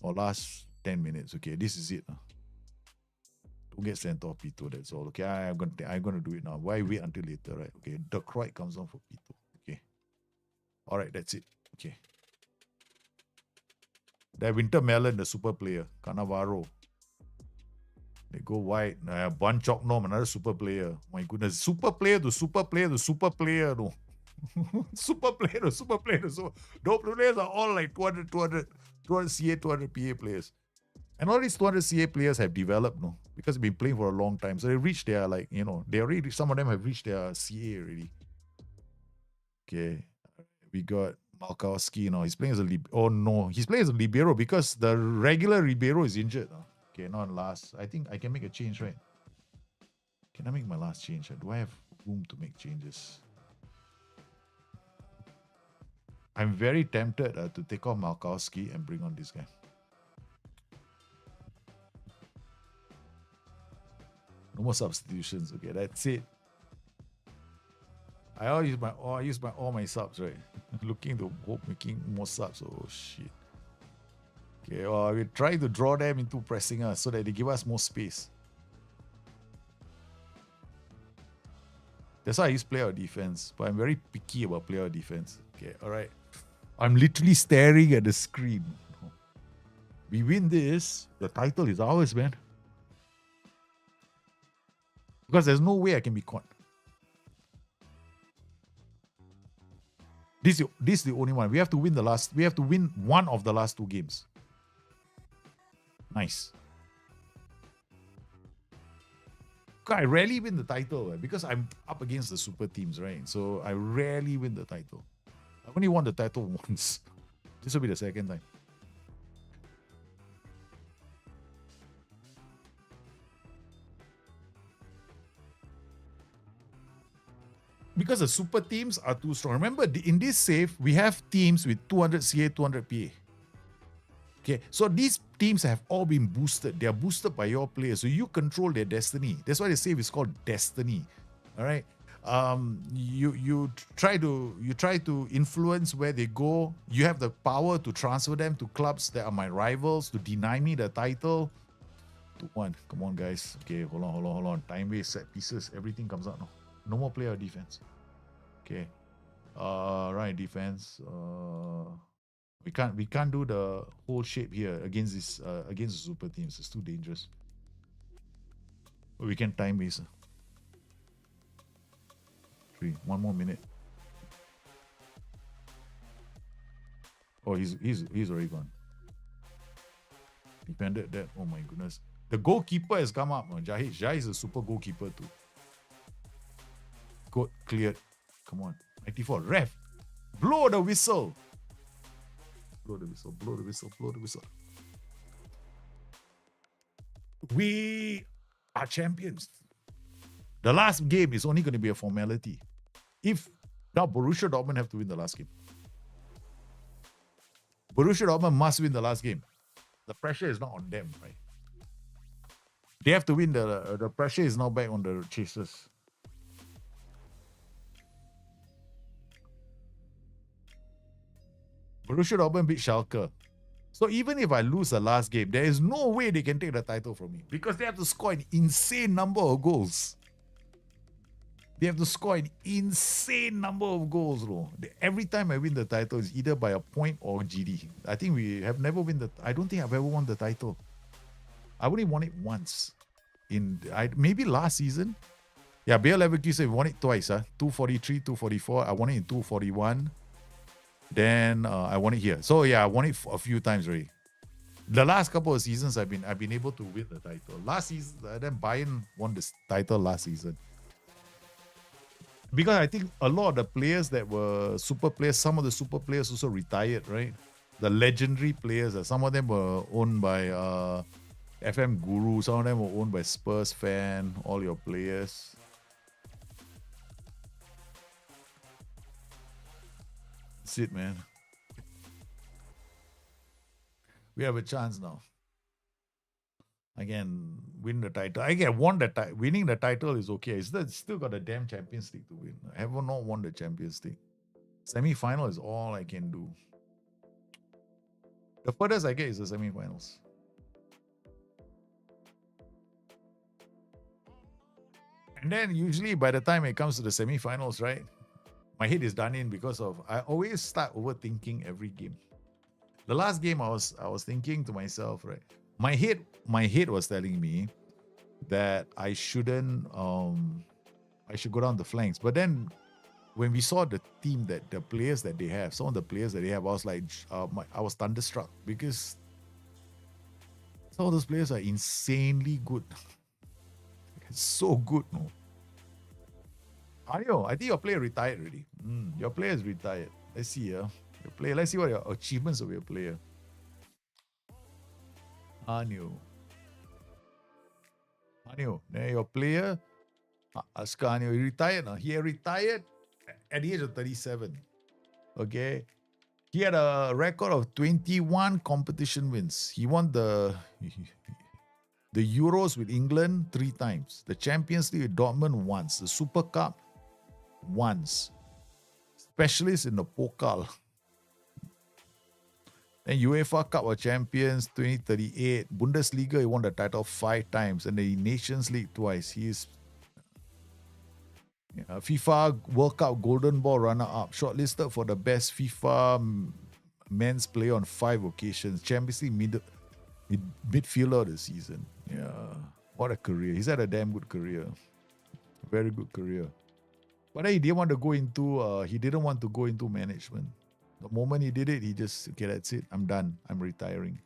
Or last 10 minutes. Okay, this is it. Don't get sent off Pito, that's all. Okay, I'm gonna do it now. Why wait until later, right? Okay, the Croix comes on for Pito. Okay. Alright, that's it. Okay. That Winter Melon, the super player. Cannavaro. They go wide. Ban Chok Nom, another super player. My goodness. Super player to super player to super player. No. Super player to super player to super. Those players are all like 200 CA, 200 PA players. And all these 200 CA players have developed, no? Because they've been playing for a long time. So they reached their, some of them have reached their CA already. Okay. We got Malkowski, he's playing as a he's playing as a libero because the regular libero is injured. Okay, not last. I think I can make a change, right? Can I make my last change? Do I have room to make changes? I'm very tempted to take off Malkowski and bring on this guy. No more substitutions. Okay, that's it. I use my all my subs, right? Looking to hope making more subs. Oh shit. Okay, well, we try to draw them into pressing us so that they give us more space. That's why I use player defense, but I'm very picky about player defense. Okay, all right. I'm literally staring at the screen. We win this, the title is ours, man. Because there's no way I can be caught. This is the only one. We have to win one of the last 2 games. Nice. I rarely win the title because I'm up against the super teams, right? So I rarely win the title. I've only won the title once. This will be the second time. Because the super teams are too strong. Remember, in this save, we have teams with 200 CA, 200 PA. Okay, so these teams have all been boosted. They are boosted by your players, so you control their destiny. That's why the save is called destiny. All right. You try to influence where they go. You have the power to transfer them to clubs that are my rivals, to deny me the title. 2-1. Come on, guys. Okay, hold on. Time waste, set pieces, everything comes out now. No more player defense. Okay. Right, defense. We can't do the whole shape here against the super teams. It's too dangerous. But we can time waste. 3. 1 more minute. Oh, he's already gone. Defended that. Oh my goodness. The goalkeeper has come up. Jahid is a super goalkeeper too. Good, cleared. Come on. 94. Ref. Blow the whistle. Blow the whistle. We are champions. The last game is only going to be a formality. Now Borussia Dortmund have to win the last game. Borussia Dortmund must win the last game. The pressure is not on them, right? They have to win. The pressure is now back on the chasers. Borussia Dortmund beat Schalke. So even if I lose the last game, there is no way they can take the title from me because they have to score an insane number of goals. Every time I win the title, it's either by a point or GD. I think we have never I don't think I've ever won the title. I only won it once. Maybe last season. Yeah, Bayer Leverkusen won it twice. 243, 244. I won it in 241. Then I won it here. So yeah, I won it a few times already. The last couple of seasons, I've been able to win the title. Last season, then Bayern won this title last season. Because I think a lot of the players that were super players, some of the super players also retired, right? The legendary players, some of them were owned by FM Guru, some of them were owned by Spurs fan, all your players. That's it, man. We have a chance now. Again, win the title. Winning the title is okay. It's still got a damn Champions League to win. I have not won the Champions League. Semi-final is all I can do. The furthest I get is the semi-finals. And then usually by the time it comes to the semi-finals, right, my head is done in because I always start overthinking every game. The last game I was thinking to myself, right, my head was telling me that I shouldn't I should go down the flanks. But then when we saw the team, the players that they have, some of the players that they have, I was like, I was thunderstruck because some of those players are insanely good. It's so good, no? Ayo, I think your player retired already. Your player is retired. Let's see, your player. Let's see what your achievements of your player. Anyo, then your player, Ascanio, he retired now. He retired at the age of 37. Okay. He had a record of 21 competition wins. He won the Euros with England 3 times, the Champions League with Dortmund once, the Super Cup once. Specialist in the Pokal. Then UEFA Cup of Champions 2038. Bundesliga, he won the title 5 times. And the Nations League twice. He is FIFA World Cup Golden Ball runner-up. Shortlisted for the best FIFA men's player on 5 occasions. Champions League midfielder of the season. Yeah. What a career. He's had a damn good career. Very good career. But he didn't want to go into management. The moment he did it, he just, okay, that's it. I'm done. I'm retiring.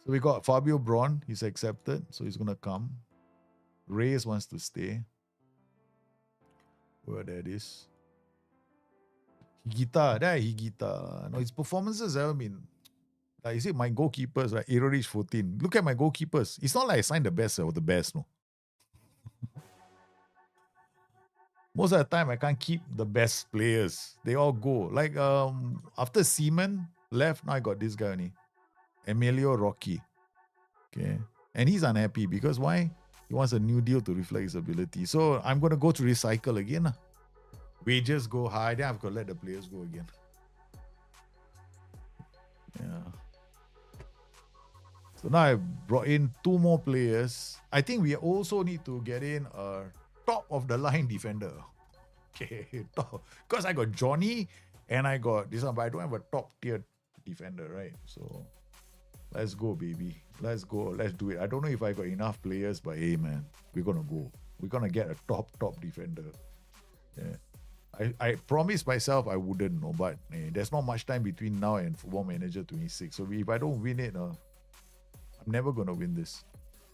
So we got Fabio Braun. He's accepted. So he's going to come. Reyes wants to stay. Where that is. Higuita. No, his performances haven't been, like you see, my goalkeepers, right? Aerorich 14. Look at my goalkeepers. It's not like I signed the best of the best, no. Most of the time, I can't keep the best players. They all go. Like, after Seaman left, now I got this guy only. Emilio Rocky. Okay. And he's unhappy because why? He wants a new deal to reflect his ability. So I'm going to go to recycle again. Wages go high. Then I've got to let the players go again. Yeah. So now I've brought in 2 more players. I think we also need to get in a top of the line defender. Okay, because I got Johnny and I got this one, but I don't have a top tier defender, right? So let's go, baby. Let's go. Let's do it. I don't know if I got enough players, but hey, man, we're gonna go. We're gonna get a top defender. Yeah. I promised myself I wouldn't know, but there's not much time between now and Football Manager 26. So if I don't win it, I'm never gonna win this.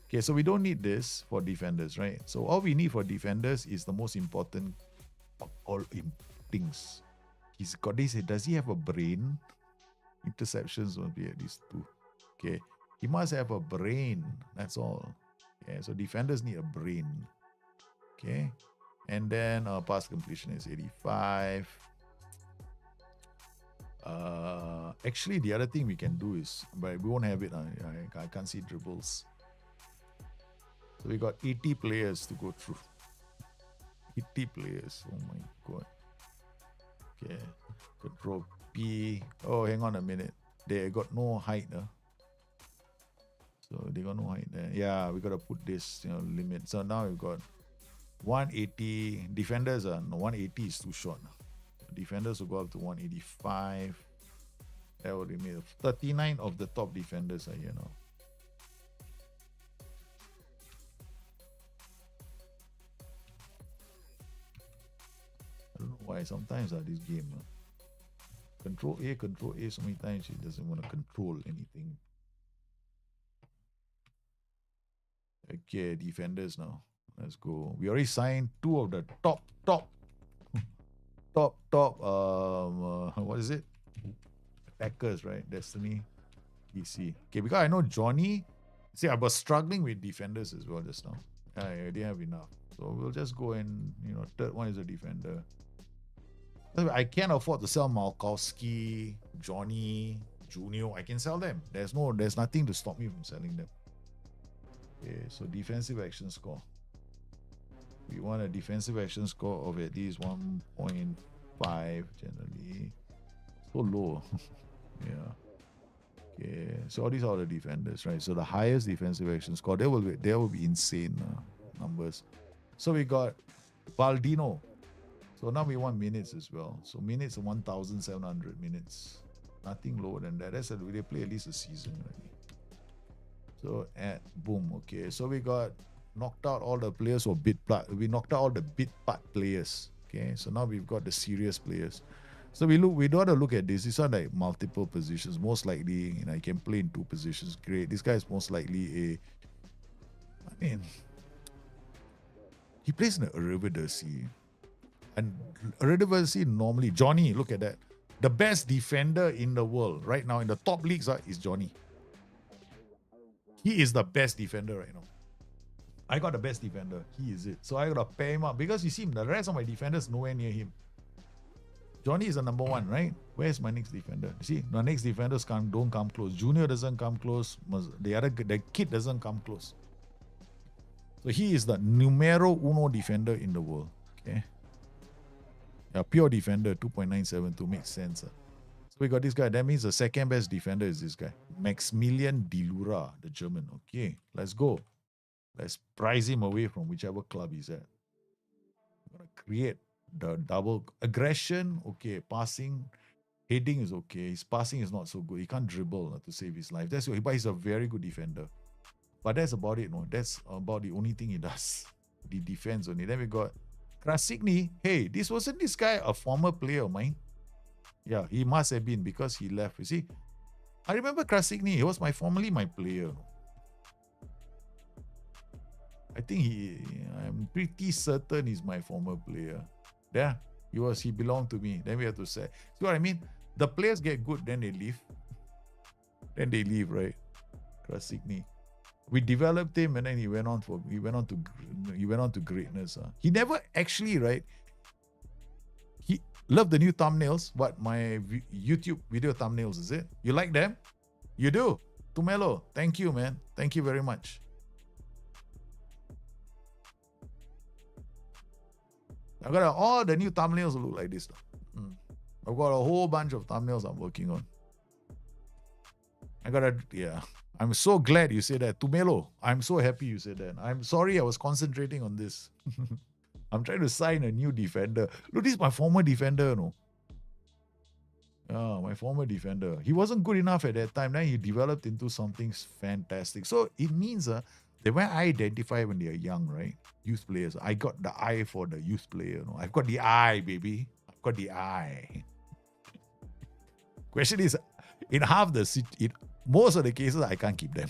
Okay, so we don't need this for defenders, right? So all we need for defenders is the most important of all things. He's got this. Does he have a brain? Interceptions must be at least 2. Okay, he must have a brain. That's all. Yeah, so defenders need a brain. Okay, and then pass completion is 85. Actually, the other thing we can do is, but we won't have it. I can't see dribbles. So we got 80 players to go through. 80 players. Oh my god. Okay. Control P. Oh, hang on a minute. They got no height. So they got no height there. Yeah, we gotta put this limit. So now we've got 180. Defenders are no 180 is too short. Defenders will go up to 185. That would remain 39 of the top defenders are here now. I don't know why sometimes this game control A so many times it doesn't want to control anything. Okay, defenders now. Let's go. We already signed 2 of the top what is it? Attackers, right? Destiny, PC. Okay, because I know Johnny. See, I was struggling with defenders as well just now. I didn't have enough. So we'll just go and, third one is a defender. I can't afford to sell Malkowski, Johnny, Junior. I can sell them. There's nothing to stop me from selling them. Okay, so defensive action score. We want a defensive action score of at least 1.5 generally. So low. Yeah. Okay, so all these are the defenders, right? So the highest defensive action score, there will be insane numbers. So we got Baldino. So now we want minutes as well. So minutes are 1,700 minutes. Nothing lower than that. That's they play at least a season already. So boom. Okay. So we got knocked out all the players for bid part. We knocked out all the bid part players. Okay. So now we've got the serious players. So we don't look at this. These are like multiple positions. Most likely, I can play in 2 positions. Great. This guy is most likely he plays in the Eredivisie. And Eredivisie normally, Johnny, look at that. The best defender in the world right now in the top leagues is Johnny. He is the best defender right now. I got the best defender. He is it. So I gotta pair him up because you see the rest of my defenders nowhere near him. Johnny is the number 1, right? Where's my next defender? See, the next defenders don't come close. Junior doesn't come close. The kid doesn't come close. So he is the numero 1 defender in the world. Okay. Yeah, pure defender, 2.972 makes sense. So we got this guy. That means the second best defender is this guy, Maximilian Dilura, the German. Okay, let's go. Let's prize him away from whichever club he's at. We're gonna create the double aggression. Okay, passing, heading is okay. His passing is not so good. He can't dribble to save his life. That's why, but he's a very good defender. But that's about it. No, that's about the only thing he does. The defense only. Then we got Krasikny. Hey, wasn't this guy a former player of mine? Yeah, he must have been because he left. You see, I remember Krasikny. He was formerly my player. I think I'm pretty certain he's my former player. Yeah, he belonged to me. Then we have to say, see what I mean? The players get good, then they leave. Then they leave, right? Krasikny. We developed him, and then he went on to greatness. He never actually, right? He loved the new thumbnails. What, my YouTube video thumbnails, is it? You like them? You do? Tumelo, thank you, man. Thank you very much. I've got all the new thumbnails look like this. I've got a whole bunch of thumbnails I'm working on. I'm so glad you said that. Tumelo, I'm so happy you said that. I'm sorry I was concentrating on this. I'm trying to sign a new defender. Look, this is my former defender, no? My former defender. He wasn't good enough at that time. Then he developed into something fantastic. So it means that when I identify when they're young, right? Youth players. I got the eye for the youth player. No? I've got the eye, baby. I've got the eye. Question is, in most of the cases, I can't keep them.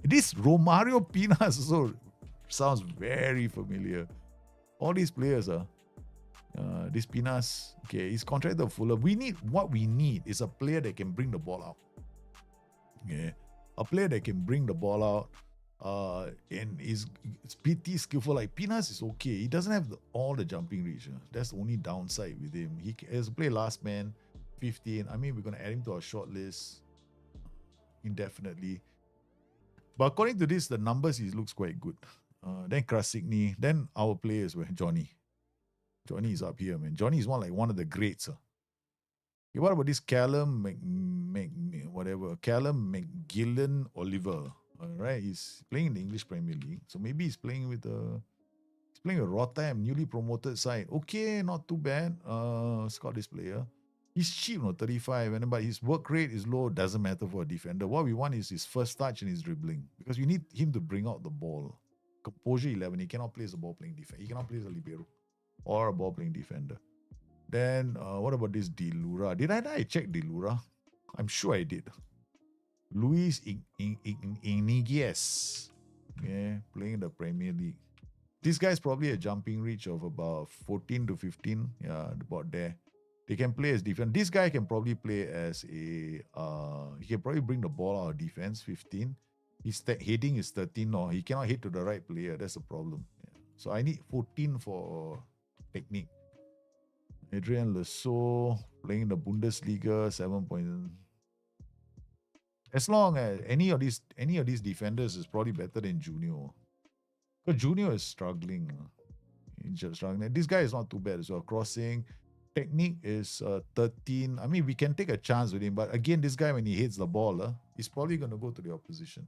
This Romario Pinas also sounds very familiar. All these players are. This Pinas, okay, he's contracted to Fulham. What we need is a player that can bring the ball out. Yeah, a player that can bring the ball out. And is pretty skillful. Like Pinas is okay. He doesn't have all the jumping reach. That's the only downside with him. He has to play last man, 15. I mean, we're gonna add him to our short list indefinitely. But according to this, the numbers he looks quite good. Then Krasikny, then our players were Johnny. Johnny is up here, man. Johnny is one of the greats. Okay, what about this Callum Callum McGillen Oliver? All right, he's playing in the English Premier League, so maybe he's playing with Rotterdam, newly promoted side. Okay, not too bad. Scottish player. He's cheap, 35, but his work rate is low. Doesn't matter for a defender. What we want is his first touch and his dribbling, because we need him to bring out the ball. Composure 11. He cannot play as a ball playing defender. He cannot play as a libero or a ball playing defender. Then what about this Dilura? Did I check Dilura? I'm sure I did. Luis Iniguez. Yeah, playing in the Premier League. This guy's probably a jumping reach of about 14 to 15. Yeah, about there. They can play as defense. This guy can probably play as he can probably bring the ball out of defense, 15. His heading is 13. No, he cannot hit to the right player. That's the problem. Yeah. So I need 14 for technique. Adrian Lesso playing in the Bundesliga, 7 points. As long as any of these defenders is probably better than Junior. Because Junior is struggling. This guy is not too bad as well. Crossing. Technique is 13. I mean, we can take a chance with him. But again, this guy, when he hits the ball, he's probably going to go to the opposition.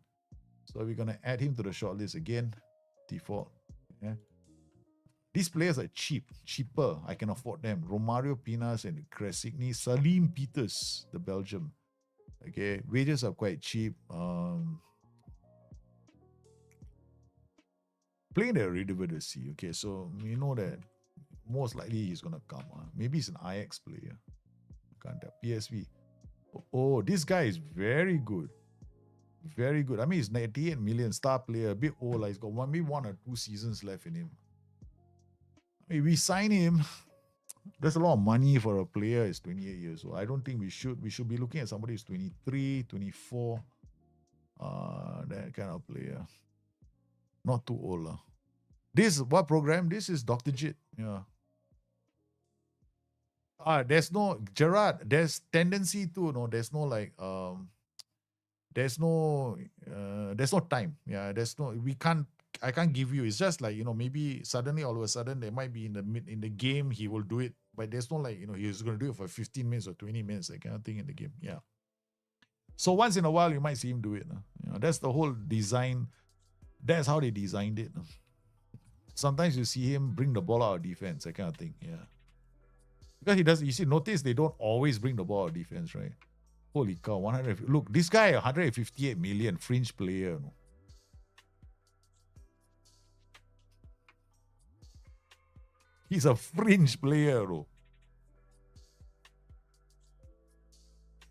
So we're going to add him to the shortlist again. Default. Yeah. These players are cheaper. I can afford them. Romario Pinas and Krasikny. Salim Peters, the Belgium. Okay, wages are quite cheap. Playing the Eredivisie. Okay, so you know that most likely he's gonna come. Maybe he's an Ajax player. Can't tell. PSV. Oh, this guy is very good. Very good. I mean, he's 98 million star player. A bit old. He's got maybe 1 or 2 seasons left in him. I mean, we sign him. There's a lot of money for a player who's 28 years old. I don't think we should. We should be looking at somebody who's 23, 24. That kind of player. Not too old. This what program? This is Dr. Jit. Yeah. There's no Gerard. There's tendency to there's no there's no time. Yeah, we can't can't give you. It's just like, maybe suddenly all of a sudden there might be in the game he will do it, but there's no like, he's going to do it for 15 minutes or 20 minutes, that kind of thing in the game. Yeah. So once in a while you might see him do it. That's the whole design. That's how they designed it. Sometimes you see him bring the ball out of defense, that kind of thing. Yeah. Because he does, you see, notice they don't always bring the ball out of defense, right? Holy cow, 100. Look, this guy, 158 million, fringe player. No? He's a fringe player. No?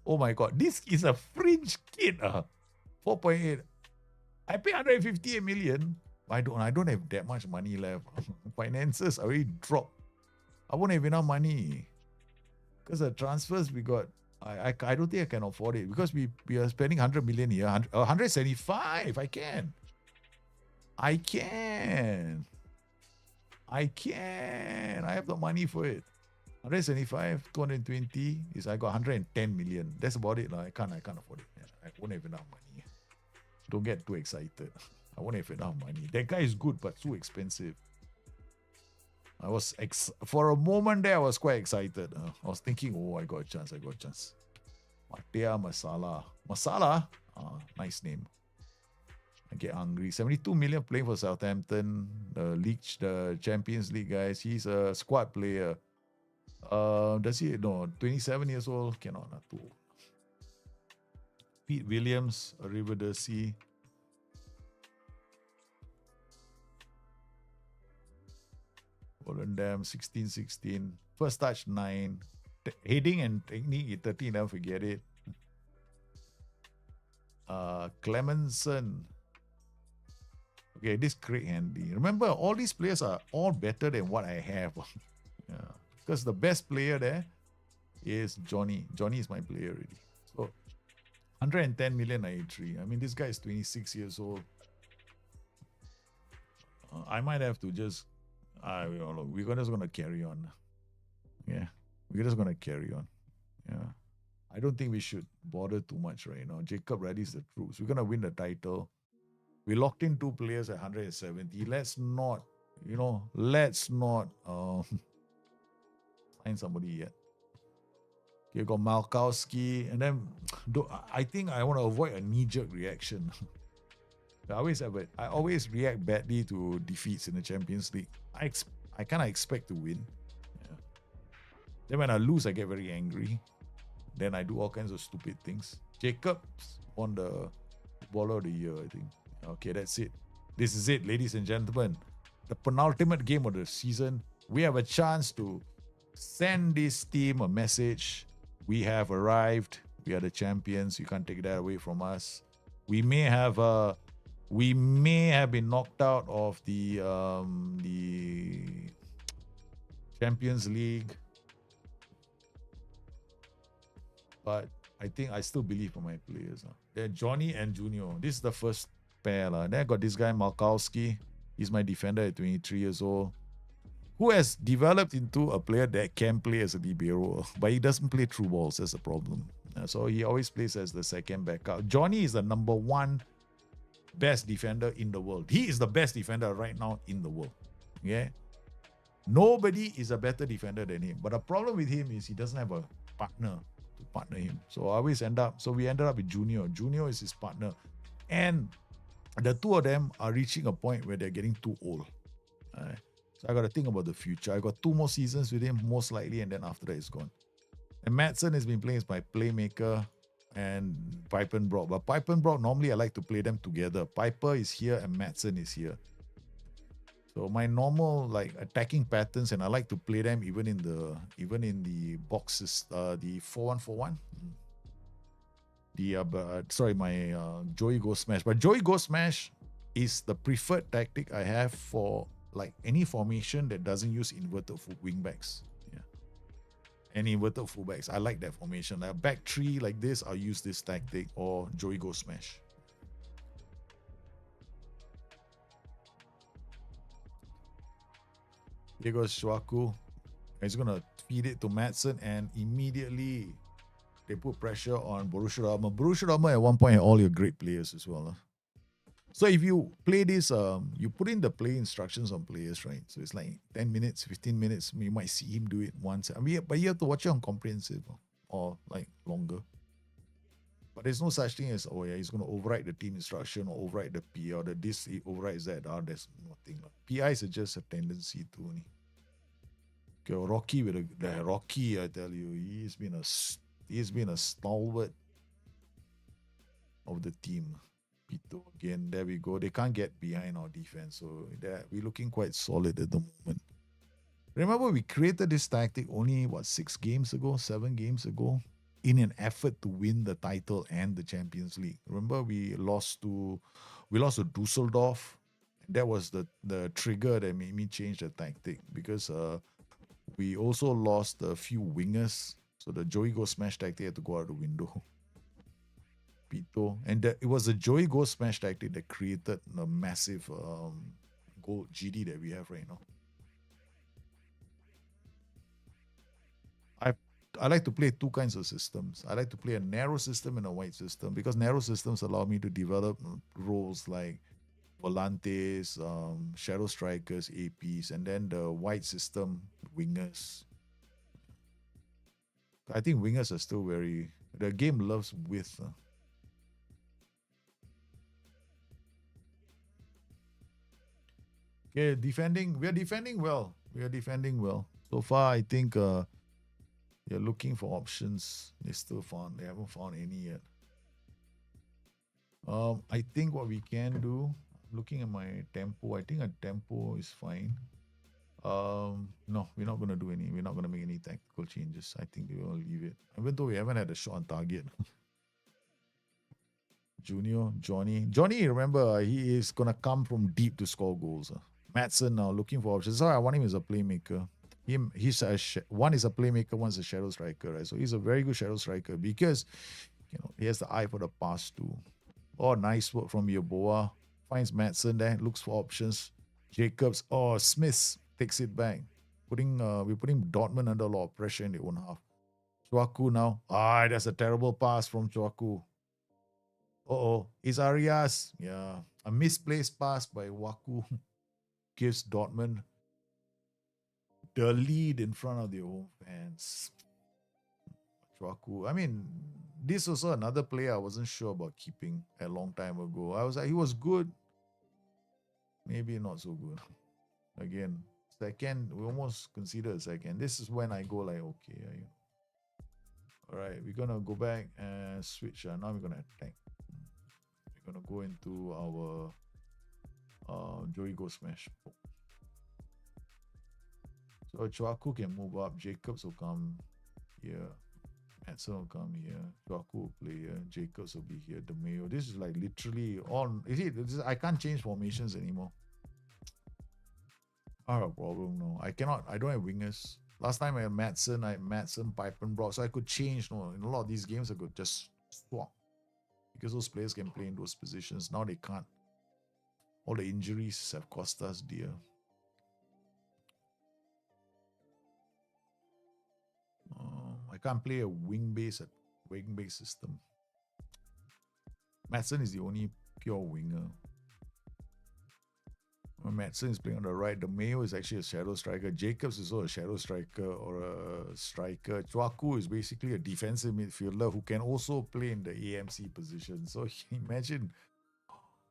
Oh my God, this is a fringe kid. 4.8. I pay 158 million. I don't have that much money left. Finances already dropped. I won't have enough money. Because the transfers we got, I don't think I can afford it. Because we are spending 100 million here. 175. I can. I have the money for it. 175, 220 is I got 110 million. That's about it. I can't afford it. Yeah, I won't have enough money. Don't get too excited. I won't have enough money. That guy is good, but too expensive. I was for a moment there, I was quite excited. I was thinking, oh, I got a chance. Matea Masala. Nice name. I get hungry. 72 million playing for Southampton, the Champions League guys. He's a squad player. Does he? No, 27 years old. Cannot. Too old. Pete Williams, Arrivederci. Volendam, 16-16. First touch, 9. Heading and technique, 13. Never forget it. Clemenson. Okay, this Craig Handy. Remember, all these players are all better than what I have. Yeah. Because the best player there is Johnny. Johnny is my player already. So, 110 million 93. I mean, this guy is 26 years old. I might have to just... we're just going to carry on. Yeah. We're just going to carry on. Yeah. I don't think we should bother too much right now. Jacob Reddy's the troops. We're going to win the title. We locked in 2 players at 170. Let's not sign somebody yet. Okay, you got Malkowski. And then I think I want to avoid a knee-jerk reaction. I always react badly to defeats in the Champions League. I kind of expect to win. Yeah. Then when I lose, I get very angry. Then I do all kinds of stupid things. Jacobs won the Baller of the Year, I think. Okay, that's it. This is it, ladies and gentlemen. The penultimate game of the season. We have a chance to send this team a message. We have arrived. We are the champions. You can't take that away from us. We may have been knocked out of the Champions League, but I think I still believe in my players. They're Johnny and Junior. This is the first pair. Then I got this guy Malkowski. He's my defender at 23 years old, who has developed into a player that can play as a libero, but he doesn't play through balls. That's the problem. So he always plays as the second backup. Johnny is the number 1 best defender in the world. He is the best defender right now in the world. Yeah. Nobody is a better defender than him. But the problem with him is he doesn't have a partner to partner him. So we ended up with Junior. Junior is his partner. And the two of them are reaching a point where they're getting too old. So I got to think about the future. I got 2 more seasons with him, most likely, and then after that, it's gone. And Madsen has been playing as my playmaker, and Piper and Brock. But Piper and Brock, normally I like to play them together. Piper is here and Madsen is here. So my normal attacking patterns, and I like to play them even in the boxes, the 4-1-4-1. My Joey Go Smash. But Joey Go Smash is the preferred tactic I have for any formation that doesn't use inverted wingbacks. And inverted fullbacks. I like that formation. Like a back 3 like this, I'll use this tactic, or Joey Go Smash. Here goes Schwaku. He's going to feed it to Madsen, and immediately they put pressure on Borussia Dortmund. Borussia Dortmund at one point had all your great players as well. So if you play this, you put in the play instructions on players, right? So it's like 10 minutes, 15 minutes. You might see him do it once. I mean, but you have to watch it on comprehensive or like longer. But there's no such thing as, oh yeah, he's going to override the team instruction or override the P or the this he overrides that. There's nothing. PIs are just a tendency to only. Okay, Rocky with the Rocky, I tell you, he's been a stalwart of the team. Pito again, there we go. They can't get behind our defense, so we're looking quite solid at the moment. Remember, we created this tactic only 6 games ago, 7 games ago, in an effort to win the title and the Champions League. Remember, we lost to Dusseldorf. That was the trigger that made me change the tactic because we also lost a few wingers, so the Joey Go Smash tactic had to go out the window. Pito, and it was a Joey Go Smash tactic that created the massive goal GD that we have right now. I like to play two kinds of systems. I like to play a narrow system and a wide system because narrow systems allow me to develop roles like volantes, shadow strikers, APs, and then the wide system wingers. I think wingers are still the game loves width. Okay, we are defending well. So far, I think they're looking for options. They haven't found any yet. I think what we can do, looking at my tempo, I think a tempo is fine. No, we're not gonna make any tactical changes. I think we will leave it. Even though we haven't had a shot on target. Johnny, remember, he is gonna come from deep to score goals. Madsen now looking for options. So I want him as a playmaker. One is a playmaker, one's a shadow striker, right? So he's a very good shadow striker because he has the eye for the pass too. Oh, nice work from Yeboah. Finds Madsen there, looks for options. Jacobs, Smith takes it back. We're putting Dortmund under a lot of pressure in the own half. Chuaku now. That's a terrible pass from Chuaku. It's Arias. Yeah. A misplaced pass by Waku gives Dortmund the lead in front of their own fans. Chuaku. I mean, this was also another player I wasn't sure about keeping a long time ago. I was like, he was good. Maybe not so good. Again, second, we almost consider a second. This is when I go like, okay. All right, we're going to go back and switch. Now we're going to attack. We're going to go into our Joey Go Smash. So Chuaku can move up. Jacobs will come here. Madsen will come here. Chuaku will play here. Jacobs will be here. The Mayo. This is like literally all. I can't change formations anymore. Not a problem, no. I cannot. I don't have wingers. Last time I had Madsen, Pipe-and-Brock. So I could change. No, in a lot of these games, I could just swap. Because those players can play in those positions. Now they can't. All the injuries have cost us dear. I can't play a wing-based system. Madsen is the only pure winger. When Madsen is playing on the right, the Mayo is actually a shadow striker. Jacobs is also a shadow striker or a striker. Chuaku is basically a defensive midfielder who can also play in the AMC position. So imagine,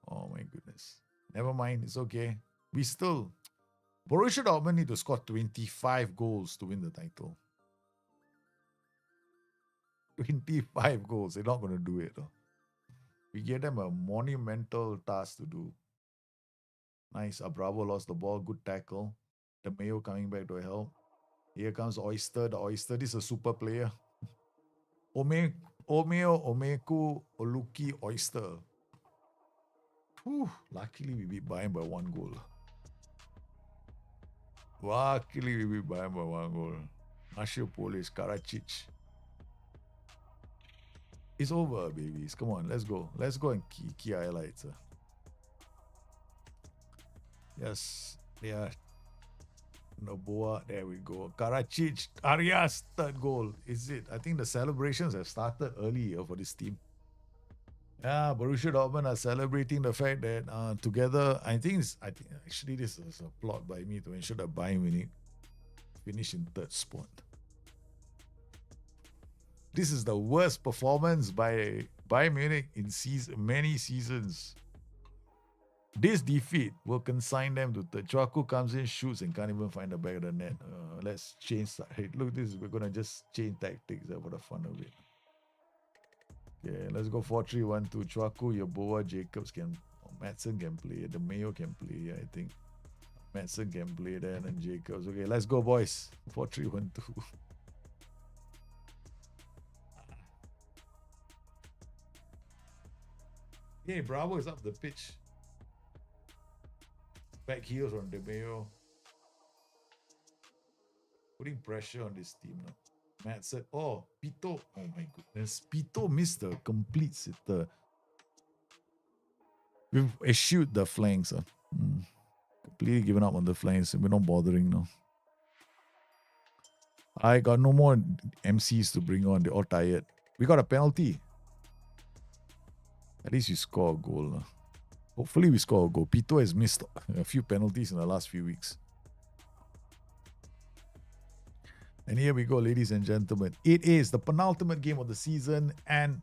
oh my goodness. Never mind, it's okay. Borussia Dortmund need to score 25 goals to win the title. 25 goals. They're not going to do it. We gave them a monumental task to do. Nice. Bravo lost the ball. Good tackle. The Mayo coming back to help. Here comes Oyster. The Oyster. This is a super player. Omeku, Oluki, Oyster. Whew. Luckily, we beat Bayern by 1 goal. Marshall Polish, Karacic. It's over, babies. Come on, let's go. Let's go and key highlights. Yes, yeah. Noboa, there we go. Karacic, Arias, third goal. Is it? I think the celebrations have started early for this team. Yeah, Borussia Dortmund are celebrating the fact that together, I think actually this is a plot by me to ensure that Bayern Munich finish in third spot. This is the worst performance by Bayern Munich in many seasons. This defeat will consign them to third. Chouakou comes in, shoots, and can't even find the back of the net. Let's change. Hey, look, we're gonna just change tactics for the fun of it. Yeah, let's go 4-3-1-2. Chouakou, Yeboah, Jacobs can, Madsen can play. The Mayo can play. I think Madsen can play there, and then Jacobs. Okay, let's go, boys. 4-3-1-2. Hey, Bravo is up the pitch. Back heels on De Mayo. Putting pressure on this team now. Matt said, oh, Pito. Oh my goodness. Pito missed a complete sitter. We've eschewed the flanks. Completely given up on the flanks. We're not bothering now. I got no more MCs to bring on. They're all tired. We got a penalty. At least you score a goal. Hopefully we score a goal. Pito has missed a few penalties in the last few weeks. And here we go, ladies and gentlemen. It is the penultimate game of the season and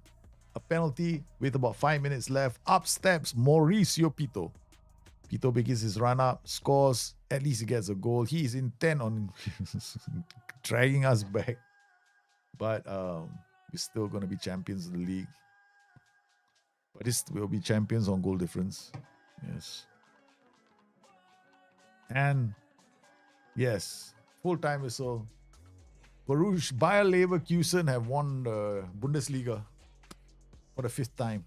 a penalty with about 5 minutes left. Up steps Mauricio Pito. Pito begins his run up, scores, at least he gets a goal. He is intent on dragging us back. But we're still going to be champions of the league. But this will be champions on goal difference. Yes. And yes, full-time whistle. Bayer Leverkusen have won the Bundesliga for the 5th time.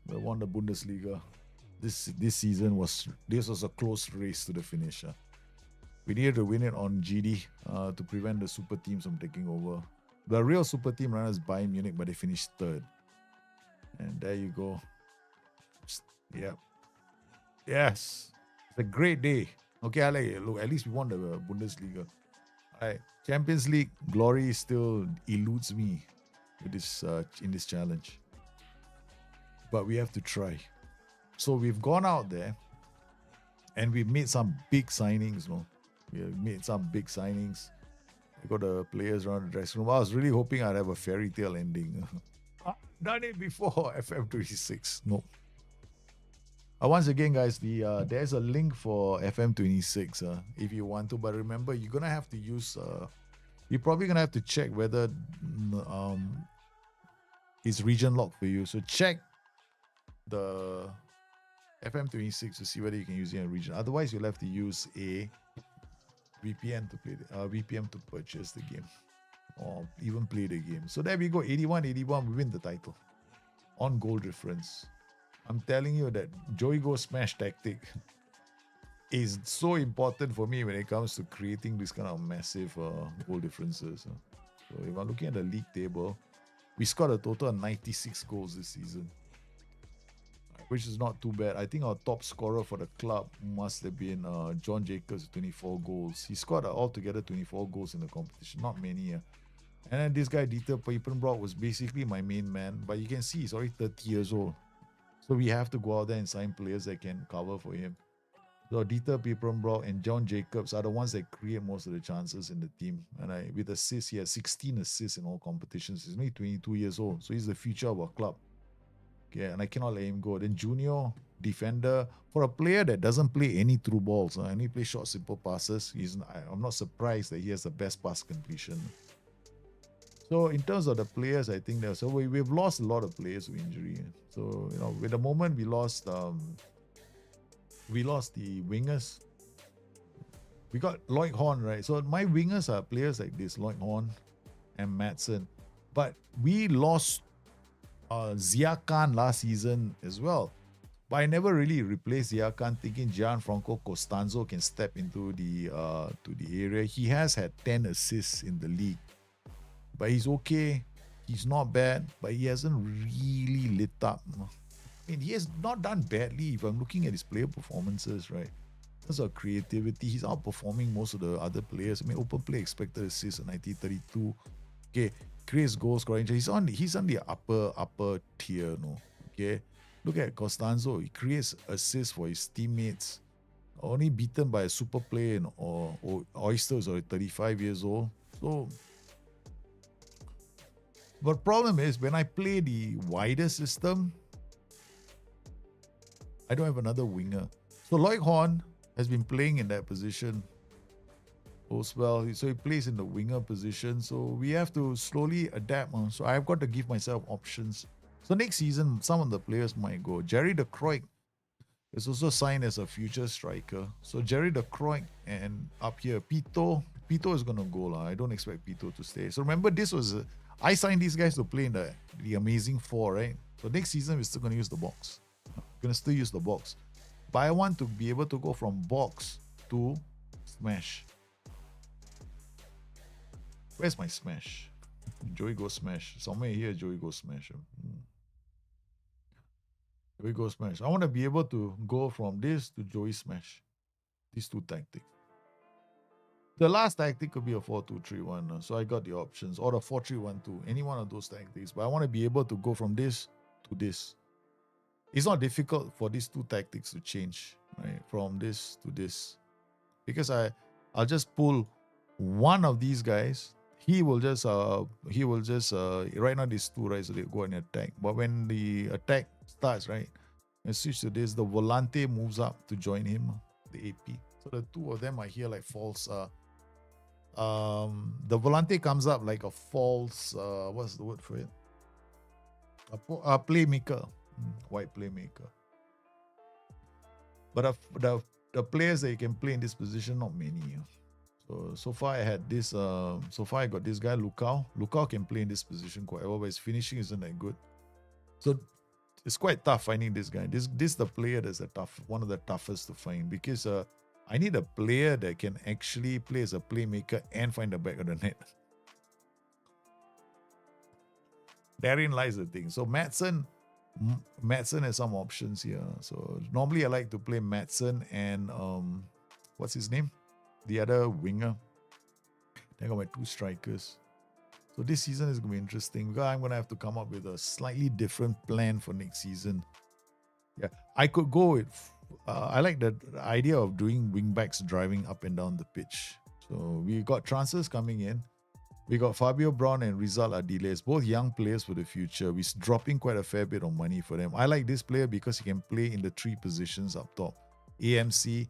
They won the Bundesliga. This season was a close race to the finish. We needed to win it on GD to prevent the super teams from taking over. The real super team runners Bayern Munich, but they finished 3rd. And there you go. Yeah. Yes. It's a great day. Okay, I like it. Look, at least we won the Bundesliga. All right. Champions League glory still eludes me with this in this challenge. But we have to try. So we've gone out there and we've made some big signings. No? We have made some big signings. We got the players around the dressing room. I was really hoping I'd have a fairy tale ending. Done it before, FM26. No. Once again, guys, there's a link for FM26 if you want to. But remember, you're going to have to use... you're probably going to have to check whether it's region locked for you. So check the FM26 to see whether you can use it in a region. Otherwise, you'll have to use a VPN to play VPN to purchase the game or even play the game. So there we go, 81-81, we win the title on goal difference. I'm telling you that Joey Go Smash tactic is so important for me when it comes to creating this kind of massive goal differences. So if I'm looking at the league table, we scored a total of 96 goals this season, which is not too bad. I think our top scorer for the club must have been John Jacobs, 24 goals. He scored altogether 24 goals in the competition. Not many. And then this guy, Dieter Piepenbrock, was basically my main man. But you can see he's already 30 years old. So we have to go out there and sign players that can cover for him. So Dieter Piepenbrock and John Jacobs are the ones that create most of the chances in the team. And with assists, he has 16 assists in all competitions. He's only 22 years old. So he's the future of our club. Okay, and I cannot let him go. Then Junior, defender, for a player that doesn't play any through balls, and he plays short, simple passes, I'm not surprised that he has the best pass completion. So in terms of the players, I think we've lost a lot of players to injury. So with the moment we lost the wingers. We got Lloyd Horn, right? So my wingers are players like this, Lloyd Horn and Madsen. But we lost Zia Khan last season as well. But I never really replaced Zia Khan, thinking Gianfranco Costanzo can step into the area. He has had 10 assists in the league. But he's okay. He's not bad, but he hasn't really lit up. I mean, he has not done badly if I'm looking at his player performances, right? In terms of creativity, he's outperforming most of the other players. I mean, open play expected assists at 1932. Okay, creates goal scoring. He's on the upper tier, no. Okay. Look at Costanzo. He creates assists for his teammates. Only beaten by a super player or Oyster is already 35 years old. So, but problem is when I play the wider system, I don't have another winger. So Lloyd Horn has been playing in that position as well. So he plays in the winger position. So we have to slowly adapt. So I've got to give myself options. So next season, some of the players might go. Jerry De Cruyff is also signed as a future striker. So Jerry De Cruyff and up here, Pito is going to go. I don't expect Pito to stay. So remember, I signed these guys to play in the Amazing Four, right? So next season, we're still going to use the box. We're going to still use the box. But I want to be able to go from box to smash. Where's my smash? Joey Go Smash. Somewhere here, Joey Go Smash. Joey Go Smash. I want to be able to go from this to Joey Smash. These two tactics. The last tactic could be a 4-2-3-1. So I got the options. Or a 4-3-1-2. Any one of those tactics. But I want to be able to go from this to this. It's not difficult for these two tactics to change, right? From this to this. Because I'll just pull one of these guys. He will just right now these two, right? So they go and attack. But when the attack starts, right? And switch to this, the Volante moves up to join him, the AP. So the two of them are here like false. The Volante comes up like a false. What's the word for it? A playmaker, white playmaker. But the players that you can play in this position, not many. So far I had this. So far I got this guy Lukau. Lukau can play in this position quite well, but his finishing isn't that good. So it's quite tough finding this guy. This is the player that's one of the toughest to find because I need a player that can actually play as a playmaker and find the back of the net. Therein lies the thing. So Madsen has some options here. So normally I like to play Madsen and what's his name? The other winger. Then I got my two strikers. So this season is going to be interesting because I'm going to have to come up with a slightly different plan for next season. Yeah, I could go with. I like the idea of doing wingbacks driving up and down the pitch. So we got transfers coming in. We got Fabio Brown and Rizal Adiles, both young players for the future. We're dropping quite a fair bit of money for them. I like this player because he can play in the three positions up top. AMC,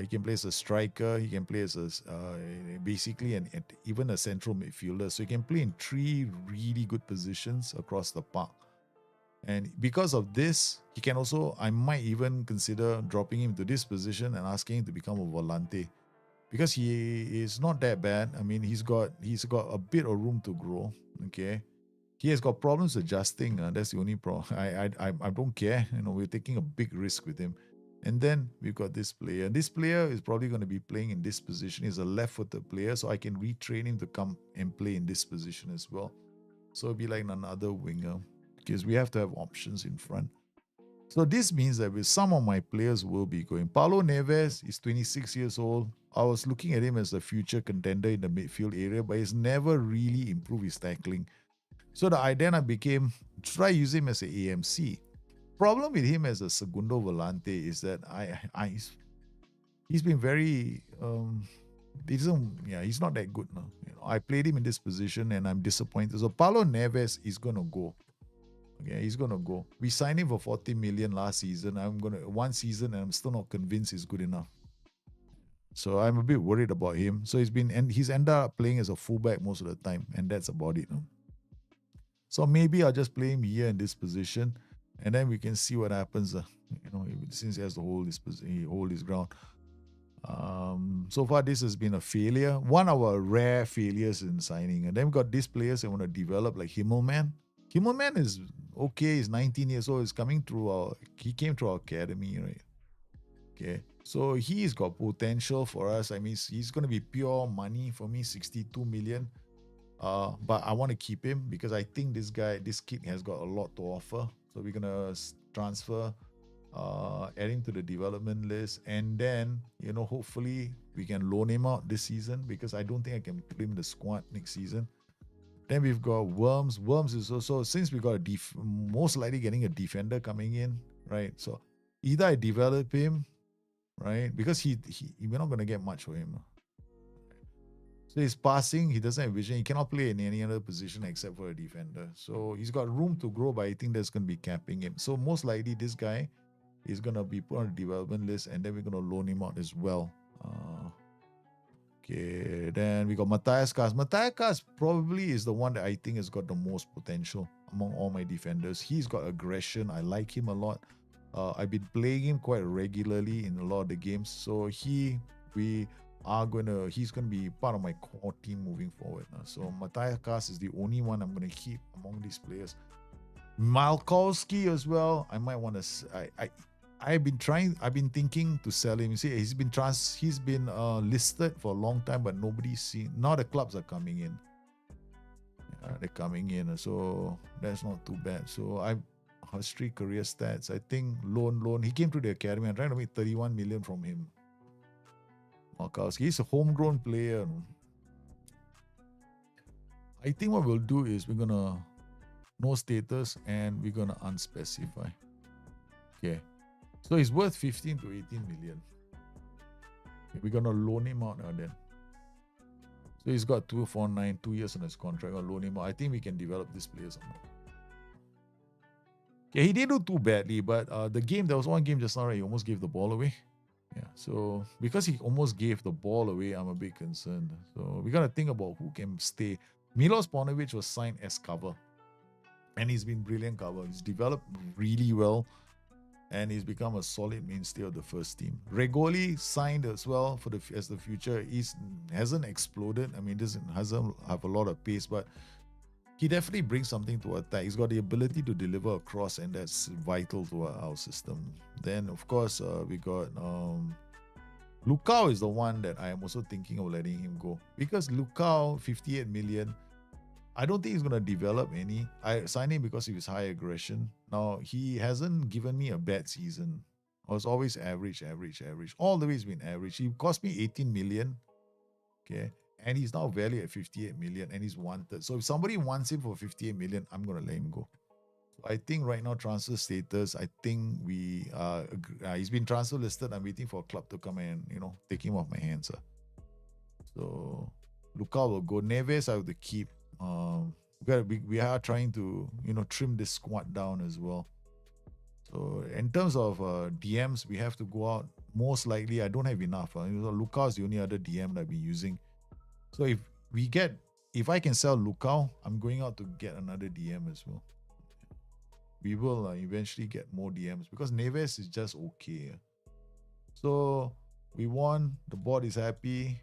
he can play as a striker. He can play as basically even a central midfielder. So he can play in three really good positions across the park. And because of this, he can also, I might even consider dropping him to this position and asking him to become a volante. Because he is not that bad. I mean, he's got a bit of room to grow. Okay. He has got problems adjusting. That's the only problem. I don't care. We're taking a big risk with him. And then we've got this player. This player is probably going to be playing in this position. He's a left-footed player, so I can retrain him to come and play in this position as well. So it'll be like another winger because we have to have options in front. So this means that with some of my players will be going. Paulo Neves is 26 years old. I was looking at him as a future contender in the midfield area, but he's never really improved his tackling. So the idea became try use him as an AMC. Problem with him as a segundo volante is that he's been very he's not that good now. I played him in this position and I'm disappointed. So Paulo Neves is gonna go. Okay, he's gonna go. We signed him for 40 million last season. One season and I'm still not convinced he's good enough. So I'm a bit worried about him. So he's ended up playing as a fullback most of the time, and that's about it. So maybe I'll just play him here in this position, and then we can see what happens. Since he has to hold his ground. So far this has been a failure. One of our rare failures in signing. And then we got these players that want to develop, like Himmelman. Himmelman is okay. He's 19 years old. He came through our academy, right? Okay. So he's got potential for us. I mean, he's going to be pure money for me, 62 million. But I want to keep him because I think this kid has got a lot to offer. So we're going to transfer, add him to the development list. And then, hopefully we can loan him out this season because I don't think I can put him in the squad next season. Then we've got Worms. Worms is also, since we got a most likely getting a defender coming in, right? So either I develop him, right? Because we're not going to get much for him. So his passing, he doesn't have vision. He cannot play in any other position except for a defender. So he's got room to grow, but I think that's going to be capping him. So most likely this guy is going to be put on the development list, and then we're going to loan him out as well. Okay, then we got Matthias Kars. Matthias Kars probably is the one that I think has got the most potential among all my defenders. He's got aggression. I like him a lot. I've been playing him quite regularly in a lot of the games. So he's gonna be part of my core team moving forward. So Matthias Kars is the only one I'm gonna keep among these players. Malkowski as well. I might want to. I've been thinking to sell him. You see, he's been listed for a long time, but nobody's seen. Now the clubs are coming in. They're coming in, so that's not too bad. So history, career stats. I think loan. He came to the academy. I'm trying to make 31 million from him. Malkowski, he's a homegrown player. I think what we'll do is we're gonna no status and we're gonna unspecify. Okay. So he's worth 15 to 18 million. We're going to loan him out now then. So he's got 249, 2 years on his contract. I'll loan him out. I think we can develop this player somehow. Yeah, he didn't do too badly, but there was one game just now, right? He almost gave the ball away. Yeah, so because he almost gave the ball away, I'm a bit concerned. So we got to think about who can stay. Milos Paunovic was signed as cover. And he's been brilliant cover. He's developed really well. And he's become a solid mainstay of the first team. Regoli signed as well as the future. He hasn't exploded. I mean, doesn't have a lot of pace, but he definitely brings something to attack. He's got the ability to deliver across, and that's vital to our system. Then, of course, we got Lukau is the one that I am also thinking of letting him go, because Lukau, 58 million. I don't think he's going to develop any. I signed him because of his high aggression. Now, he hasn't given me a bad season. I was always average. All the way he's been average. He cost me 18 million. Okay. And he's now valued at 58 million and he's wanted. So if somebody wants him for 58 million, I'm going to let him go. So I think right now, transfer status, I think he's been transfer listed. I'm waiting for a club to come and, take him off my hands. So Luka will go. Neves, I have to keep. We are trying to trim this squad down as well. So in terms of DMs, we have to go out. Most likely, I don't have enough. Lukau is the only other DM that I've been using. So if I can sell Lukau, I'm going out to get another DM as well. We will eventually get more DMs because Neves is just okay. So we won. The board is happy.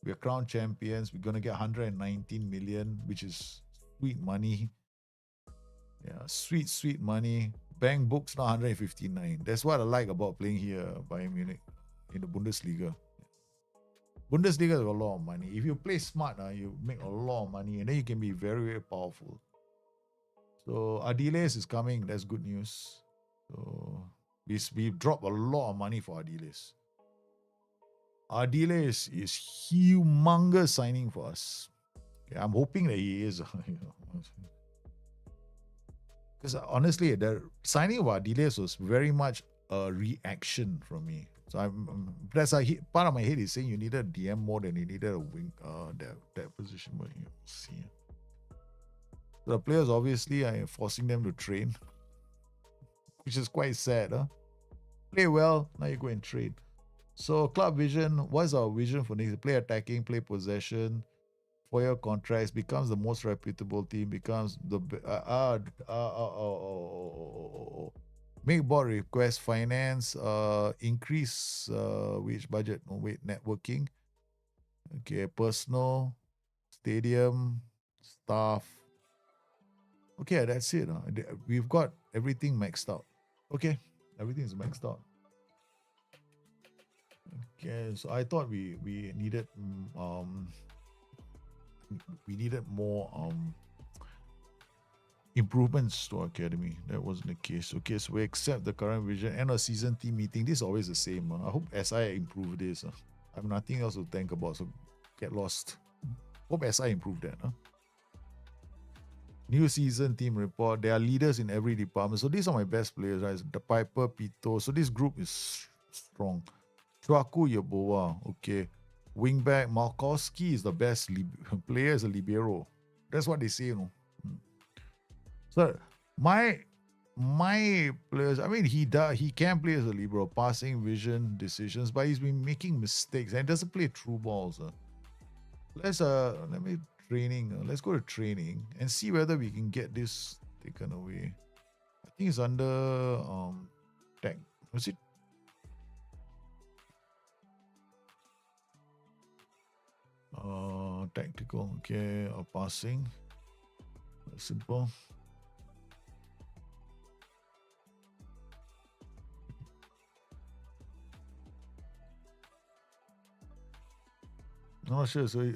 We're crown champions. We're going to get 119 million, which is sweet money. Yeah, sweet money. Bank books now 159. That's what I like about playing here, Bayern Munich, in the Bundesliga. Bundesliga has a lot of money. If you play smart, you make a lot of money, and then you can be very, very powerful. So Ardiles is coming. That's good news. So we've dropped a lot of money for Ardiles. Ardiles is humongous signing for us. Okay, I'm hoping that he is. Because honestly, the signing of Ardiles was very much a reaction from me. So part of my head is saying you needed a DM more than you needed a wing that position. But you see, so the players obviously I am forcing them to train, which is quite sad. Play well, now you go and train. So club vision, what is our vision for next? Play attacking, play possession, 4-year contracts, becomes the most reputable team, becomes the make board request, finance, increase which budget? No, wait, networking. Okay, personal, stadium, staff. Okay, that's it. We've got everything maxed out. Okay, everything is maxed out. Okay, so I thought we needed more improvements to our academy. That wasn't the case. Okay, so we accept the current vision and a season team meeting. This is always the same. I hope SI improve this. I have nothing else to think about, so get lost. Hope SI improve that. New season team report. They are leaders in every department. So these are my best players, right? The Piper, Pito. So this group is strong. Chuaku Yeboah. Okay. Wingback Malkowski is the best player as a libero. That's what they say, you know. So my players, I mean, he can play as a libero, passing, vision, decisions, but he's been making mistakes and doesn't play true balls. Let's let's go to training and see whether we can get this taken away. I think it's under tech. Was it? Tactical. Okay, passing. Simple. I'm not sure. So it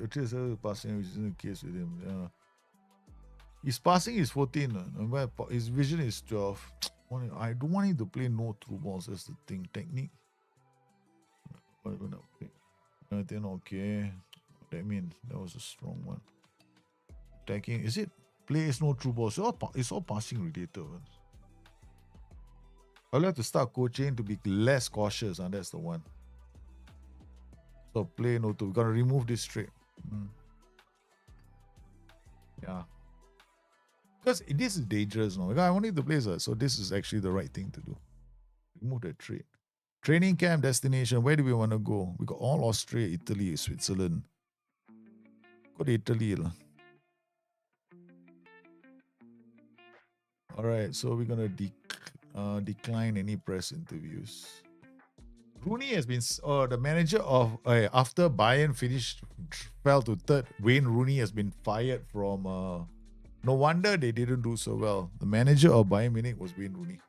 passing, which isn't the case with him. Yeah. His passing is 14. His vision is 12. I don't want him to play no through balls. That's the thing. Technique. I think okay. That means that was a strong one. Attacking. Is it plays no true balls? It's all passing related. I'll have to start coaching to be less cautious, and that's the one. So play no two. We're gonna remove this trait. Yeah. Because this is dangerous now. I wanted to play so this is actually the right thing to do. Remove that trait. Training camp destination. Where do we want to go? We got all Austria, Italy, Switzerland. Go to Italy. Alright, so we're gonna decline any press interviews. Rooney has been the manager of after Bayern fell to third. Wayne Rooney has been fired from. No wonder they didn't do so well. The manager of Bayern Munich was Wayne Rooney.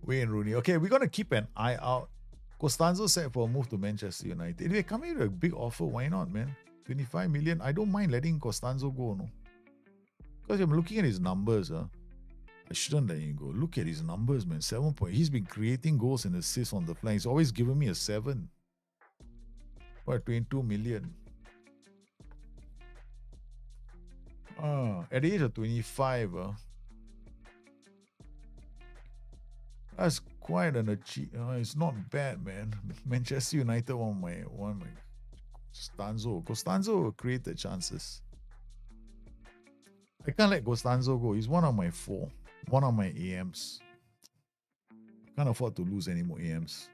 Wayne Rooney. Okay, we're gonna keep an eye out. Costanzo said for a move to Manchester United. If they come in with a big offer, why not, man? 25 million. I don't mind letting Costanzo go, no. Because I'm looking at his numbers, I shouldn't let him go. Look at his numbers, man. 7 point. He's been creating goals and assists on the flank. He's always given me a 7. What, 22 million? At the age of 25, that's quite an achievement. It's not bad, man. Manchester United, one of my Costanzo created chances. I can't let Costanzo go. He's one of my 4. One of my AMs. I can't afford to lose any more AMs.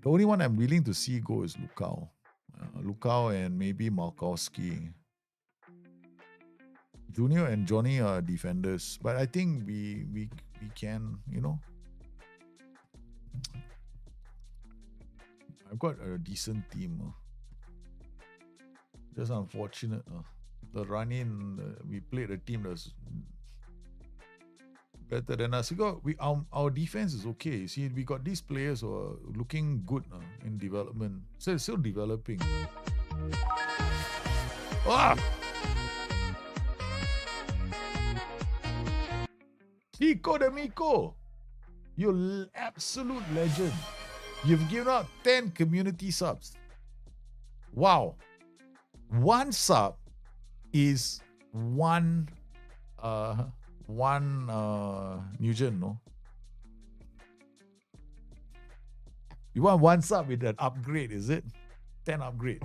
The only one I'm willing to see go is Lukau. Lukau and maybe Malkowski. Junior and Johnny are defenders, but I think we can, you know. I've got a decent team. Just unfortunate. The run-in, we played a team that's better than us. Our defense is okay. You see, we got these players who are looking good in development. So it's still developing. Chico D'Amico, you're absolute legend. You've given out 10 community subs. Wow. One sub is one Nugent, no? You want one sub with an upgrade, is it? 10 upgrade.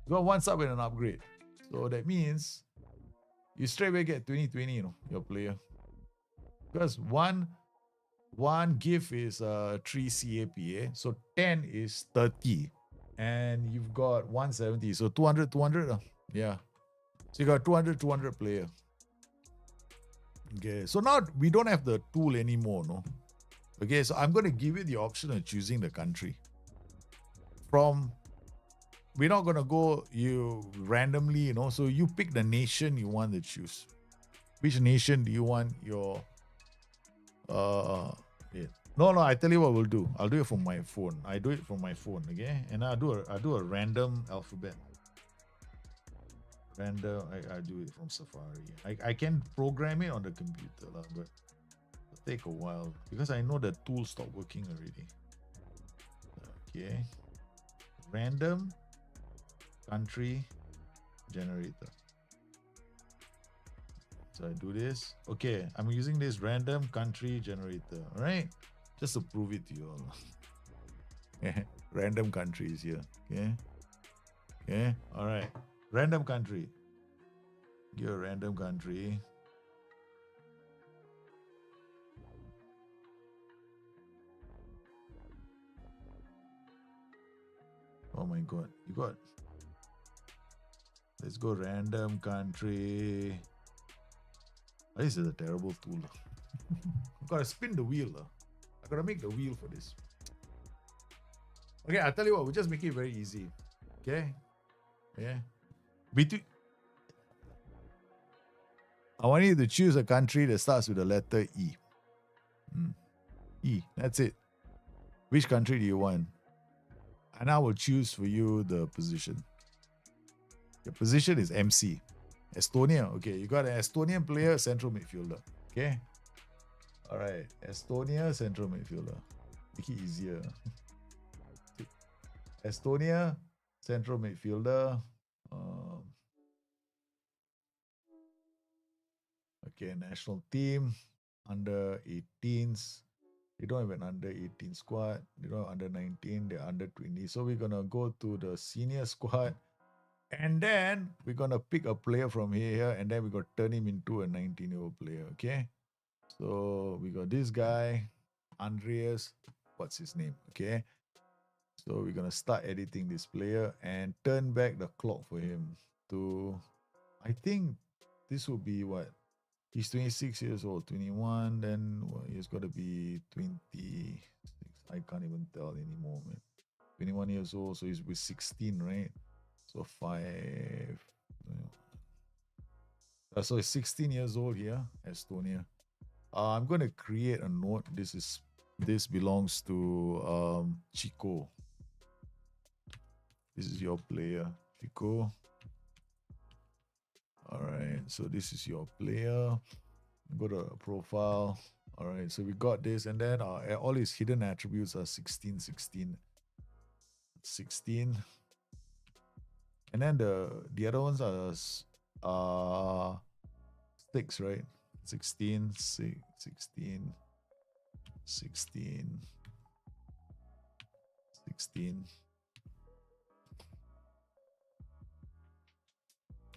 You want one sub with an upgrade. So that means you straight away get 20-20, you know, your player. Because one gift is 3 CAPA, so 10 is 30. And you've got 170, so 200. Yeah. So you got 200 player. Okay, so now we don't have the tool anymore, no? Okay, so I'm going to give you the option of choosing the country. We're not going to go you randomly, you know, so you pick the nation you want to choose. Which nation do you want your yeah. No, I tell you what we'll do. I'll do it from my phone. I do it from my phone, okay? And I'll do a random alphabet. Random, I do it from Safari. I can program it on the computer, but it'll take a while because I know the tool stopped working already. Okay. random country generator. So I do this. Okay, I'm using this random country generator, all right? Just to prove it to you all. Random countries here. Okay. Okay. All right. Random country. Give a random country. Oh my god. You got. Let's go random country. This is a terrible tool. I've got to spin the wheel. I've got to make the wheel for this. Okay, I'll tell you what, we'll just make it very easy. Okay? Yeah. I want you to choose a country that starts with the letter E. E, that's it. Which country do you want? And I will choose for you the position. The position is MC. Estonia. Okay, you got an Estonian player, central midfielder. Okay? All right. Estonia, central midfielder. Make it easier. Estonia, central midfielder. Okay, national team, under 18s. They don't have an under 18 squad. They don't have under 19. They're under 20. So we're going to go to the senior squad. And then we're going to pick a player from here. And then we're going to turn him into a 19-year-old player. Okay. So we got this guy, Andreas. What's his name? Okay. So we're going to start editing this player and turn back the clock for him to, I think this will be what? He's 26 years old, 21, then he's got to be 26. I can't even tell anymore, man. 21 years old, so he's with 16, right? So 5. So he's 16 years old here, Estonia. I'm going to create a note. This belongs to Chico. This is your player, Chico. All right, so this is your player. Go to profile. All right, so we got this, and then all his hidden attributes are 16, 16, 16. And then the other ones are sticks, right? 16, 16, 16, 16,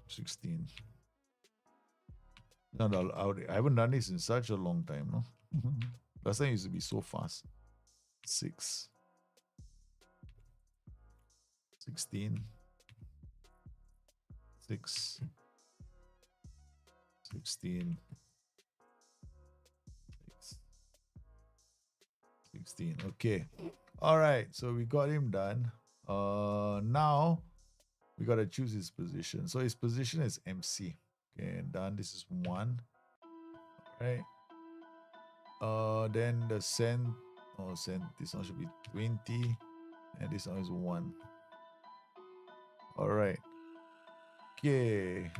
16. No, I haven't done this in such a long time, no? Last time it used to be so fast. 6, 16, 6, 16, 16. Okay. All right. So we got him done. Now we got to choose his position. So his position is MC. Okay, done. This is 1. All right. Then the send. Oh, send. This one should be 20. And this one is 1. All right. Okay.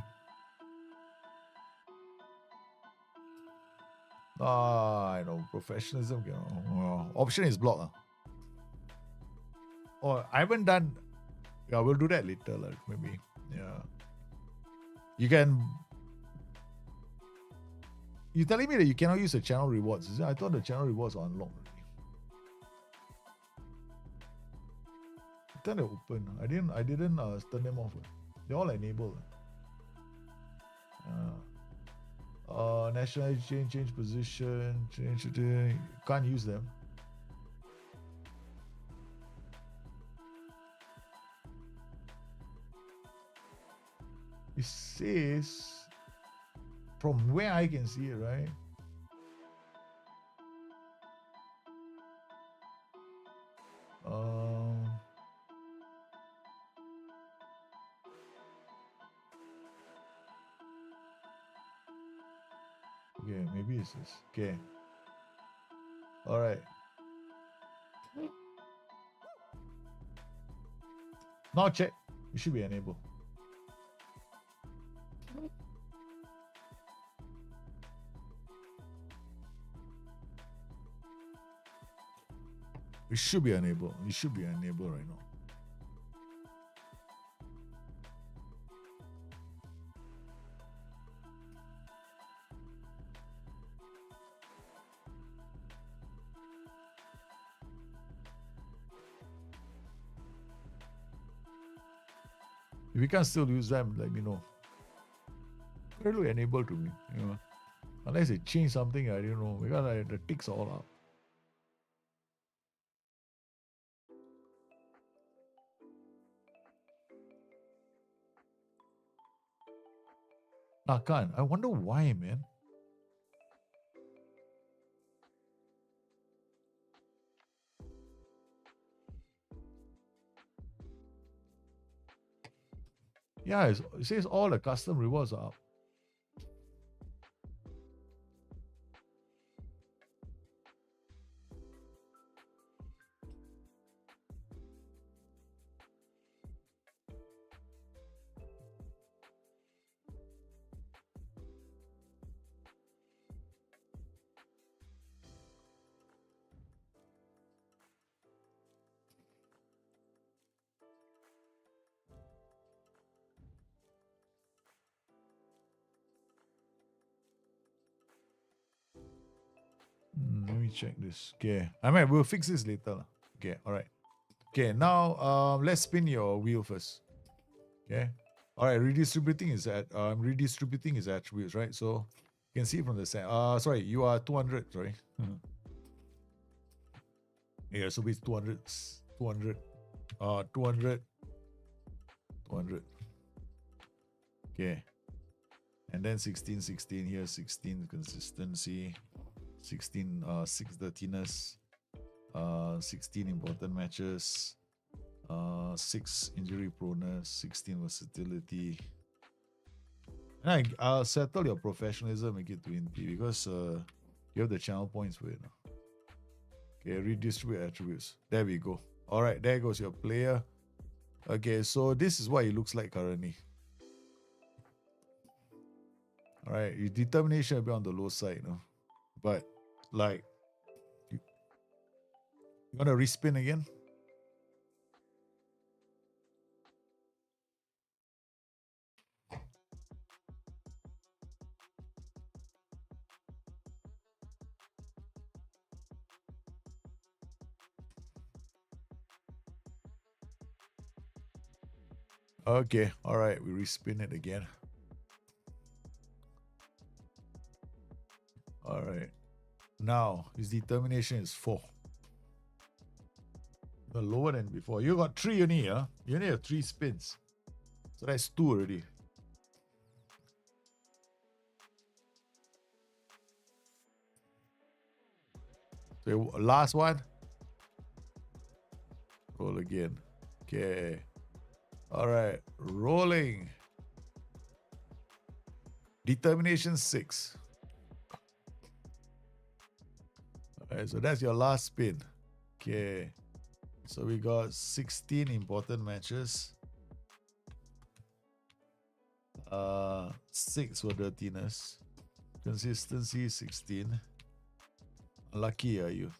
I know. Professionalism. Option is block. Oh, I haven't done. Yeah, we'll do that later, maybe. Yeah. You can. You telling me that you cannot use the channel rewards? Is it? I thought the channel rewards are unlocked already. Turn it open. I didn't turn them off. They're all enabled. Nationality change position, can't use them. It says, from where I can see it, right? Okay, maybe it's this. Okay. All right. Now check. It should be enabled. It should be enabled. It should be enabled right now. If you can't still use them, let me know. They look enable to me, you know. Unless they change something, I don't know. Because the ticks are all up. I can't. I wonder why, man. Yeah, it says all the custom rewards are up. Let me check this. Okay. I mean, we'll fix this later. Okay, all right. Okay, now let's spin your wheel first. Okay. All right, redistributing is attributes, right? So you can see from the set. Sorry, you are 200, sorry. Yeah, so it's 200, 200, 200, 200. Okay. And then 16, 16 here, 16 consistency, 16 6 dirtiness, 16 important matches, 6 injury proneness, 16 versatility. And I'll settle your professionalism, make it 20 because you have the channel points for it. Okay, redistribute attributes. There we go. All right, there goes your player. Okay, so this is what it looks like currently. All right, your determination will be on the low side, but like you want to respin again? Okay, all right, we respin it again. All right, now his determination is 4. Lower than before. You got 3 only, huh? You only have 3 spins. So that's 2 already. So last one. Roll again. Okay. All right. Rolling. Determination 6. All right. So that's your last spin. Okay. So we got 16 important matches. 6 for dirtiness. Consistency 16. Lucky are you?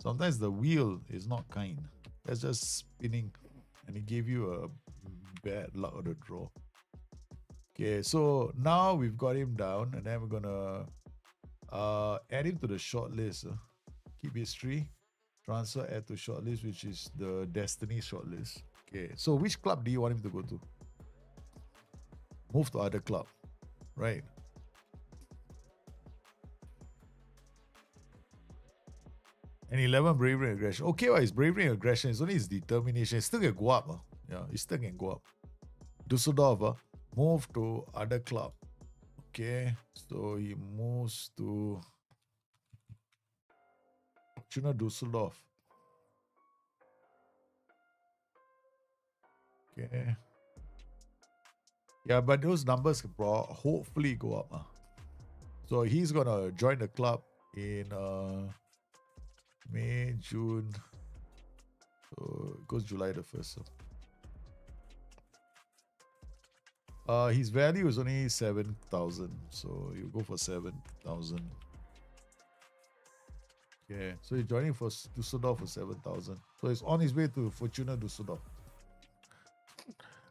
Sometimes the wheel is not kind. That's just spinning, and it gave you a bad luck of the draw. Okay, so now we've got him down, and then we're gonna add him to the short list. Keep history, transfer, add to short list, which is the Destiny short list. Okay, so which club do you want him to go to? Move to other club, right? And 11 bravery and aggression. Okay, well, his bravery and aggression is only his determination. It still can go up. Yeah, it still can go up. Dusseldorf, move to other club. Okay, so he moves to Dusseldorf. Okay. Yeah, but those numbers can hopefully go up. So he's gonna join the club in May, June. So it goes July the 1st. His value is only 7,000, so you go for 7,000. Okay, so he's joining for Dusseldorf for 7,000. So he's on his way to Fortuna Dusseldorf.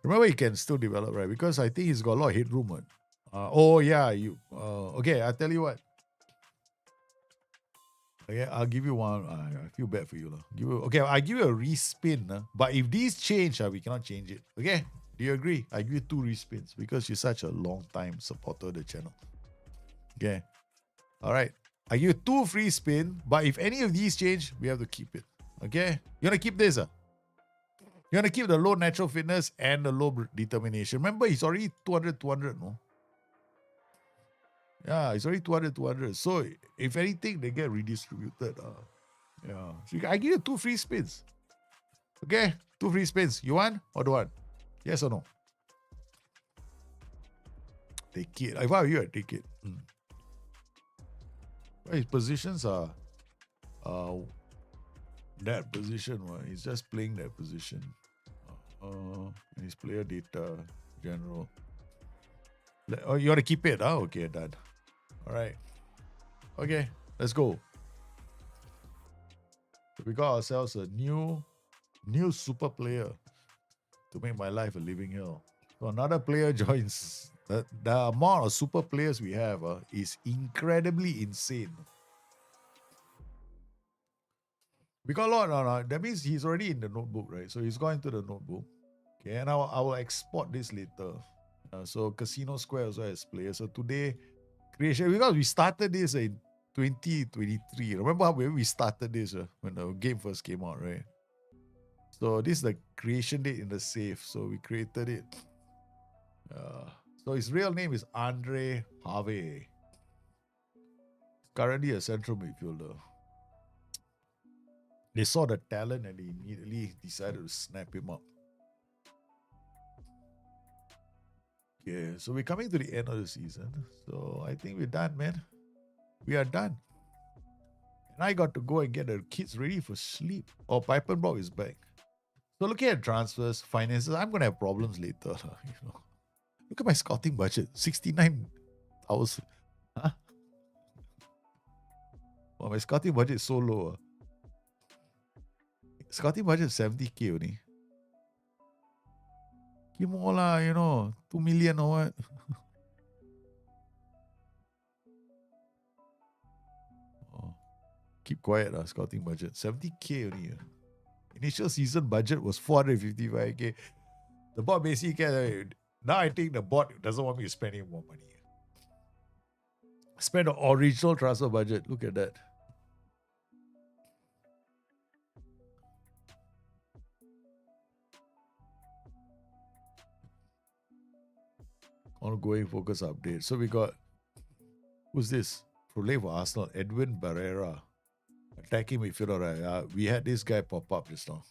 Remember, he can still develop, right? Because I think he's got a lot of headroom. Oh yeah, you. Okay, I'll tell you what. Okay, I'll give you one. I feel bad for you, okay, I'll give you a respin. But if these change, we cannot change it. Okay, Do you agree? I give you 2 respins because you're such a long time supporter of the channel. Okay. All right. I give you 2 free spin, but if any of these change, we have to keep it. Okay? You want to keep this? You want to keep the low natural fitness and the low determination. Remember, he's already 200, no? Yeah, it's already 200. So if anything, they get redistributed. Yeah. So I give you 2 free spins. Okay? 2 free spins. You want or don't want? Yes or no? Take it. If I were you, I'd take it. Well, his positions are uh, that position. He's just playing that position. His player data, general. Oh, you want to keep it? Okay, done. All right. Okay, let's go. So we got ourselves a new super player to make my life a living hell. So another player joins. The amount of super players we have is incredibly insane. We got a lot. No. That means he's already in the notebook, right? So he's going to the notebook. Okay, and I will export this later. So Casino Square also has players. So today, creation, because we started this in 2023. Remember when we started this when the game first came out, right? So this is the creation date in the safe. So we created it. So his real name is Andre Harvey. Currently a central midfielder. They saw the talent and they immediately decided to snap him up. Yeah, so we're coming to the end of the season. So I think we're done, man. We are done. And I got to go and get the kids ready for sleep. Oh, Pipenbrock is back. So looking at transfers, finances, I'm gonna have problems later. Look at my scouting budget, 69,000. Huh? Well, my scouting budget is so low. Scouting budget is 70k only. Give more lah, 2 million or what? Keep quiet, scouting budget. 70k only. Initial season budget was 455k. The board basically, now I think the board doesn't want me to spend any more money. Spend the original transfer budget. Look at that. Ongoing focus update. So we got, who's this? Play for Arsenal, Edwin Barrera. Attacking midfielder, right? We had this guy pop up just now.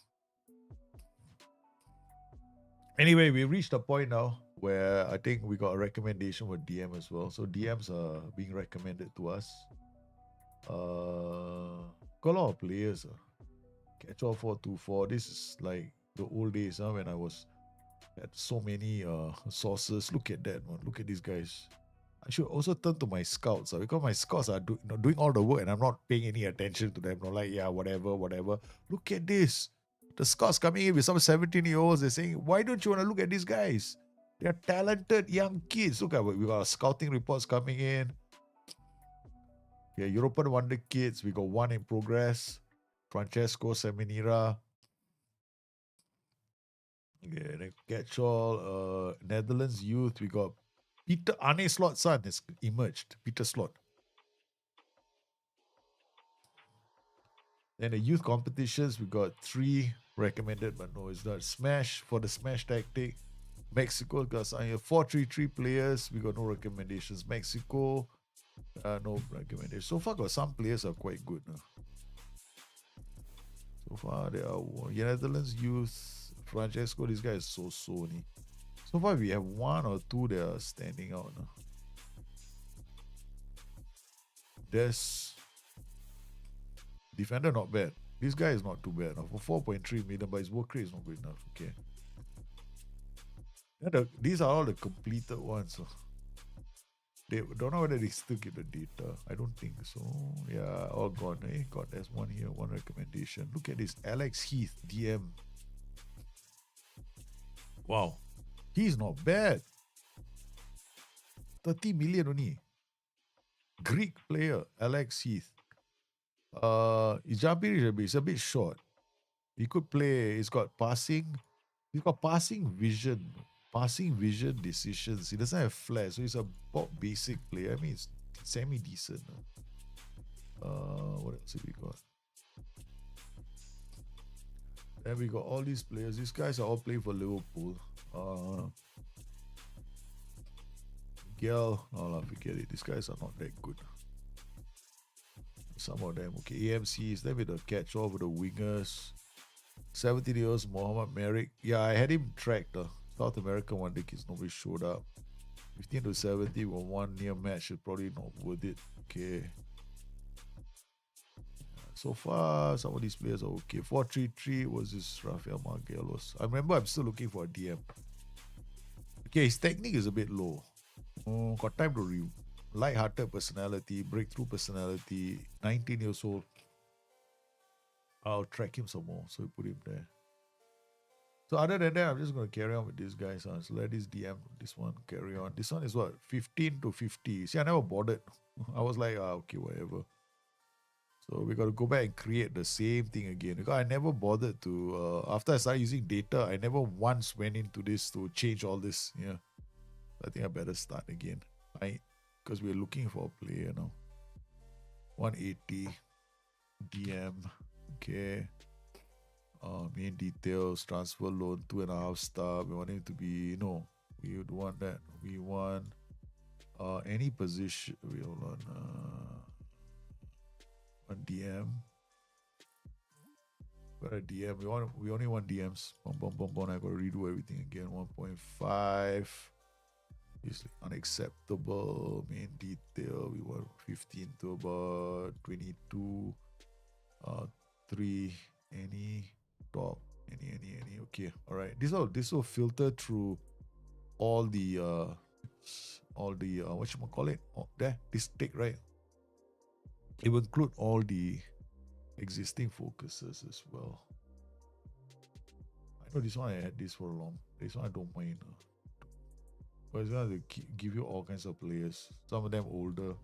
Anyway, we reached a point now where I think we got a recommendation with DM as well. So DMs are being recommended to us. Got a lot of players. Catch all 424. This is like the old days when I had so many sources. Look at that one. Look at these guys. I should also turn to my scouts because my scouts are doing all the work and I'm not paying any attention to them. Not like, yeah, whatever. Look at this. The scouts coming in with some 17-year-olds. They're saying, why don't you want to look at these guys? They're talented young kids. Look at we got scouting reports coming in. Yeah, European Wonder Kids. We got one in progress. Francesco Seminira. Yeah, then catch all. Netherlands youth. We got Peter Arne Slot's son has emerged. Peter Slot. Then the youth competitions, we got 3 recommended, but no, it's not. Smash for the Smash tactic. Mexico got 4-3-3 players. We got no recommendations. Mexico, no recommendations. So far, got some players are quite good. So far, there are Netherlands youth. Francesco, this guy is so Sony. So far, we have 1 or 2 that are standing out. There's defender, not bad. This guy is not too bad. For 4.3 million, but his work rate is not good enough. Okay. These are all the completed ones. They don't know whether they still keep the data. I don't think so. Yeah, all gone. God, there's one here, one recommendation. Look at this. Alex Heath, DM. Wow. He's not bad. 30 million only. Greek player, Alex Heath. He's a bit short. He could play. He's got passing. He's got passing vision. Passing vision decisions. He doesn't have flair, so he's a basic player. I mean, it's semi-decent. What else have we got? Then we got all these players. These guys are all playing for Liverpool. Miguel, no, forget it. These guys are not that good. Some of them, okay. AMCs, then with the catch all with the wingers. 17 years, Mohamed Merrick. Yeah, I had him tracked. South American one day, kids nobody showed up. 15 to 70 with one near match is probably not worth it. Okay. So far, some of these players are okay. 4-3-3 was this Rafael Margelos. I remember I'm still looking for a DM. Okay, his technique is a bit low. Got time to review. Light-hearted personality, breakthrough personality, 19 years old. I'll track him some more, so we put him there. So other than that, I'm just going to carry on with these guys. So let this DM, this one, carry on. This one is what? 15 to 50. See, I never bothered. I was like, okay, whatever. So we got to go back and create the same thing again. Because I never bothered to, after I started using data, I never once went into this to change all this. Yeah. I think I better start again. Right? Because we're looking for a player now. 180. DM. Okay. Main details, transfer loan, 2.5 star. We want him to be, no, we would want that. We want any position. We hold on. One DM. Got a DM. We only want DMs. Boom. I gotta redo everything again. 1.5. Usually unacceptable. Main detail. We want 15 to about 22. 3. Any. Top. Any. Okay. All right. This will filter through all the whatchamacallit? There. This tick, right? It will include all the existing focuses as well. I know this one I had this for a long. This one I don't mind. But it's going to give you all kinds of players. Some of them older.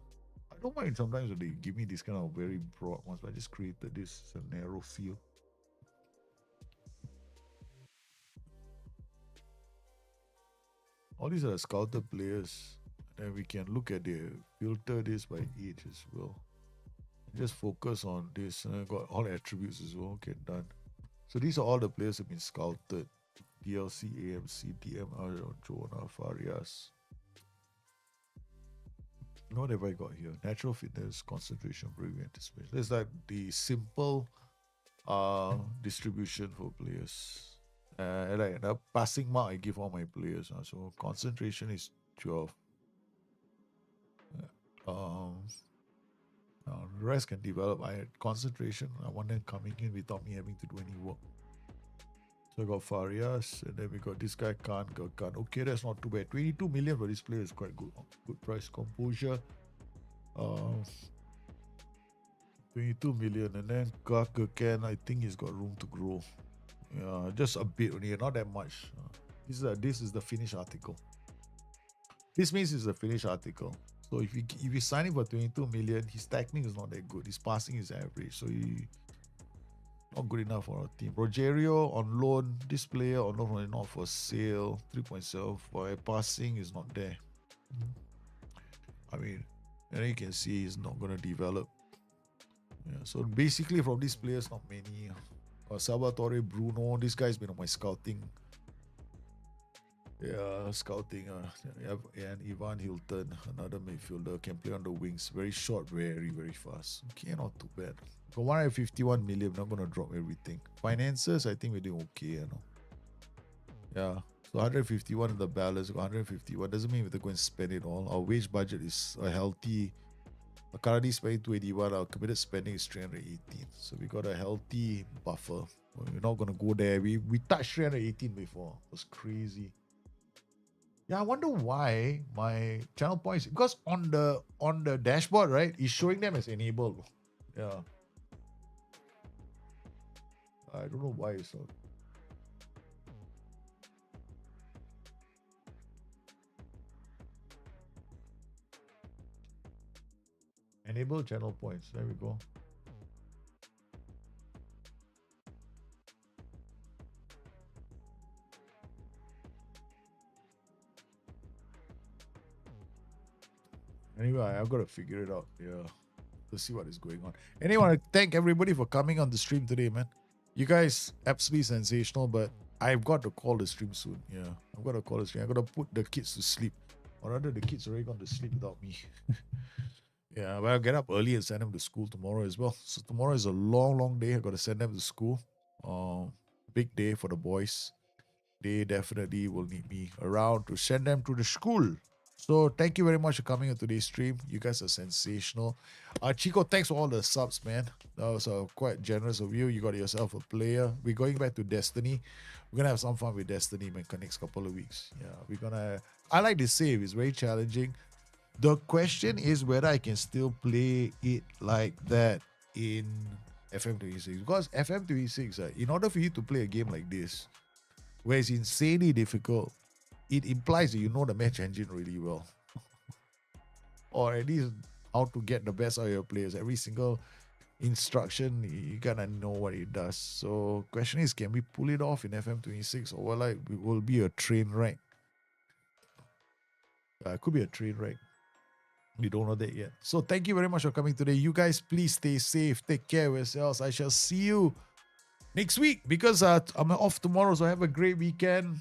I don't mind sometimes when they give me this kind of very broad ones, but I just created this narrow field. All these are scouted players. And we can look at filter this by age as well. Just focus on this. Got all attributes as well. Okay, done. So these are all the players that have been scouted. DLC, AMC, DMR, Jonah, Farias. What have I got here? Natural fitness, concentration, bravery, anticipation. There's like the simple distribution for players. Like the passing mark I give all my players. So concentration is 12. The rest can develop. I had concentration. I want them coming in without me having to do any work. So I got Farias, and then we got this guy Khan. Okay, that's not too bad. 22 million for this player is quite good. Good price. Composure. 22 million, and then Ken, I think he's got room to grow. Yeah, just a bit only, not that much. This is the finished article. This means it's a finished article. So if you sign him for 22 million, his technique is not that good. His passing is average, so he not good enough for our team. Rogerio on loan. This player on loan not for sale. 3.75. Passing is not there. I mean, and you can see he's not going to develop. Yeah, so basically from these players, not many. Salvatore Bruno, this guy's been on my scouting. Yeah, scouting. And Ivan Hilton, another midfielder, can play on the wings. Very short, very, very fast. Okay, not too bad. For 151 million, not going to drop everything. Finances, I think we're doing okay, you know. Yeah, so 151 in the balance, 151. Doesn't mean we have to go and spend it all. Our wage budget is a healthy. Currently spending 281, our committed spending is 318. So we got a healthy buffer. We're not going to go there. We touched 318 before. It was crazy. Yeah, I wonder why my channel points, because on the dashboard, right, it's showing them as enabled. Yeah. I don't know why it's not. Enable channel points. There we go. Anyway, I've got to figure it out. Yeah. Let's see what is going on. Anyway, I want to thank everybody for coming on the stream today, man. You guys absolutely sensational, but I've got to call the stream soon. Yeah. I've got to call the stream. I've got to put the kids to sleep. Or rather, the kids already gone to sleep without me. Yeah, but I'll get up early and send them to school tomorrow as well. So tomorrow is a long, long day. I got to send them to school. Big day for the boys. They definitely will need me around to send them to the school. So thank you very much for coming on today's stream. You guys are sensational. Chico, thanks for all the subs, man. That was quite generous of you. You got yourself a player. We're going back to Destiny. We're gonna have some fun with Destiny, man, next couple of weeks. Yeah, we're gonna. I like the save. It's very challenging. The question is whether I can still play it like that in FM26, because FM26, in order for you to play a game like this, where it's insanely difficult, it implies that you know the match engine really well. Or at least how to get the best out of your players. Every single instruction, you gotta know what it does. So question is, can we pull it off in FM26, or will be a train wreck? It could be a train wreck. We don't know that yet. So thank you very much for coming today. You guys, please stay safe. Take care of yourselves. I shall see you next week, because I'm off tomorrow, so have a great weekend.